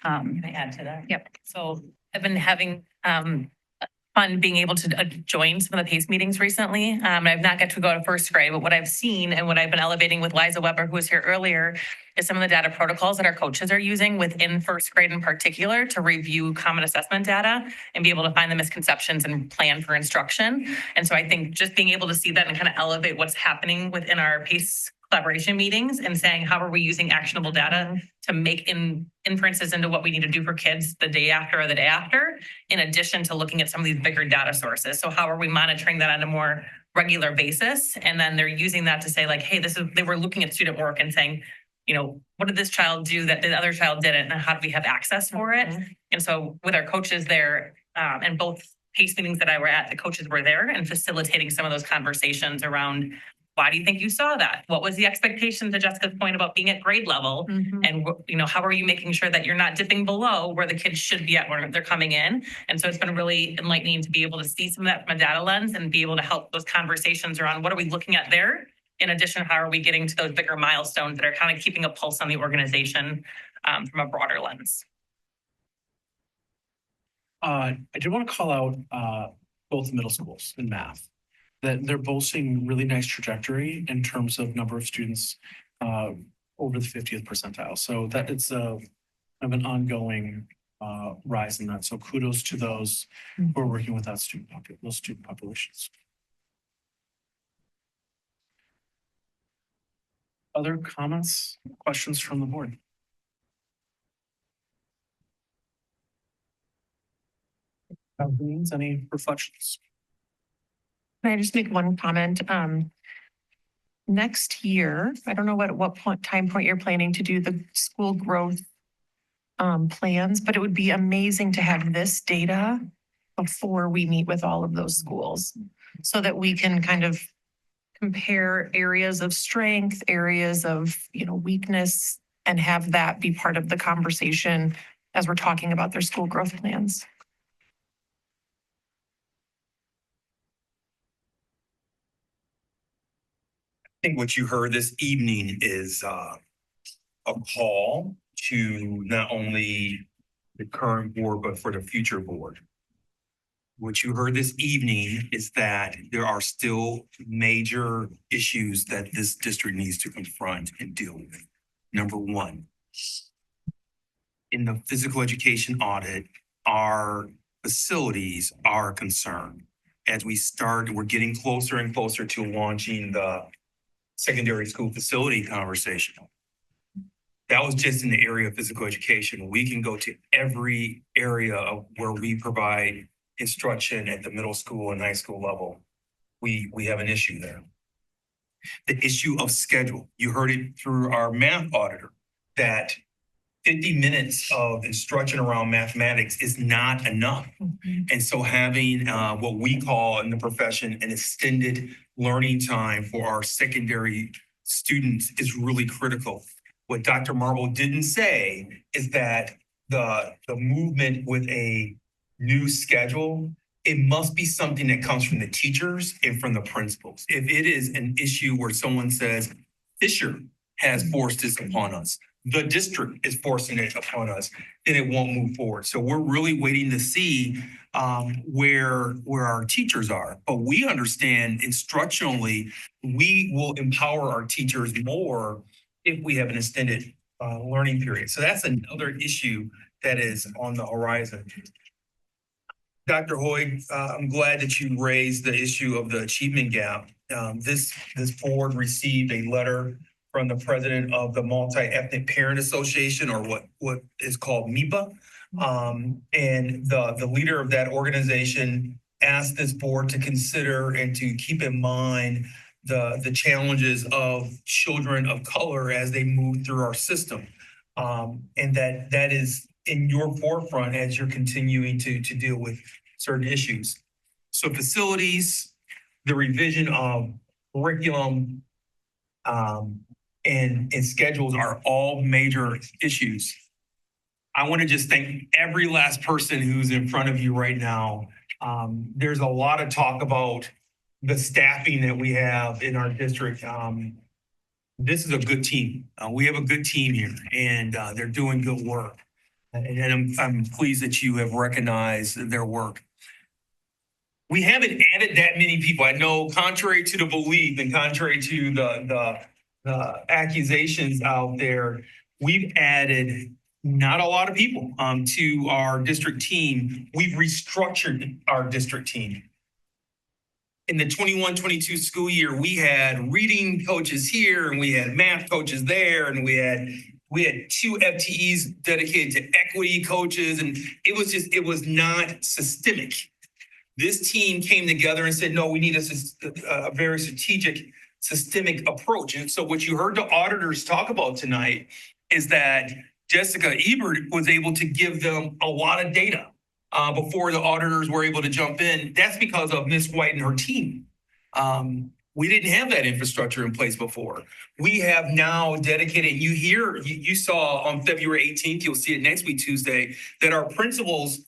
Can I add to that? Yep. So I've been having fun being able to join some of the PACE meetings recently. I've not got to go to first grade, but what I've seen and what I've been elevating with Liza Weber, who was here earlier, is some of the data protocols that our coaches are using within first grade in particular to review common assessment data and be able to find the misconceptions and plan for instruction. And so I think just being able to see that and kind of elevate what's happening within our PACE collaboration meetings and saying, how are we using actionable data to make inferences into what we need to do for kids the day after or the day after, in addition to looking at some of these bigger data sources. So how are we monitoring that on a more regular basis? And then they're using that to say like, hey, they were looking at student work and saying, you know, what did this child do that the other child didn't? And how do we have access for it? And so with our coaches there, and both PACE meetings that I were at, the coaches were there and facilitating some of those conversations around Why do you think you saw that? What was the expectation, to Jessica's point about being at grade level? And, how are you making sure that you're not dipping below where the kids should be at when they're coming in? And so it's been really enlightening to be able to see some of that from a data lens and be able to help those conversations around what are we looking at there? In addition, how are we getting to those bigger milestones that are kind of keeping a pulse on the organization from a broader lens? I do want to call out both middle schools in math, that they're both seeing really nice trajectory in terms of number of students over the 50th percentile. So that it's kind of an ongoing rise in that. So kudos to those who are working with that those student populations. Other comments, questions from the board? Any reflections? Can I just make one comment? Next year, I don't know what time point you're planning to do the school growth plans, but it would be amazing to have this data before we meet with all of those schools so that we can kind of compare areas of strength, areas of, weakness, and have that be part of the conversation as we're talking about their school growth plans. I think what you heard this evening is a call to not only the current board, but for the future board. What you heard this evening is that there are still major issues that this district needs to confront and deal with. Number one, in the physical education audit, our facilities are a concern. As we're getting closer and closer to launching the secondary school facility conversation. That was just in the area of physical education. We can go to every area of where we provide instruction at the middle school and high school level. We have an issue there. The issue of schedule. You heard it through our math auditor that 50 minutes of instruction around mathematics is not enough. And so having what we call in the profession an extended learning time for our secondary students is really critical. What Dr. Marble didn't say is that the movement with a new schedule, it must be something that comes from the teachers and from the principals. If it is an issue where someone says, Fisher has forced this upon us, the district is forcing it upon us, then it won't move forward. So we're really waiting to see where our teachers are. But we understand instructionally, we will empower our teachers more if we have an extended learning period. So that's another issue that is on the horizon. Dr. Hoyd, I'm glad that you raised the issue of the achievement gap. This board received a letter from the president of the Multi-Ethnic Parent Association, or what is called MIPA. And the leader of that organization asked this board to consider and to keep in mind the challenges of children of color as they move through our system. And that is in your forefront as you're continuing to deal with certain issues. So facilities, the revision of curriculum, and schedules are all major issues. I want to just thank every last person who's in front of you right now. There's a lot of talk about the staffing that we have in our district. This is a good team. We have a good team here, and they're doing good work. And I'm pleased that you have recognized their work. We haven't added that many people. I know, contrary to the belief and contrary to the accusations out there, we've added not a lot of people to our district team. We've restructured our district team. In the 21-22 school year, we had reading coaches here, and we had math coaches there, and we had 2 FTEs dedicated to equity coaches, and it was not systemic. This team came together and said, no, we need a very strategic, systemic approach. And so what you heard the auditors talk about tonight is that Jessica Ebert was able to give them a lot of data before the auditors were able to jump in. That's because of Ms. White and her team. We didn't have that infrastructure in place before. We have now dedicated, you saw on February 18th, you'll see it next week, Tuesday, that our principals,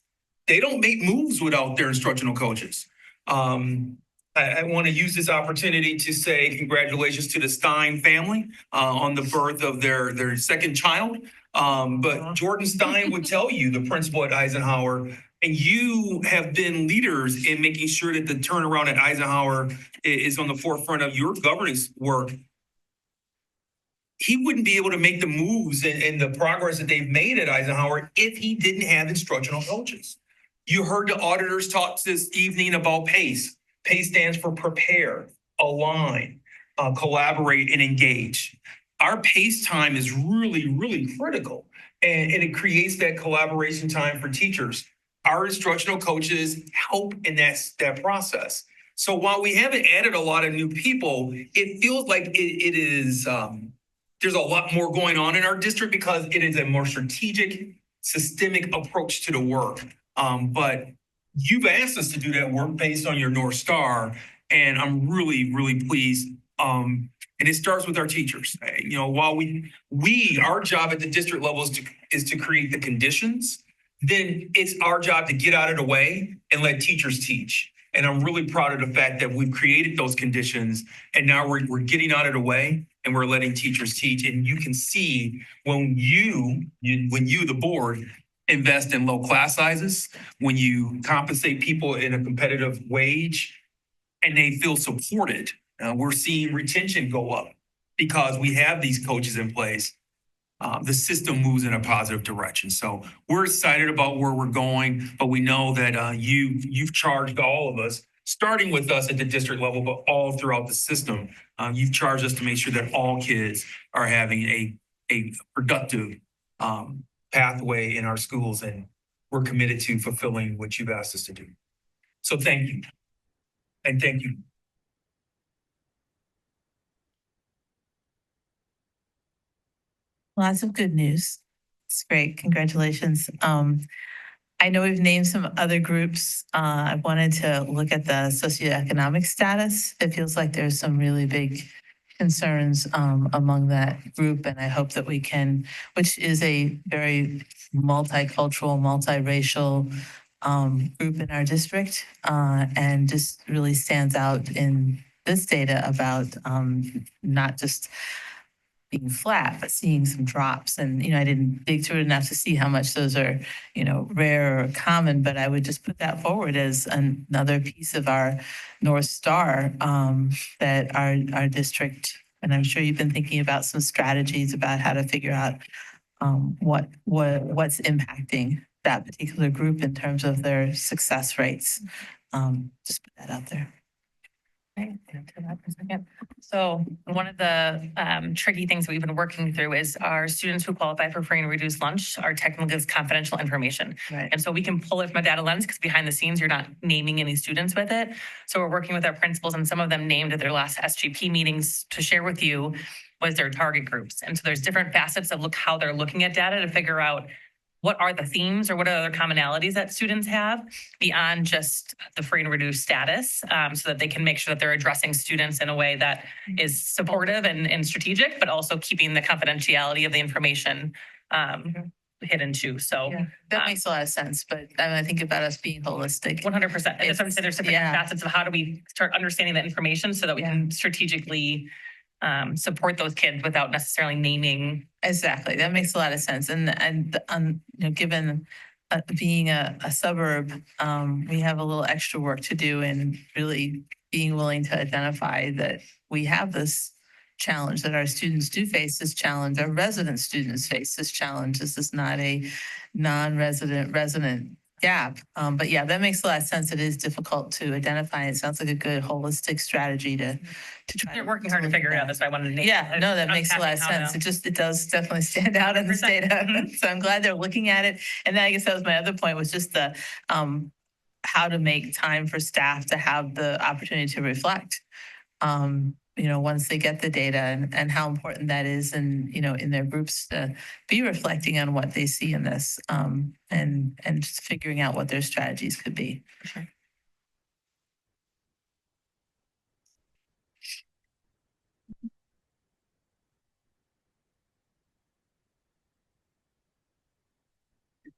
they don't make moves without their instructional coaches. I want to use this opportunity to say congratulations to the Stein family on the birth of their second child. But Jordan Stein would tell you, the principal at Eisenhower, and you have been leaders in making sure that the turnaround at Eisenhower is on the forefront of your governance work. He wouldn't be able to make the moves and the progress that they've made at Eisenhower if he didn't have instructional coaches. You heard the auditors talk this evening about PACE. PACE stands for prepare, align, collaborate, and engage. Our PACE time is really, really critical, and it creates that collaboration time for teachers. Our instructional coaches help in that process. So while we haven't added a lot of new people, it feels like it is, there's a lot more going on in our district because it is a more strategic, systemic approach to the work. But you've asked us to do that work based on your North Star, and I'm really, really pleased. And it starts with our teachers. You know, while our job at the district level is to create the conditions, then it's our job to get out of the way and let teachers teach. And I'm really proud of the fact that we've created those conditions, and now we're getting out of the way and we're letting teachers teach. And you can see when you, the board, invest in low class sizes, when you compensate people in a competitive wage, and they feel supported, we're seeing retention go up because we have these coaches in place. The system moves in a positive direction. So we're excited about where we're going, but we know that you've charged all of us, starting with us at the district level, but all throughout the system. You've charged us to make sure that all kids are having a productive pathway in our schools, and we're committed to fulfilling what you've asked us to do. So thank you. And thank you. Lots of good news. It's great. Congratulations. I know we've named some other groups. I wanted to look at the socioeconomic status. It feels like there's some really big concerns among that group, and I hope that we can, which is a very multicultural, multiracial group in our district, and just really stands out in this data about not just being flat, but seeing some drops. And, I didn't dig through it enough to see how much those are, rare or common, but I would just put that forward as another piece of our North Star that our district, and I'm sure you've been thinking about some strategies about how to figure out what's impacting that particular group in terms of their success rates. Just put that out there. Okay, to that for a second. So one of the tricky things that we've been working through is our students who qualify for free and reduced lunch are technically as confidential information. Right. And so we can pull it from a data lens because behind the scenes, you're not naming any students with it. So we're working with our principals, and some of them named at their last SGP meetings to share with you was their target groups. And so there's different facets of how they're looking at data to figure out what are the themes or what are other commonalities that students have beyond just the free and reduced status, so that they can make sure that they're addressing students in a way that is supportive and strategic, but also keeping the confidentiality of the information hidden too. So Yeah, that makes a lot of sense, but I think about us being holistic. 100%. And that's what I'm saying. There's different facets of how do we start understanding that information so that we can strategically support those kids without necessarily naming. Exactly. That makes a lot of sense. And given being a suburb, we have a little extra work to do in really being willing to identify that we have this challenge, that our students do face this challenge, our resident students face this challenge. This is not a resident gap. But yeah, that makes a lot of sense. It is difficult to identify. It sounds like a good holistic strategy to try. They're working hard to figure it out. That's why I wanted to name. Yeah, no, that makes a lot of sense. It does definitely stand out in this data. So I'm glad they're looking at it. And then I guess that was my other point, was just the how to make time for staff to have the opportunity to reflect. Once they get the data, and how important that is, and in their groups to be reflecting on what they see in this, and just figuring out what their strategies could be. Sure.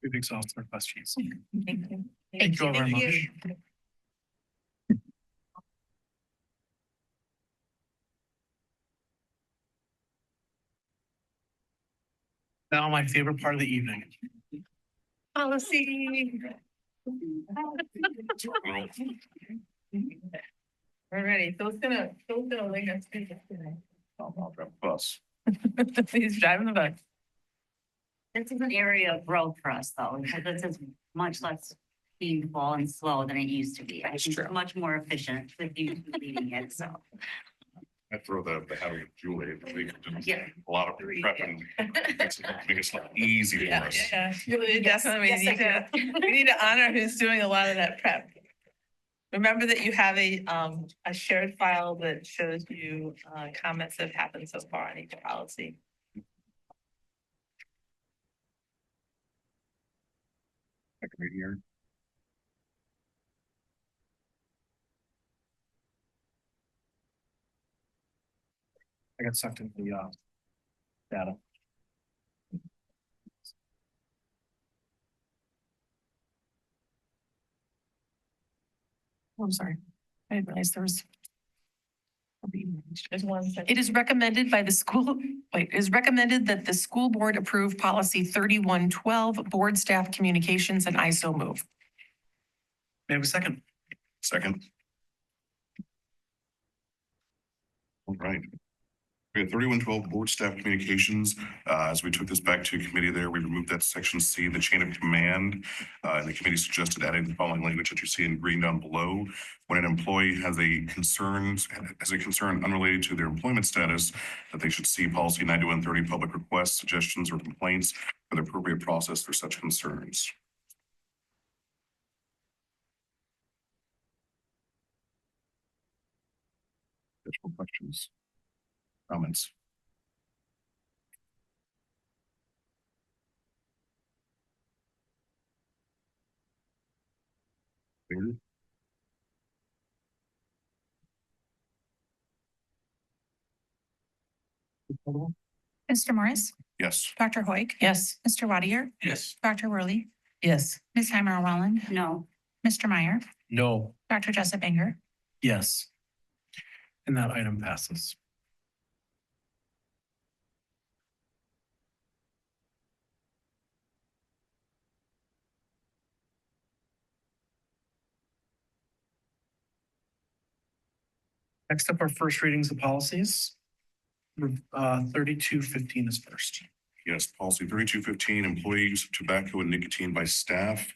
We've exhausted our questions. Thank you. Thank you all very much. Now my favorite part of the evening. Policy. Alrighty, Phil's gonna link us to this today. I'll drop the bus. He's driving the bus. This is an area of growth for us though, because this is much less painful and slow than it used to be. I think it's much more efficient with you leading it, so. I throw the having Julie, we could just Yeah. a lot of prepping. Make it easy for us. Yeah, really definitely Yes, I we need to honor who's doing a lot of that prep. Remember that you have a shared file that shows you comments that have happened so far on each policy. Right here. I got sucked into the data. I'm sorry. I didn't realize there was. There's one second. It is recommended by the school, it is recommended that the school board approve policy 3112, board staff communications, and I so move. May I have a second? Second. All right. We had 3112 board staff communications. As we took this back to committee there, we removed that section C, the chain of command. And the committee suggested adding the following language that you see in green down below. When an employee has a concern unrelated to their employment status, that they should see policy 9130 public requests, suggestions, or complaints for the appropriate process for such concerns. Additional questions? Comments? Mr. Morris, Yes. Dr. Hoig, Yes. Mr. Wadier, Yes. Dr. Worley, Yes. Ms. Heimer Wallen, No. Mr. Meyer, No. Dr. Jessup Banger. Yes. And that item passes. Next up are first readings of policies. 3215 is first. Yes, policy 3215, employee use of tobacco and nicotine by staff.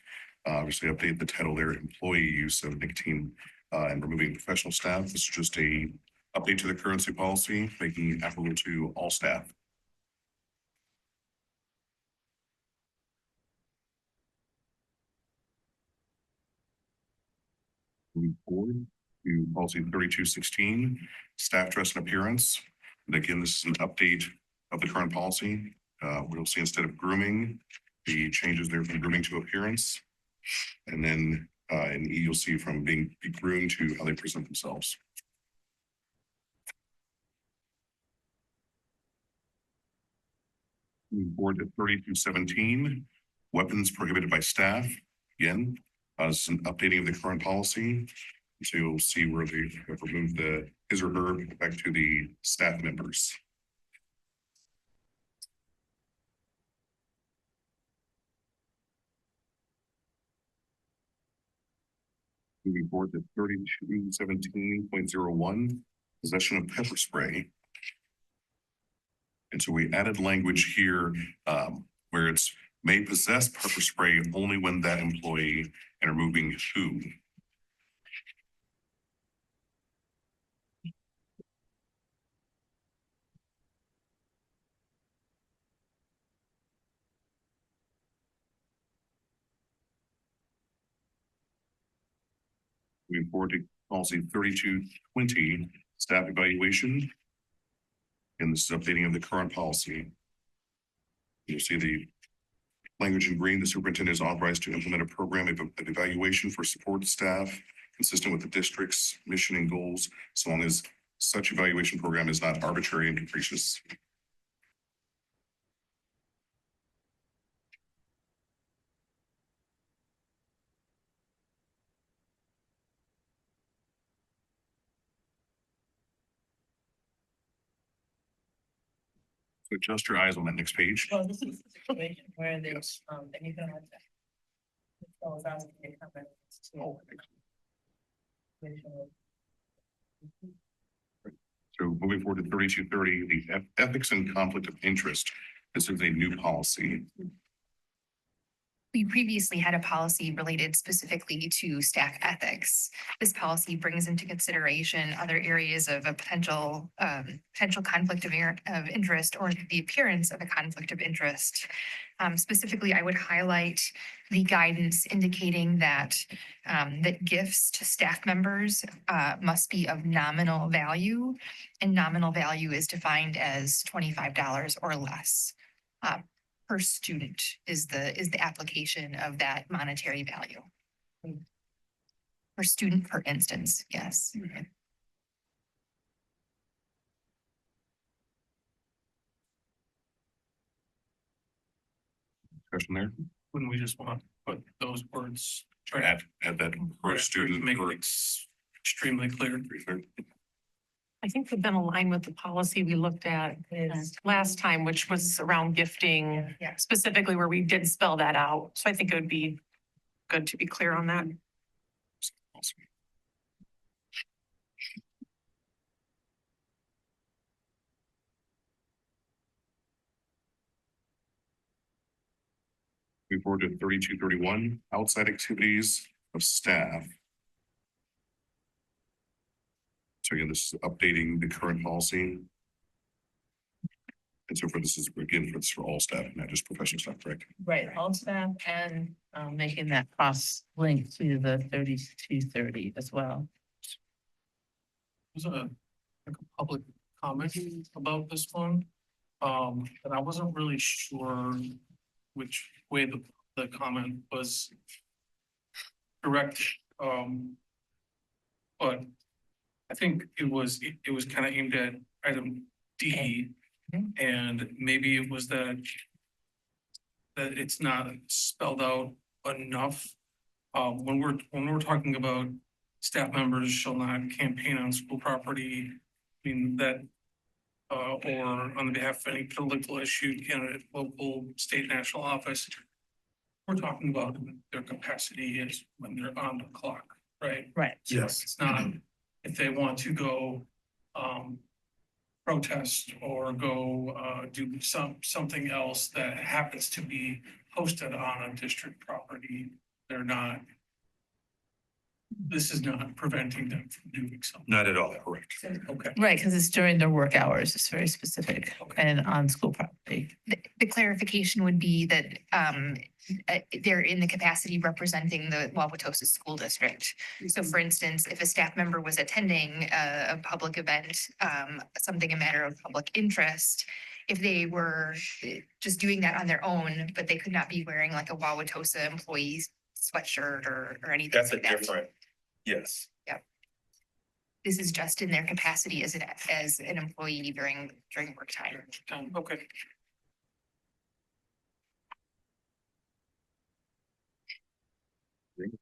Obviously update the title there, employee use of nicotine and removing professional staff. This is just a update to the currency policy, making it applicable to all staff. Moving forward to policy 3216, staff dress and appearance. And again, this is an update of the current policy. We'll see instead of grooming, the changes there from grooming to appearance. And then in E, you'll see from being groomed to how they present themselves. Moving forward to 3217, weapons prohibited by staff. Again, this is an updating of the current policy. So you'll see where they have removed the his or her back to the staff members. Moving forward to 3217.01, possession of pepper spray. And so we added language here where it's may possess pepper spray only when that employee and removing who. Moving forward to policy 3220, staff evaluation. And this is updating of the current policy. You'll see the language in green, the superintendent is authorized to implement a program of evaluation for support staff consistent with the district's mission and goals, so long as such evaluation program is not arbitrary and capricious. Adjust your eyes on that next page. Well, this is a situation where there's, and you can. So moving forward to 3230, the ethics and conflict of interest. This is a new policy. We previously had a policy related specifically to staff ethics. This policy brings into consideration other areas of a potential conflict of interest or the appearance of a conflict of interest. Specifically, I would highlight the guidance indicating that that gifts to staff members must be of nominal value, and nominal value is defined as $25 or less. Per student is the application of that monetary value. Per student, per instance, yes. Question there? Wouldn't we just want to put those words? Add that per student. Make it extremely clear. I think we've been aligned with the policy we looked at last time, which was around gifting, specifically where we did spell that out. So I think it would be good to be clear on that. Moving forward to 3231, outside activities of staff. So again, this is updating the current policy. And so for this is again, for all staff, not just professional staff, correct? Right, all staff and making that cross link to the 3230 as well. There's like a public comment about this one. But I wasn't really sure which way the comment was directed. But I think it was kind of aimed at item D. And maybe it was that it's not spelled out enough. When we're talking about staff members shall not campaign on school property, I mean that or on the behalf of any political issue, candidate, local, state, national office. We're talking about their capacity is when they're on the clock, right? Right. So Yes. it's not if they want to go protest or go do something else that happens to be hosted on a district property, they're not. This is not preventing them from doing something. Not at all, correct. Okay. Right, because it's during their work hours. It's very specific and on school property. The clarification would be that they're in the capacity representing the Wauwatosa School District. So for instance, if a staff member was attending a public event, something a matter of public interest, if they were just doing that on their own, but they could not be wearing like a Wauwatosa employee sweatshirt or anything That's a like that. different, yes. This is just in their capacity as an employee during work time. Okay.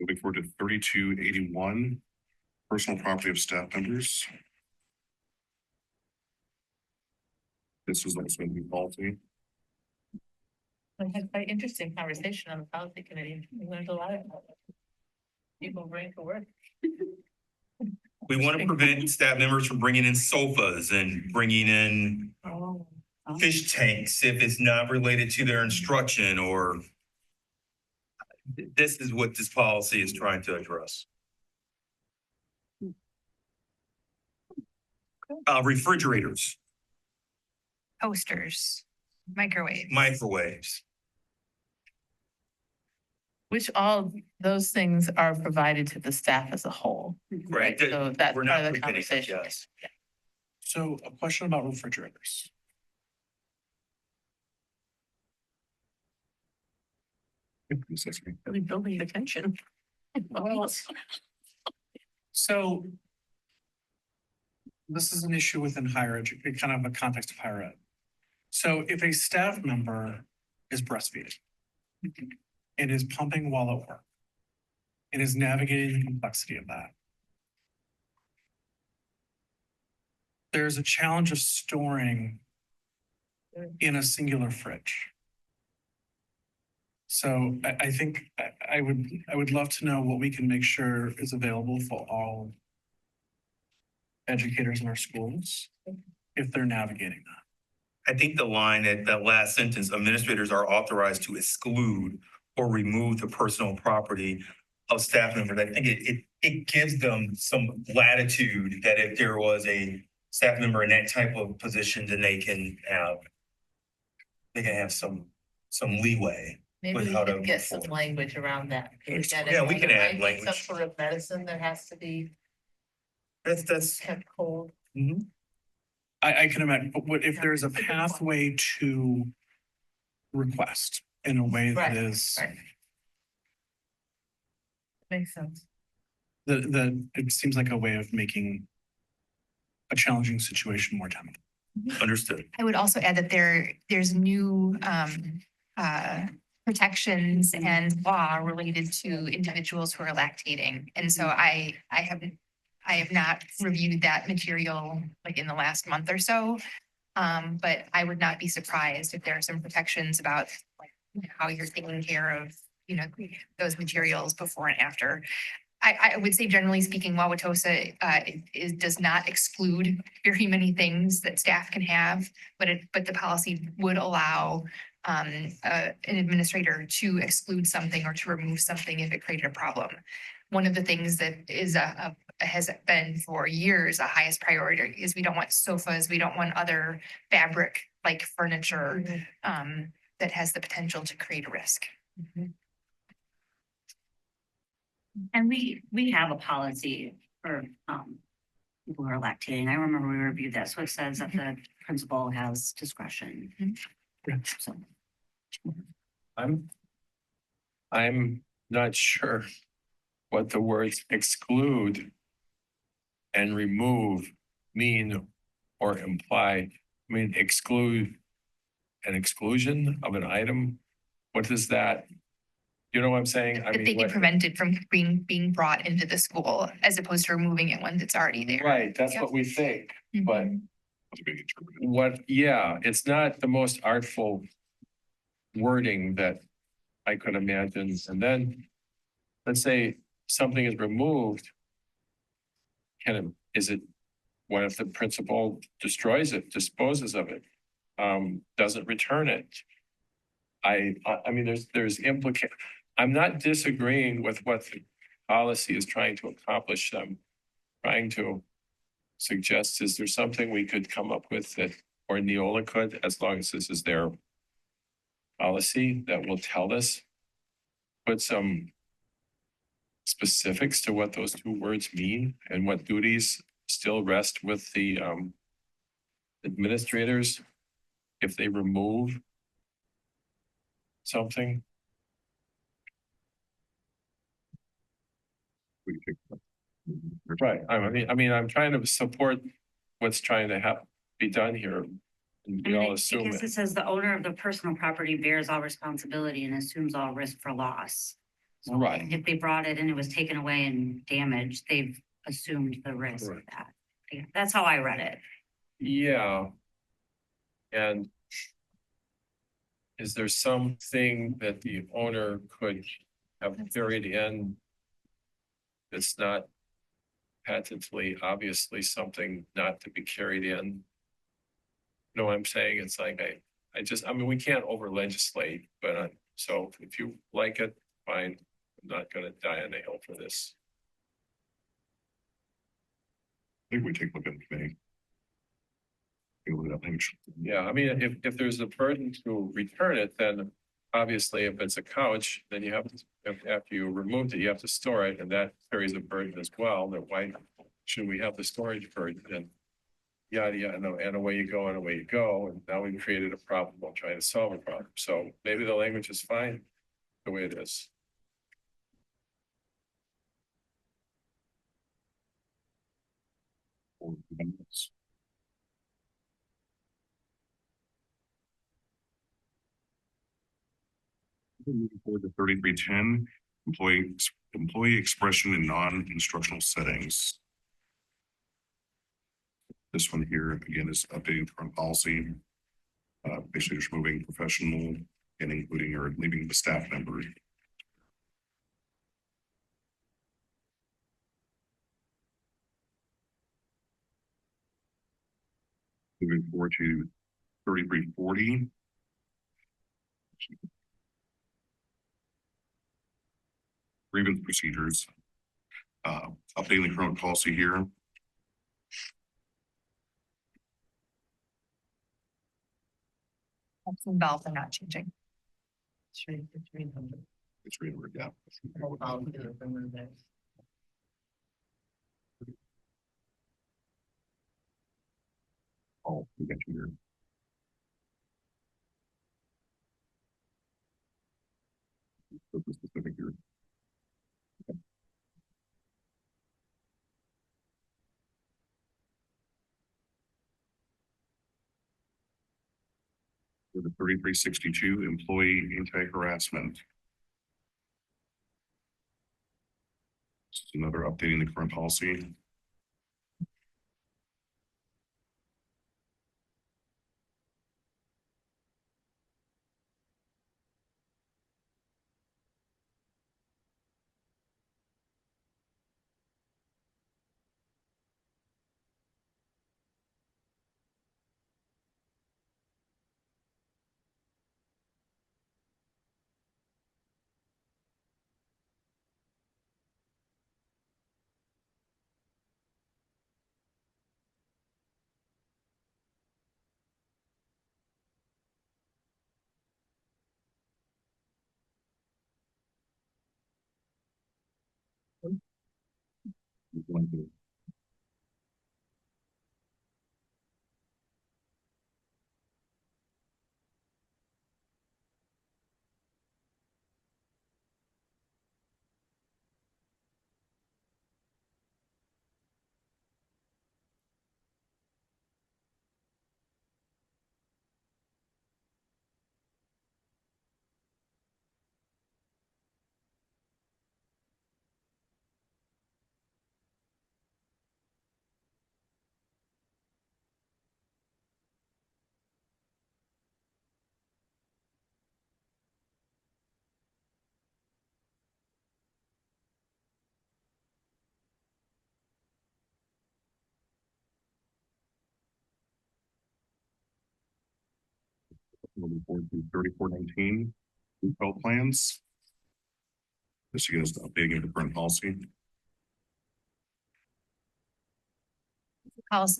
Moving forward to 3281, personal property of staff members. This is also a new policy. We had quite interesting conversation on the policy committee. We learned a lot about it. People bring to work. We want to prevent staff members from bringing in sofas and bringing in fish tanks if it's not related to their instruction or this is what this policy is trying to address. Refrigerators, Toasters, microwaves. microwaves. Which all those things are provided to the staff as a whole. Right. So that's We're part not of the preventing, conversation. yes. So a question about refrigerators. Really building the tension. Well, so this is an issue within higher education, kind of a context of higher ed. So if a staff member is breastfeeding and is pumping while at work and is navigating the complexity of that, there's a challenge of storing in a singular fridge. So I think I would love to know what we can make sure is available for all educators in our schools if they're navigating that. I think the line at that last sentence, administrators are authorized to exclude or remove the personal property of staff members. I think it gives them some latitude that if there was a staff member in that type of position, then they can have some leeway. Maybe with we how to could get move some forward. language around that. Yeah, we can add language. Some sort of medicine that has to be That's. kept cold. Mhm. I can imagine, but what if there's a pathway to request in a way that Right, is right. Makes sense. it seems like a way of making a challenging situation more tenable. Understood. I would also add that there's new protections and law related to individuals who are lactating. And so I have not reviewed that material like in the last month or so. But I would not be surprised if there are some protections about like how you're taking care of, those materials before and after. I would say generally speaking, Wauwatosa does not exclude very many things that staff can have, but the policy would allow an administrator to exclude something or to remove something if it created a problem. One of the things that is has been for years a highest priority is we don't want sofas, we don't want other fabric like furniture that has the potential to create a risk. And we have a policy for people who are lactating. I remember we reviewed that, so it says that the principal has discretion. So. I'm not sure what the words exclude and remove mean or imply. I mean, exclude an exclusion of an item. What does that? You know what I'm saying? That they get prevented from being brought into the school as opposed to removing it when it's already there. Right, that's Yep. what we think, but Mm-hmm. it's not the most artful wording that I could imagine. And then, let's say something is removed. What if the principal destroys it, disposes of it, doesn't return it? I mean, there's I'm not disagreeing with what the policy is trying to accomplish. I'm trying to suggest, is there something we could come up with that, or Neola could, as long as this is their policy, that will tell us, put some specifics to what those two words mean and what duties still rest with the administrators if they remove something. Right, I mean, I'm trying to support what's trying to be done here. And we all assume Because it says the owner of the personal property bears all responsibility and assumes all risk for loss. So Right. if they brought it and it was taken away and damaged, they've assumed the risk of that. Yeah, that's how I read it. Yeah. And is there something that the owner could have carried in that's not patently, obviously something not to be carried in? You know what I'm saying? It's like, I mean, we can't over legislate, but so if you like it, fine. I'm not gonna die on the hill for this. I think we take a look at the committee. Yeah, I mean, if there's a burden to return it, then obviously if it's a couch, then you have to, after you removed it, you have to store it, and that carries a burden as well. That why should we have the storage burden? And yada, yada, and away you go, and away you go. And now we've created a problem while trying to solve a problem. So maybe the language is fine the way it is. Moving forward to 3310, employee expression in non-instructional settings. This one here, again, is updating current policy. basically just moving professional and including or leaving the staff members. Moving forward to 3340. Grievance procedures. Updating the current policy here. That's involved and not changing. It's read, yeah. Oh, we got you here. So the specific here. For the 3362 employee anti-harassment. This is another updating the current policy. Moving forward to 3419 group health plans. This again is updating of the current policy.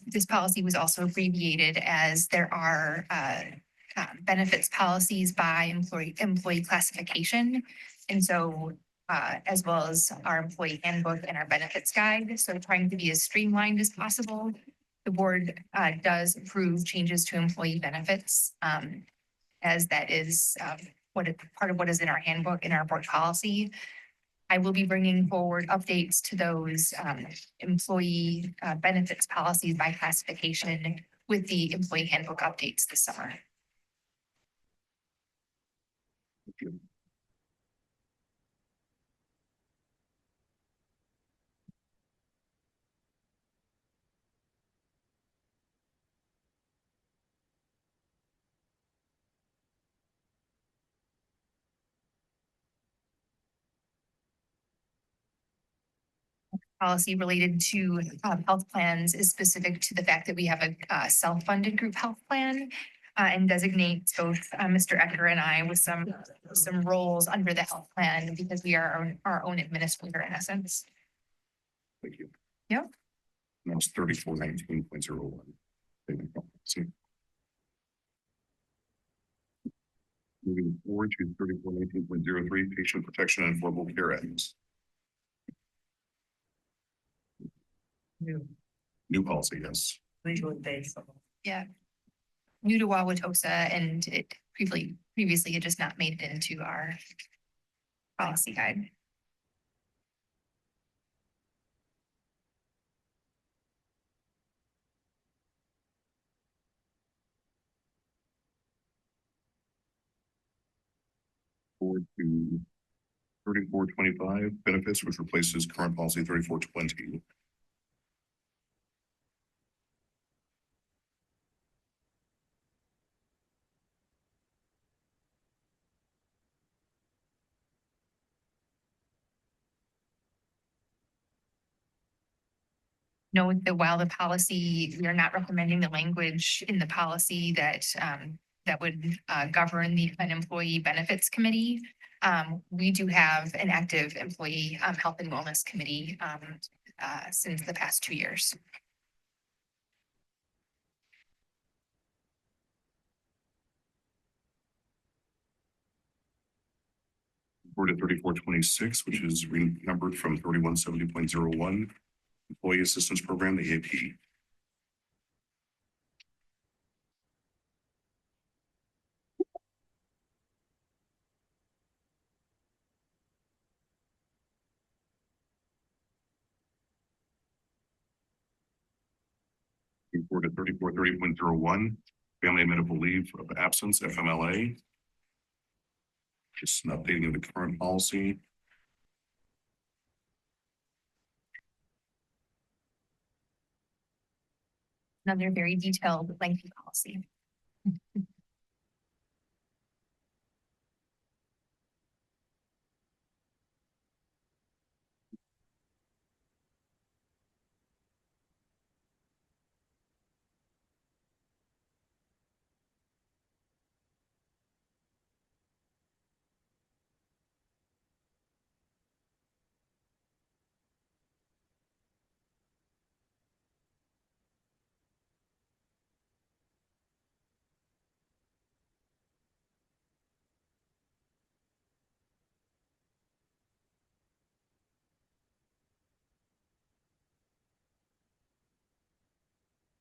This policy was also abbreviated as there are benefits policies by employee classification. And so as well as our employee handbook and our benefits guide. So trying to be as streamlined as possible. The board does approve changes to employee benefits as that is part of what is in our handbook, in our board policy. I will be bringing forward updates to those employee benefits policies by classification with the employee handbook updates this summer. Policy related to health plans is specific to the fact that we have a self-funded group health plan and designates both Mr. Ecker and I with some roles under the health plan because we are our own administrator in essence. Thank you. Yep. That was 3419.01. Moving forward to 3419.03 patient protection and affordable care act. New policy, yes. Yeah. New to Wauwatosa, and it previously had just not made it into our policy guide. Forward to 3425 benefits, which replaces current policy 3420. note that while the policy, we are not recommending the language in the policy that that would govern the employee benefits committee. We do have an active employee health and wellness committee since the past 2 years. Report at 3426, which is renumbered from 3170.01, Employee Assistance Program, the AP. Report at 3430.01, Family and Medical Leave of Absence, FMLA. Just an updating of the current policy. Another very detailed, lengthy policy.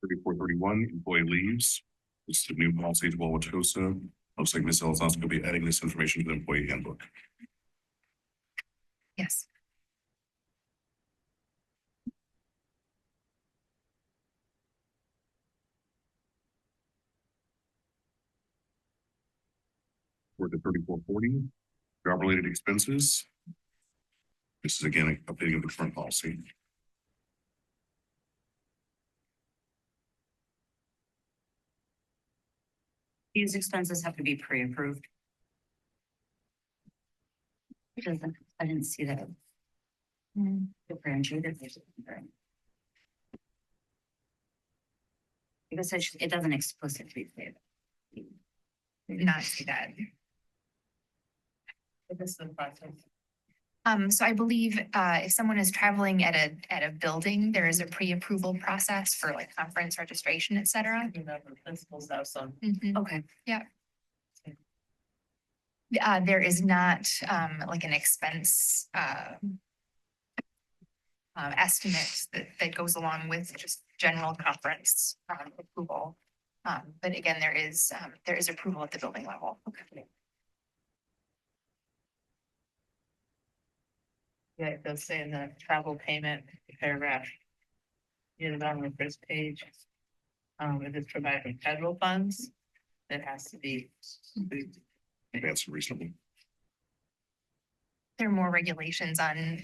3431, employee leaves. This is a new policy at Wauwatosa. Looks like Ms. Elizondo will be adding this information to the employee handbook. Yes. Report at 3440, job-related expenses. This is again updating of the current policy. These expenses have to be pre-approved. It doesn't, I didn't see that. Differentiated. Because it doesn't explicitly say that. Did not see that. This is the process. So I believe if someone is traveling at a building, there is a pre-approval process for like conference registration, et cetera. You know, the principals have some. Okay. Yeah. There is not like an expense estimate that goes along with just general conference approval. But again, there is approval at the building level. Okay. Yeah, it does say in the travel payment paragraph. You know, on the first page. If it's provided from federal funds, it has to be. Advanced and reasonable. There are more regulations on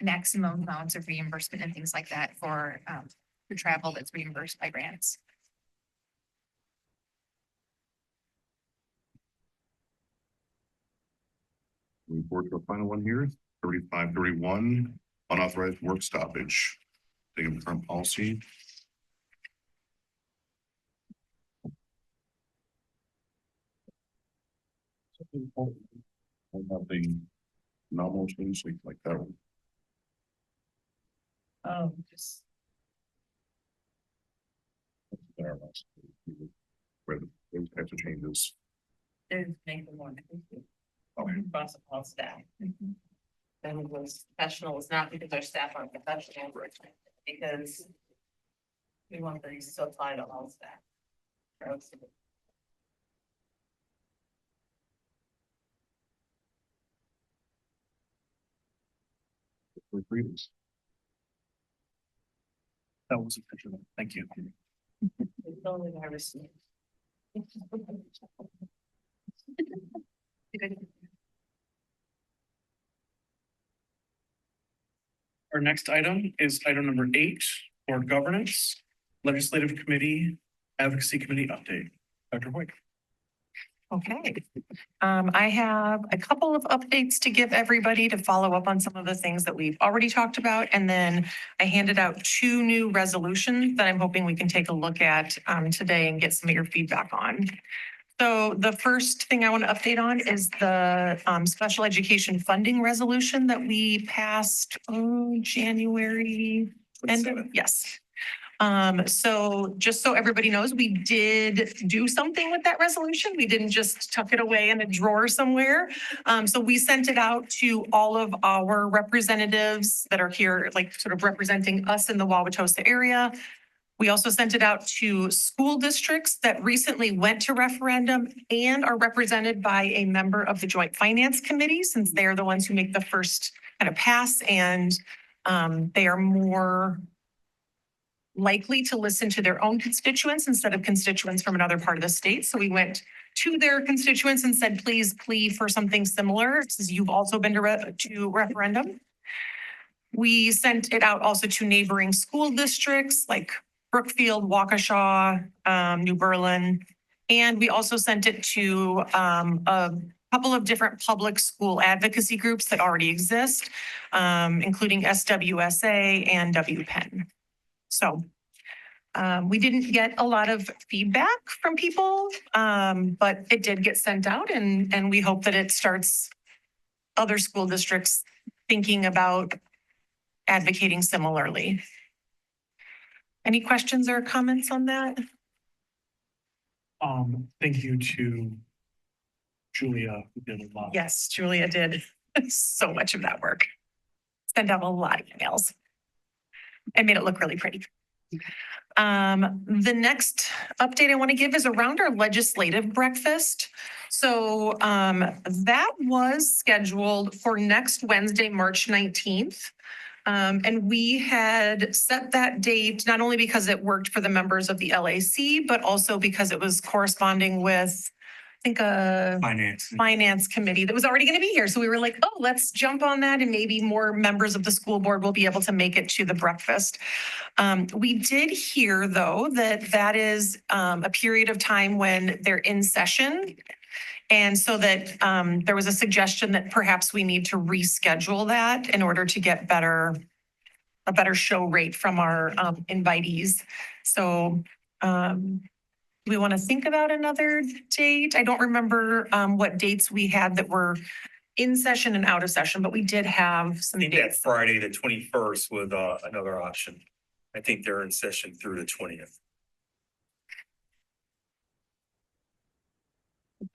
maximum amounts of reimbursement and things like that for travel that's reimbursed by grants. Report to a final one here, 3531, unauthorized work stoppage. Taking the current policy. Nothing nominal change like that one. Oh, just. Where those types of changes. There's make them more inclusive. Across all staff. Then it was professional, it's not because our staff aren't professional, because we want these to apply to all staff. That was official. Thank you. It's only nervous. Our next item is item number 8, board governance, legislative committee, advocacy committee update. Dr. Hoyt. Okay. I have a couple of updates to give everybody to follow up on some of the things that we've already talked about. And then I handed out 2 new resolutions that I'm hoping we can take a look at today and get some of your feedback on. So the first thing I want to update on is the special education funding resolution that we passed January. Yes. So just so everybody knows, we did do something with that resolution. We didn't just tuck it away in a drawer somewhere. So we sent it out to all of our representatives that are here, like sort of representing us in the Wauwatosa area. We also sent it out to school districts that recently went to referendum and are represented by a member of the Joint Finance Committee, since they're the ones who make the first kind of pass, and they are more likely to listen to their own constituents instead of constituents from another part of the state. So we went to their constituents and said, please plead for something similar, since you've also been to referendum. We sent it out also to neighboring school districts like Brookfield, Waukesha, New Berlin. And we also sent it to a couple of different public school advocacy groups that already exist, including SWSA and WPEN. So we didn't get a lot of feedback from people, but it did get sent out, and we hope that it starts other school districts thinking about advocating similarly. Any questions or comments on that? Thank you to Julia, who did a lot. Yes, Julia did so much of that work. Sent out a lot of emails and made it look really pretty. The next update I want to give is around our legislative breakfast. So that was scheduled for next Wednesday, March 19th. And we had set that date not only because it worked for the members of the LAC, but also because it was corresponding with, I think, a finance committee that was already going to be here. So we were like, oh, let's jump on that, and maybe more members of the school board will be able to make it to the breakfast. We did hear, though, that that is a period of time when they're in session. And so that there was a suggestion that perhaps we need to reschedule that in order to get a better show rate from our invitees. So we want to think about another date. I don't remember what dates we had that were in session and out of session, but we did have some I think that dates. Friday, the 21st was another option. I think they're in session through the 20th.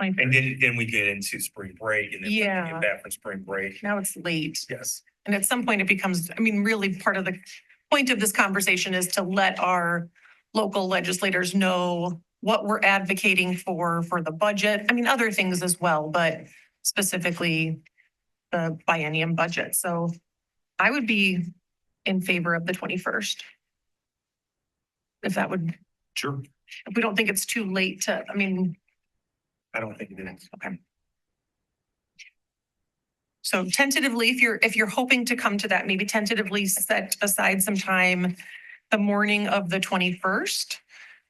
And then we get into spring break, and then we Yeah. get back from spring break. Now it's late. Yes. And at some point it becomes, I mean, really part of the point of this conversation is to let our local legislators know what we're advocating for the budget. I mean, other things as well, but specifically the biennium budget. So I would be in favor of the 21st. If that would, Sure. if we don't think it's too late to, I mean, I don't think it is. okay. So tentatively, if you're hoping to come to that, maybe tentatively set aside some time the morning of the 21st.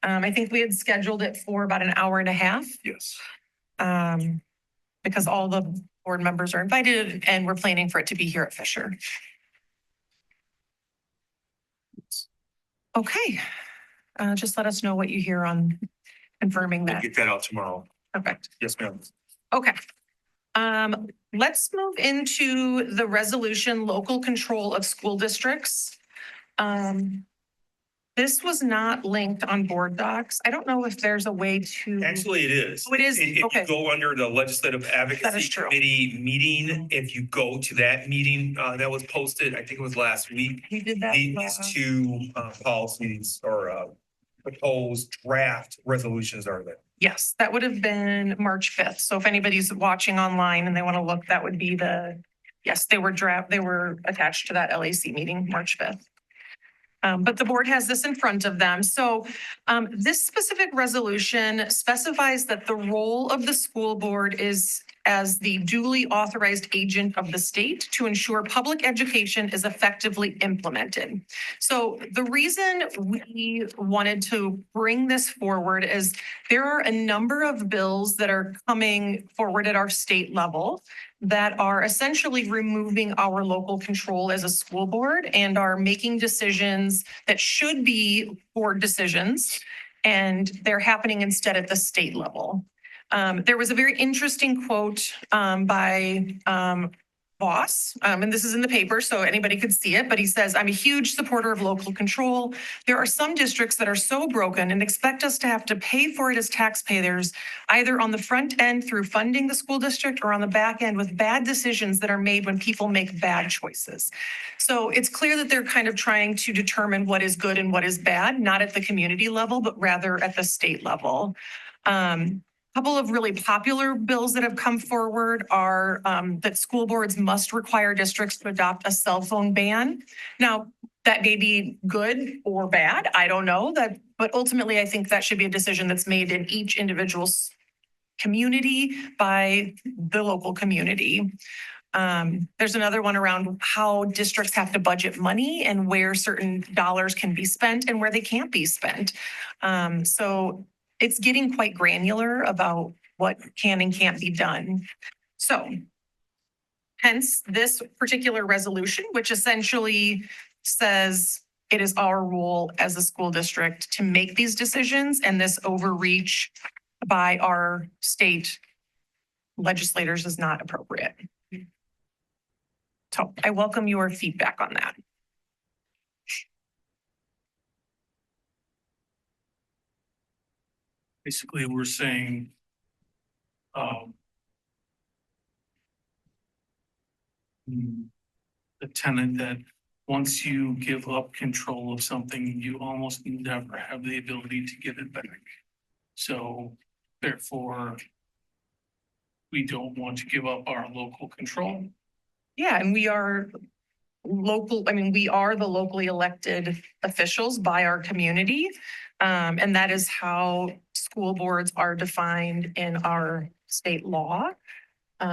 I think we had scheduled it for about an hour and a half. Yes. Because all the board members are invited and we're planning for it to be here at Fisher. Okay. Just let us know what you hear on confirming We'll that. get that out tomorrow. Perfect. Yes, ma'am. Okay. Let's move into the resolution, local control of school districts. This was not linked on board docs. I don't know if there's a way to. Actually, it is. Oh, it is? If Okay. you go under the Legislative Advocacy true. Committee meeting, if you go to that meeting, that was posted, I think it was last week. We did that. These two policies or proposed draft resolutions are there. Yes, that would have been March 5th. So if anybody's watching online and they want to look, that would be yes, they were attached to that LAC meeting, March 5th. But the board has this in front of them. So this specific resolution specifies that the role of the school board is as the duly authorized agent of the state to ensure public education is effectively implemented. So the reason we wanted to bring this forward is there are a number of bills that are coming forward at our state level that are essentially removing our local control as a school board and are making decisions that should be board decisions, and they're happening instead at the state level. There was a very interesting quote by Boss, and this is in the paper, so anybody could see it, but he says, "I'm a huge supporter of local control. There are some districts that are so broken and expect us to have to pay for it as taxpayers, either on the front end through funding the school district or on the back end with bad decisions that are made when people make bad choices." So it's clear that they're kind of trying to determine what is good and what is bad, not at the community level, but rather at the state level. Couple of really popular bills that have come forward are that school boards must require districts to adopt a cell phone ban. Now, that may be good or bad. I don't know that, but ultimately, I think that should be a decision that's made in each individual's community by the local community. There's another one around how districts have to budget money and where certain dollars can be spent and where they can't be spent. So it's getting quite granular about what can and can't be done. So hence this particular resolution, which essentially says it is our role as a school district to make these decisions, and this overreach by our state legislators is not appropriate. So I welcome your feedback on that. Basically, we're saying, the tenant that once you give up control of something, you almost never have the ability to get it back. So therefore, we don't want to give up our local control. Yeah, and we are local, I mean, we are the locally elected officials by our community. And that is how school boards are defined in our state law.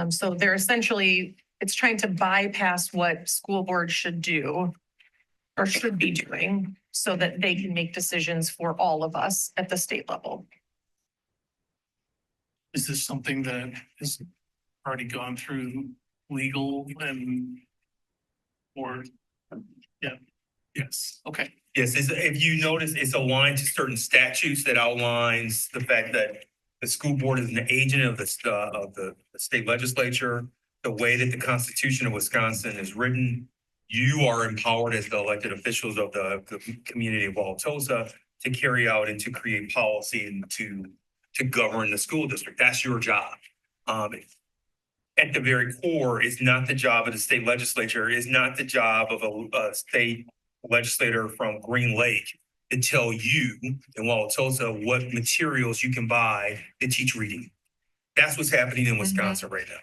So they're essentially, it's trying to bypass what school boards should do or should be doing so that they can make decisions for all of us at the state level. Is this something that has already gone through legal and or, yeah, yes, okay. Yes, if you notice, it's aligned to certain statutes that outlines the fact that the school board is an agent of the state legislature. The way that the Constitution of Wisconsin is written, you are empowered as the elected officials of the community of Wauwatosa to carry out and to create policy and to govern the school district. That's your job. At the very core, it's not the job of the state legislature. It's not the job of a state legislator from Green Lake to tell you in Wauwatosa what materials you can buy to teach reading. That's what's happening in Wisconsin right now.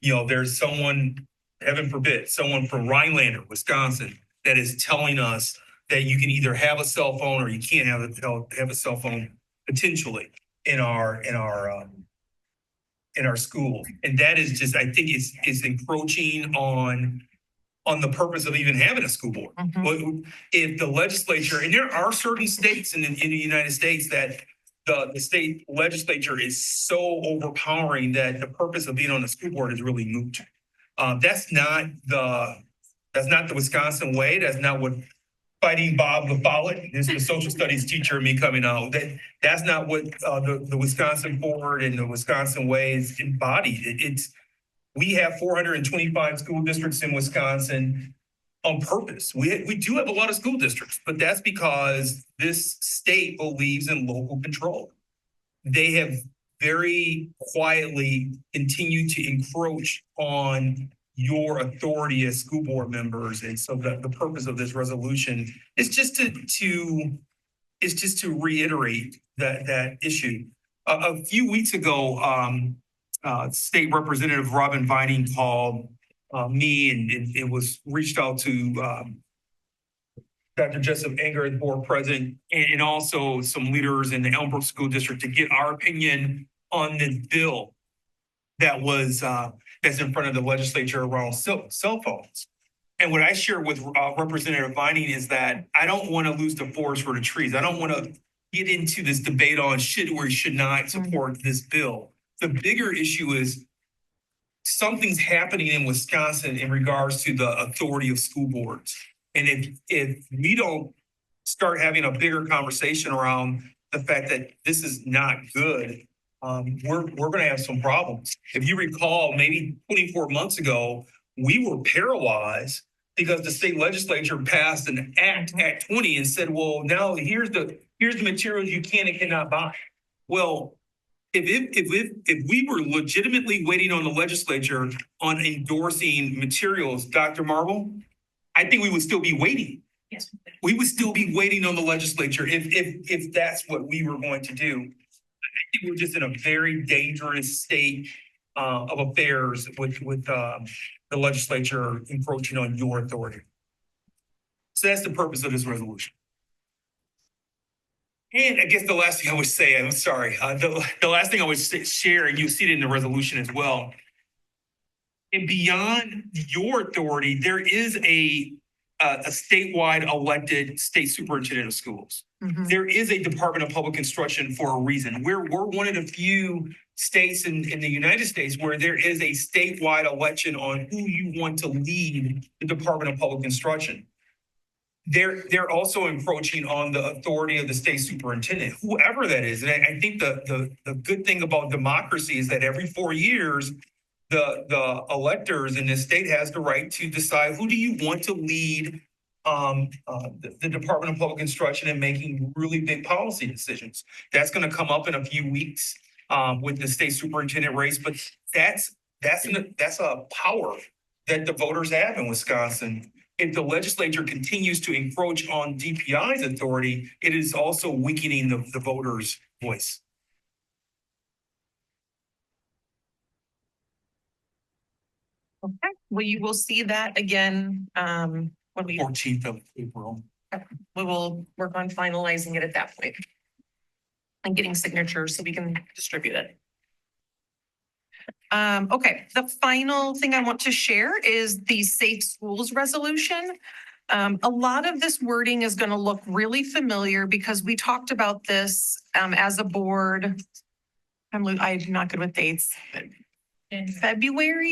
You know, there's someone, heaven forbid, someone from Rhinelander, Wisconsin, that is telling us that you can either have a cell phone or you can't have a cell phone potentially in our school. And that is just, I think is encroaching on the purpose of even having a school board. If the legislature, and there are certain states in the United States that the state legislature is so overpowering that the purpose of being on the school board is really moot. That's not the Wisconsin way. That's not what Fighting Bob the Follett, this is the social studies teacher me coming out. That's not what the Wisconsin board and the Wisconsin way is embodied. We have 425 school districts in Wisconsin on purpose. We do have a lot of school districts, but that's because this state believes in local control. They have very quietly continued to encroach on your authority as school board members. And so the purpose of this resolution is just to reiterate that issue. A few weeks ago, State Representative Robin Vining called me and it was reached out to Dr. Jessup Enger, the board president, and also some leaders in the Elmbrook School District to get our opinion on this bill. that's in front of the legislature around cell phones. And what I share with Representative Vining is that I don't want to lose the forest for the trees. I don't want to get into this debate on should or should not support this bill. The bigger issue is something's happening in Wisconsin in regards to the authority of school boards. And if we don't start having a bigger conversation around the fact that this is not good, we're going to have some problems. If you recall, maybe 24 months ago, we were paralyzed because the state legislature passed an Act 20 and said, well, now here's the materials you can and cannot buy. Well, if we were legitimately waiting on the legislature on endorsing materials, Dr. Marble, I think we would still be waiting. Yes. We would still be waiting on the legislature if that's what we were going to do. I think we're just in a very dangerous state of affairs with the legislature encroaching on your authority. So that's the purpose of this resolution. And I guess the last thing I would say, I'm sorry, the last thing I would share, and you see it in the resolution as well, and beyond your authority, there is a statewide elected state superintendent of schools. There is a Department of Public Instruction for a reason. We're one of the few states in the United States where there is a statewide election on who you want to lead the Department of Public Instruction. They're also encroaching on the authority of the state superintendent, whoever that is. And I think the good thing about democracy is that every 4 years, the electors in this state has the right to decide who do you want to lead the Department of Public Instruction in making really big policy decisions. That's going to come up in a few weeks with the state superintendent race, but that's a power that the voters have in Wisconsin. If the legislature continues to encroach on DPI's authority, it is also weakening the voters' voice. Okay, well, you will see that again, when we 14th of April. we will work on finalizing it at that point and getting signatures so we can distribute it. Okay, the final thing I want to share is the Safe Schools Resolution. A lot of this wording is going to look really familiar because we talked about this as a board. I'm not good with dates. In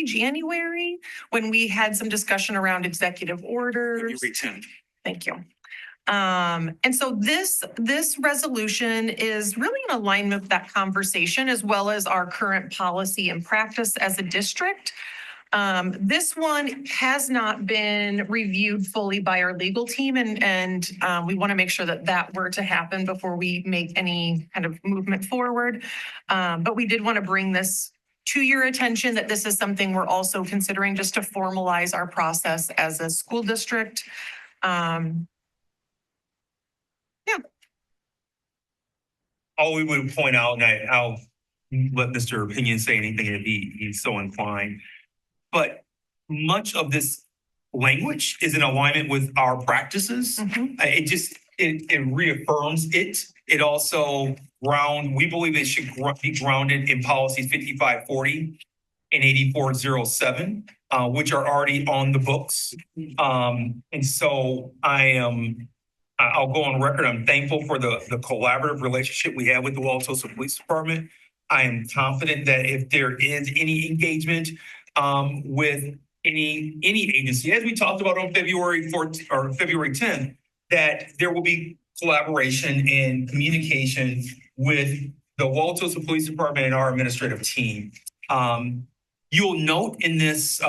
January, when we had some discussion around executive orders. February 10th. Thank you. And so this resolution is really in alignment with that conversation as well as our current policy and practice as a district. This one has not been reviewed fully by our legal team and we want to make sure that were to happen before we make any kind of movement forward. But we did want to bring this to your attention that this is something we're also considering just to formalize our process as a school district. All we would point out, and I'll let Mr. Opinion say anything if he's so inclined, but much of this language is in alignment with our practices. It reaffirms it. It also we believe it should be grounded in policies 5540 and 8407, which are already on the books. And so I'll go on record. I'm thankful for the collaborative relationship we have with the Wauwatosa Police Department. I am confident that if there is any engagement with any agency, as we talked about on February 14th or February 10th, that there will be collaboration and communication with the Wauwatosa Police Department and our administrative team. You'll note in this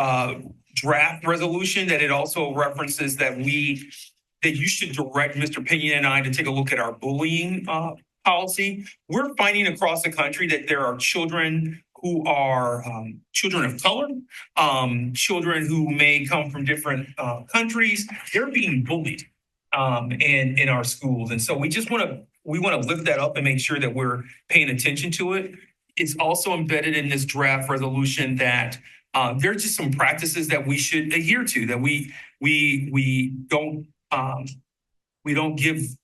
draft resolution that it also references that you should direct Mr. Pinion and I to take a look at our bullying policy. We're finding across the country that there are children who are children of color, children who may come from different countries. They're being bullied in our schools. And so we want to lift that up and make sure that we're paying attention to it. It's also embedded in this draft resolution that there's just some practices that we should adhere to, that we don't give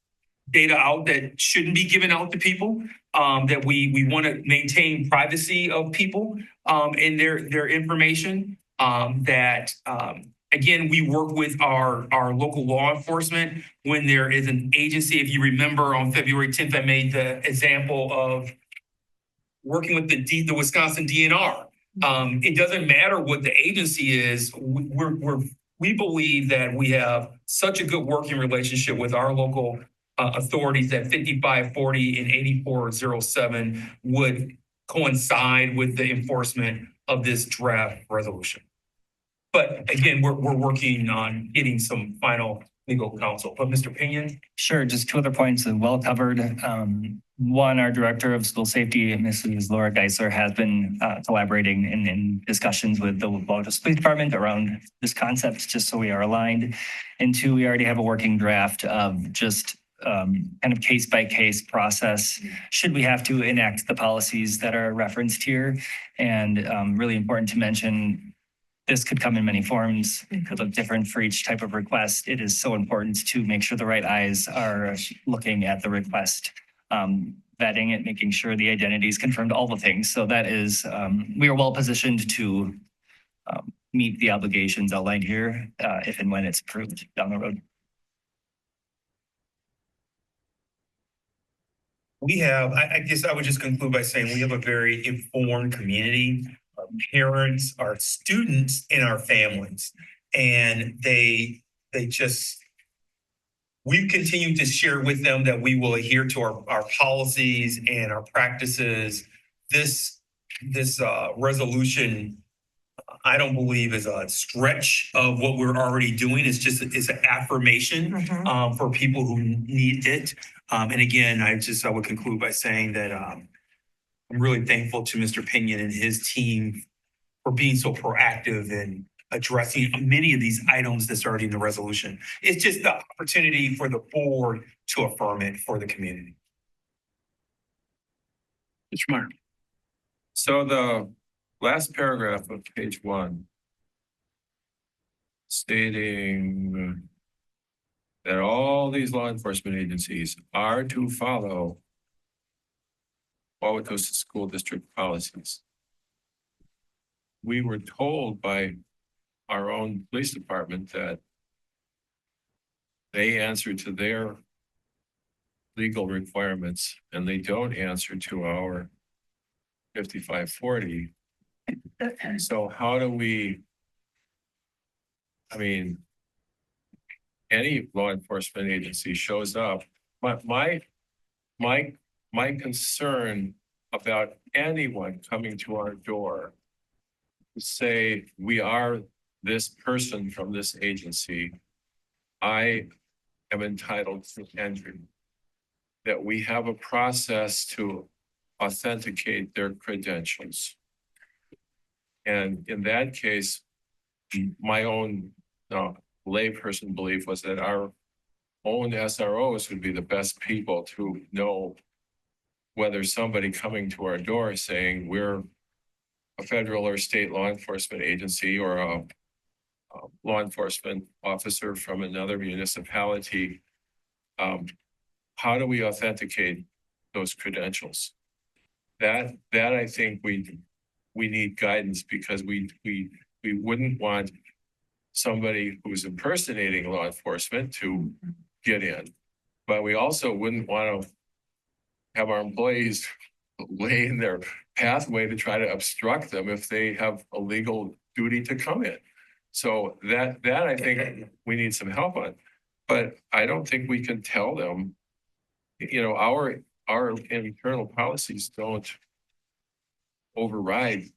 data out that shouldn't be given out to people. That we want to maintain privacy of people and their information. Again, we work with our local law enforcement when there is an agency. If you remember, on February 10th, I made the example of working with the Wisconsin DNR. It doesn't matter what the agency is. We believe that we have such a good working relationship with our local authorities that 5540 and 8407 would coincide with the enforcement of this draft resolution. But again, we're working on getting some final legal counsel. But Mr. Pinion? Sure, just two other points that well covered. One, our Director of School Safety, Mrs. Laura Geisler, has been collaborating in discussions with the Wauwatosa Police Department around this concept, just so we are aligned. And two, we already have a working draft of just kind of case-by-case process, should we have to enact the policies that are referenced here. And really important to mention, this could come in many forms. It could look different for each type of request. It is so important to make sure the right eyes are looking at the request, vetting it, making sure the identity is confirmed, all the things. So that is, we are well positioned to meet the obligations outlined here if and when it's approved down the road. We have, I guess I would just conclude by saying we have a very informed community. Our parents, our students, and our families. And they just, we've continued to share with them that we will adhere to our policies and our practices. This resolution, I don't believe is a stretch of what we're already doing. It's an affirmation for people who need it. And again, I would conclude by saying that I'm really thankful to Mr. Pinion and his team for being so proactive in addressing many of these items that's already in the resolution. It's just the opportunity for the board to affirm it for the community. Mr. Meyer. So the last paragraph of page 1 stating that all these law enforcement agencies are to follow Wauwatosa School District policies. We were told by our own police department that they answer to their legal requirements and they don't answer to our 5540. So how do we, I mean, any law enforcement agency shows up, my concern about anyone coming to our door to say we are this person from this agency, I am entitled to entry. That we have a process to authenticate their credentials. And in that case, my own layperson belief was that our own SROs would be the best people to know whether somebody coming to our door saying we're a federal or state law enforcement agency or a law enforcement officer from another municipality, how do we authenticate those credentials? That I think we need guidance, because we wouldn't want somebody who's impersonating law enforcement to get in, but we also wouldn't want to have our employees lay in their pathway to try to obstruct them if they have a legal duty to come in. So that I think we need some help on, but I don't think we can tell them, you know, our internal policies don't override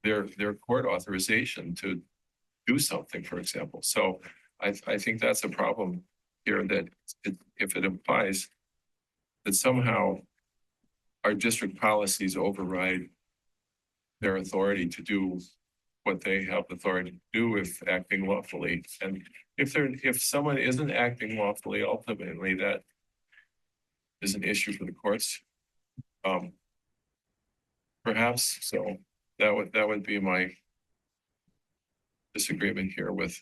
their court authorization to do something, for example. So I think that's a problem here, that if it implies that somehow our district policies override their authority to do what they have authority to do if acting lawfully. And if someone isn't acting lawfully, ultimately that is an issue for the courts. Perhaps so. That would be my disagreement here with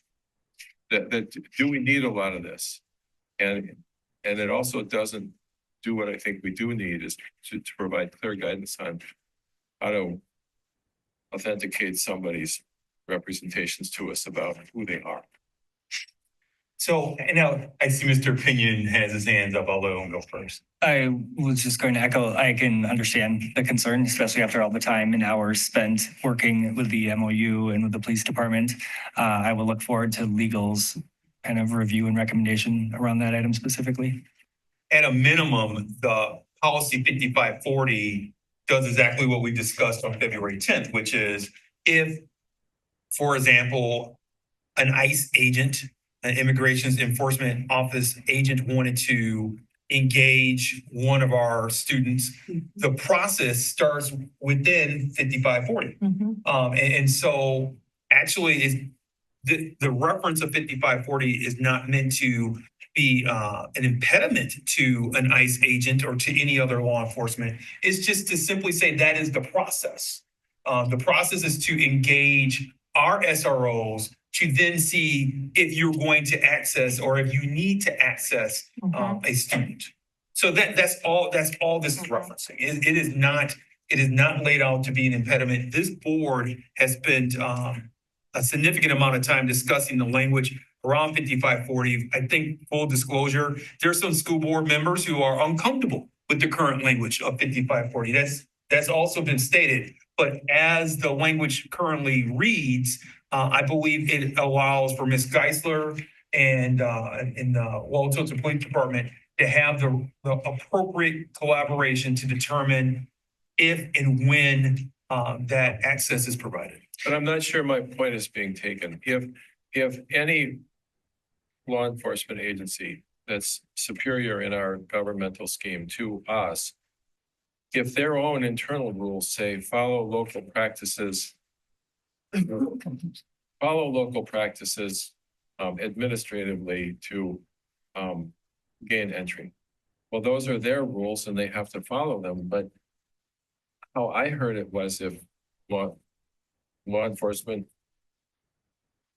that. Do we need a lot of this? And And it also doesn't do what I think we do need is to provide clear guidance on how to authenticate somebody's representations to us about who they are. So, and now I see Mr. Pinion has his hands up. I'll let him go first. I was just going to echo, I can understand the concern, especially after all the time and hours spent working with the MOU and with the police department. I will look forward to legal's kind of review and recommendation around that item specifically. At a minimum, the policy 5540 does exactly what we discussed on February 10th, which is if, for example, an ICE agent, an Immigration Enforcement Office agent wanted to engage one of our students, the process starts within 5540. And so actually is the reference of 5540 is not meant to be an impediment to an ICE agent or to any other law enforcement. It's just to simply say that is the process. The process is to engage our SROs to then see if you're going to access or if you need to access a student. So that's all this is referencing. It is not laid out to be an impediment. This board has spent a significant amount of time discussing the language around 5540. I think full disclosure, there's some school board members who are uncomfortable with the current language of 5540. That's also been stated. But as the language currently reads, I believe it allows for Ms. Geisler and in the Wauwatosa Police Department to have the appropriate collaboration to determine if and when that access is provided. But I'm not sure my point is being taken. If any law enforcement agency that's superior in our governmental scheme to us, if their own internal rules say follow local practices administratively to gain entry. Well, those are their rules and they have to follow them. But how I heard it was if law enforcement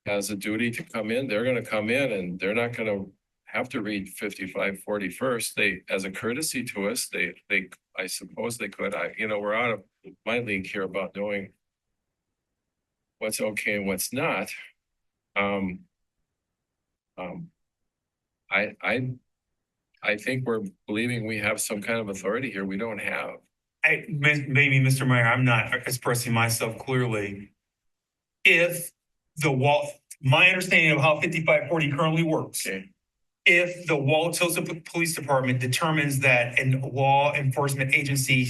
has a duty to come in, they're going to come in and they're not going to have to read 5540 first. They, as a courtesy to us, I suppose they could. We're out of my league here about knowing what's okay and what's not. I think we're believing we have some kind of authority here we don't have. Maybe, Mr. Mayor, I'm not expressing myself clearly. If my understanding of how 5540 currently works, if the Wauwatosa Police Department determines that a law enforcement agency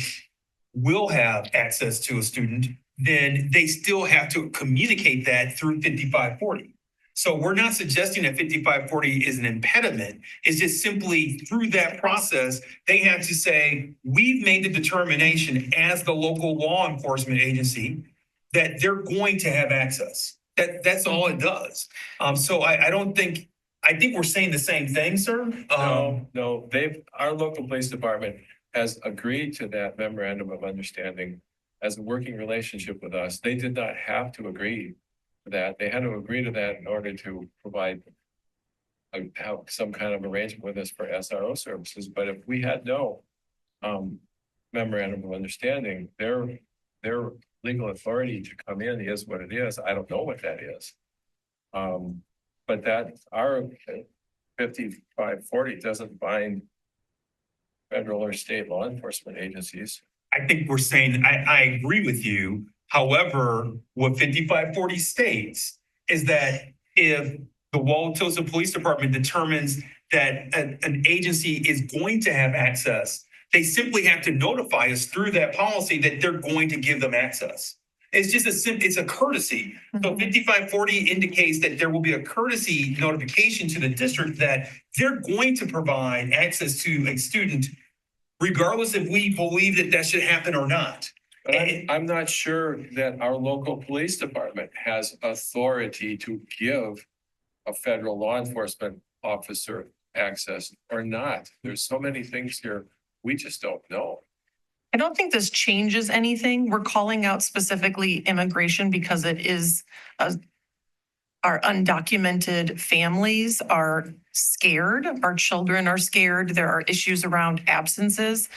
will have access to a student, then they still have to communicate that through 5540. So we're not suggesting that 5540 is an impediment. It's just simply through that process, they have to say, we've made the determination as the local law enforcement agency that they're going to have access. That's all it does. So I think we're saying the same thing, sir. No, our local police department has agreed to that memorandum of understanding as a working relationship with us. They did not have to agree to that. They had to agree to that in order to provide have some kind of arrangement with us for SRO services. But if we had no memorandum of understanding, their legal authority to come in is what it is. I don't know what that is. But that our 5540 doesn't bind federal or state law enforcement agencies. I think we're saying, I agree with you. However, what 5540 states is that if the Wauwatosa Police Department determines that an agency is going to have access, they simply have to notify us through that policy that they're going to give them access. It's just it's a courtesy. So 5540 indicates that there will be a courtesy notification to the district that they're going to provide access to a student, regardless if we believe that should happen or not. But I'm not sure that our local police department has authority to give a federal law enforcement officer access or not. There's so many things here we just don't know. I don't think this changes anything. We're calling out specifically immigration because it is a our undocumented families are scared. Our children are scared. There are issues around absences.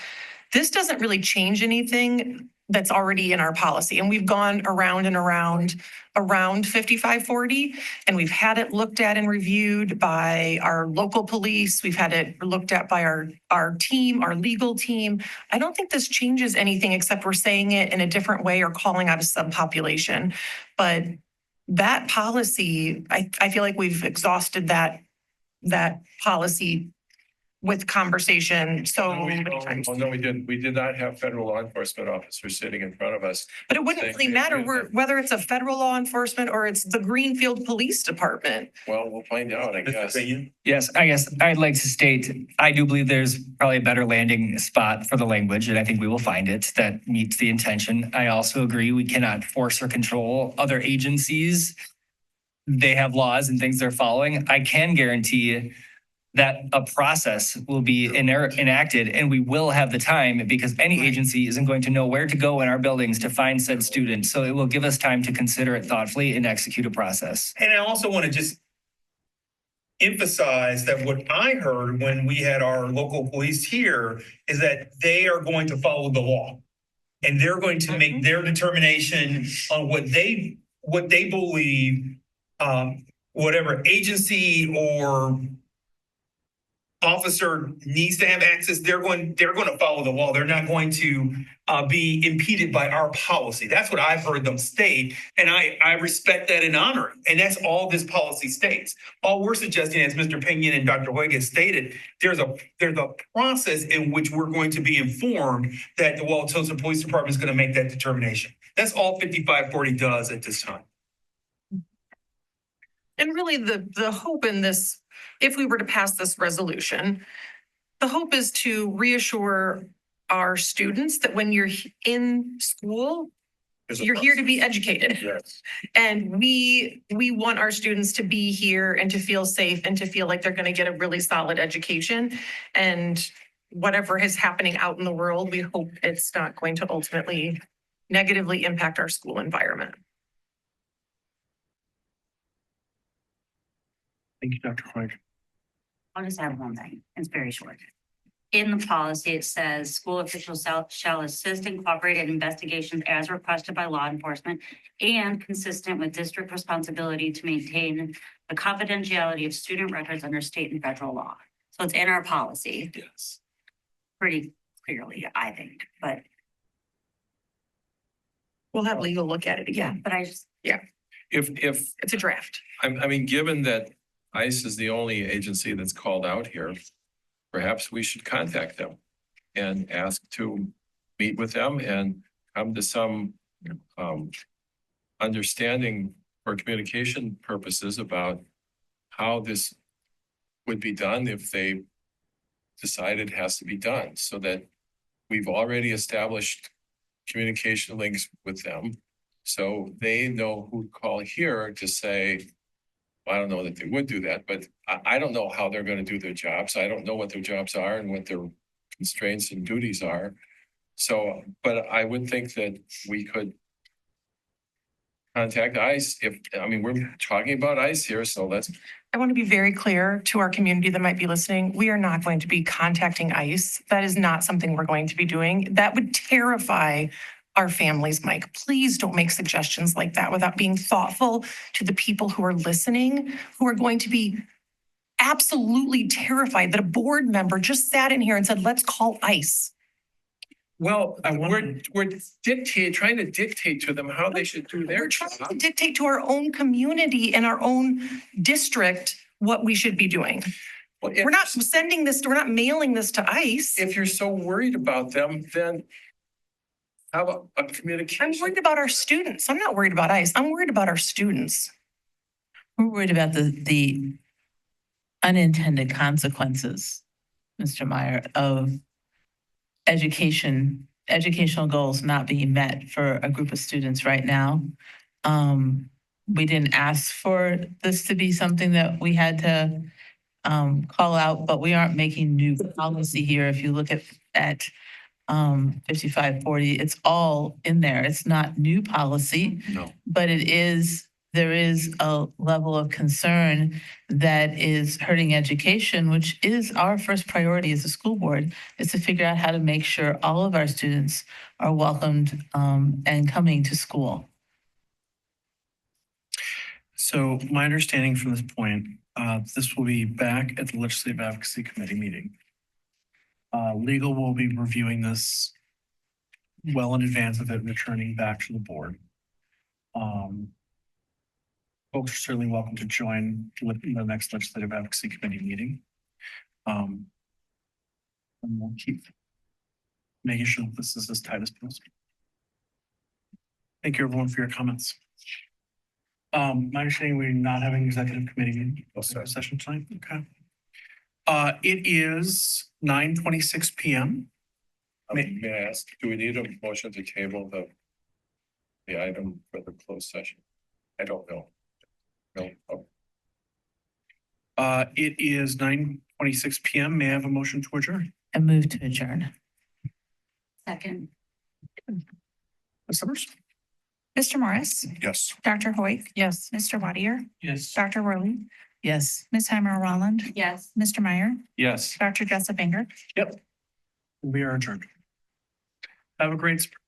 This doesn't really change anything that's already in our policy. And we've gone around and around 5540, and we've had it looked at and reviewed by our local police. We've had it looked at by our team, our legal team. I don't think this changes anything except we're saying it in a different way or calling out a subpopulation. But that policy, I feel like we've exhausted that policy with conversation so many times. Oh, no, we didn't. We did not have federal law enforcement officers sitting in front of us. But it wouldn't really matter whether it's a federal law enforcement or it's the Greenfield Police Department. Well, we'll find out, I guess. Yes, I guess I'd like to state, I do believe there's probably a better landing spot for the language, and I think we will find it that meets the intention. I also agree we cannot force or control other agencies. They have laws and things they're following. I can guarantee that a process will be enacted and we will have the time because any agency isn't going to know where to go in our buildings to find said student. So it will give us time to consider it thoughtfully and execute a process. And I also want to just emphasize that what I heard when we had our local police here is that they are going to follow the law. And they're going to make their determination on what they believe, whatever agency or officer needs to have access, they're going to follow the law. They're not going to be impeded by our policy. That's what I've heard them state. And I respect that and honor it. And that's all this policy states. All we're suggesting, as Mr. Pinion and Dr. Hoyt has stated, there's a process in which we're going to be informed that the Wauwatosa Police Department is going to make that determination. That's all 5540 does at this time. And really the hope in this, if we were to pass this resolution, the hope is to reassure our students that when you're in school, you're here to be educated. Yes. And we want our students to be here and to feel safe and to feel like they're going to get a really solid education. And whatever is happening out in the world, we hope it's not going to ultimately negatively impact our school environment. Thank you, Dr. Hoyt. I'll just add one thing. It's very short. In the policy, it says school officials shall assist and cooperate in investigations as requested by law enforcement and consistent with district responsibility to maintain the confidentiality of student records under state and federal law. So it's in our policy. Yes. Pretty clearly, I think, but We'll have legal look at it again. but I just, If It's a draft. I mean, given that ICE is the only agency that's called out here, perhaps we should contact them and ask to meet with them and come to some understanding for communication purposes about how this would be done if they decide it has to be done, so that we've already established communication links with them. So they know who to call here to say, I don't know that they would do that, but I don't know how they're going to do their jobs. I don't know what their jobs are and what their constraints and duties are. So, but I would think that we could contact ICE we're talking about ICE here, so let's. I want to be very clear to our community that might be listening. We are not going to be contacting ICE. That is not something we're going to be doing. That would terrify our families, Mike. Please don't make suggestions like that without being thoughtful to the people who are listening, who are going to be absolutely terrified that a board member just sat in here and said, let's call ICE. Well, we're trying to dictate to them how they should do their We're job. trying to dictate to our own community and our own district what we should be doing. Well, We're not sending this, we're not mailing this to ICE. If you're so worried about them, then how about a I'm communication? worried about our students. I'm not worried about ICE. I'm worried about our students. We're worried about the unintended consequences, Mr. Meyer, of educational goals not being met for a group of students right now. We didn't ask for this to be something that we had to call out, but we aren't making new policy here. If you look at 5540, it's all in there. It's not new policy, No. but it is there is a level of concern that is hurting education, which is our first priority as a school board, is to figure out how to make sure all of our students are welcomed and coming to school. So my understanding from this point, this will be back at the Legislative Advocacy Committee meeting. Legal will be reviewing this well in advance of it returning back to the board. Folks are certainly welcome to join the next Legislative Advocacy Committee meeting. And we'll keep making sure that this is as tight as possible. Thank you, everyone, for your comments. My understanding, we're not having executive committee session tonight. Okay. It is 9:26 p.m. May I ask, do we need a motion to table the item for the closed session? I don't know. No. Oh. It is 9:26 p.m. May I have a motion to adjourn? I move to adjourn. Second. Ms. Summers? Mr. Morris, Yes. Dr. Hoyt, Yes. Mr. Wadier, Yes. Dr. Worley, Yes. Ms. Heimer Roland, Yes. Mr. Meyer, Yes. Dr. Jessup Banger. Yep. We are adjourned. Have a great spring.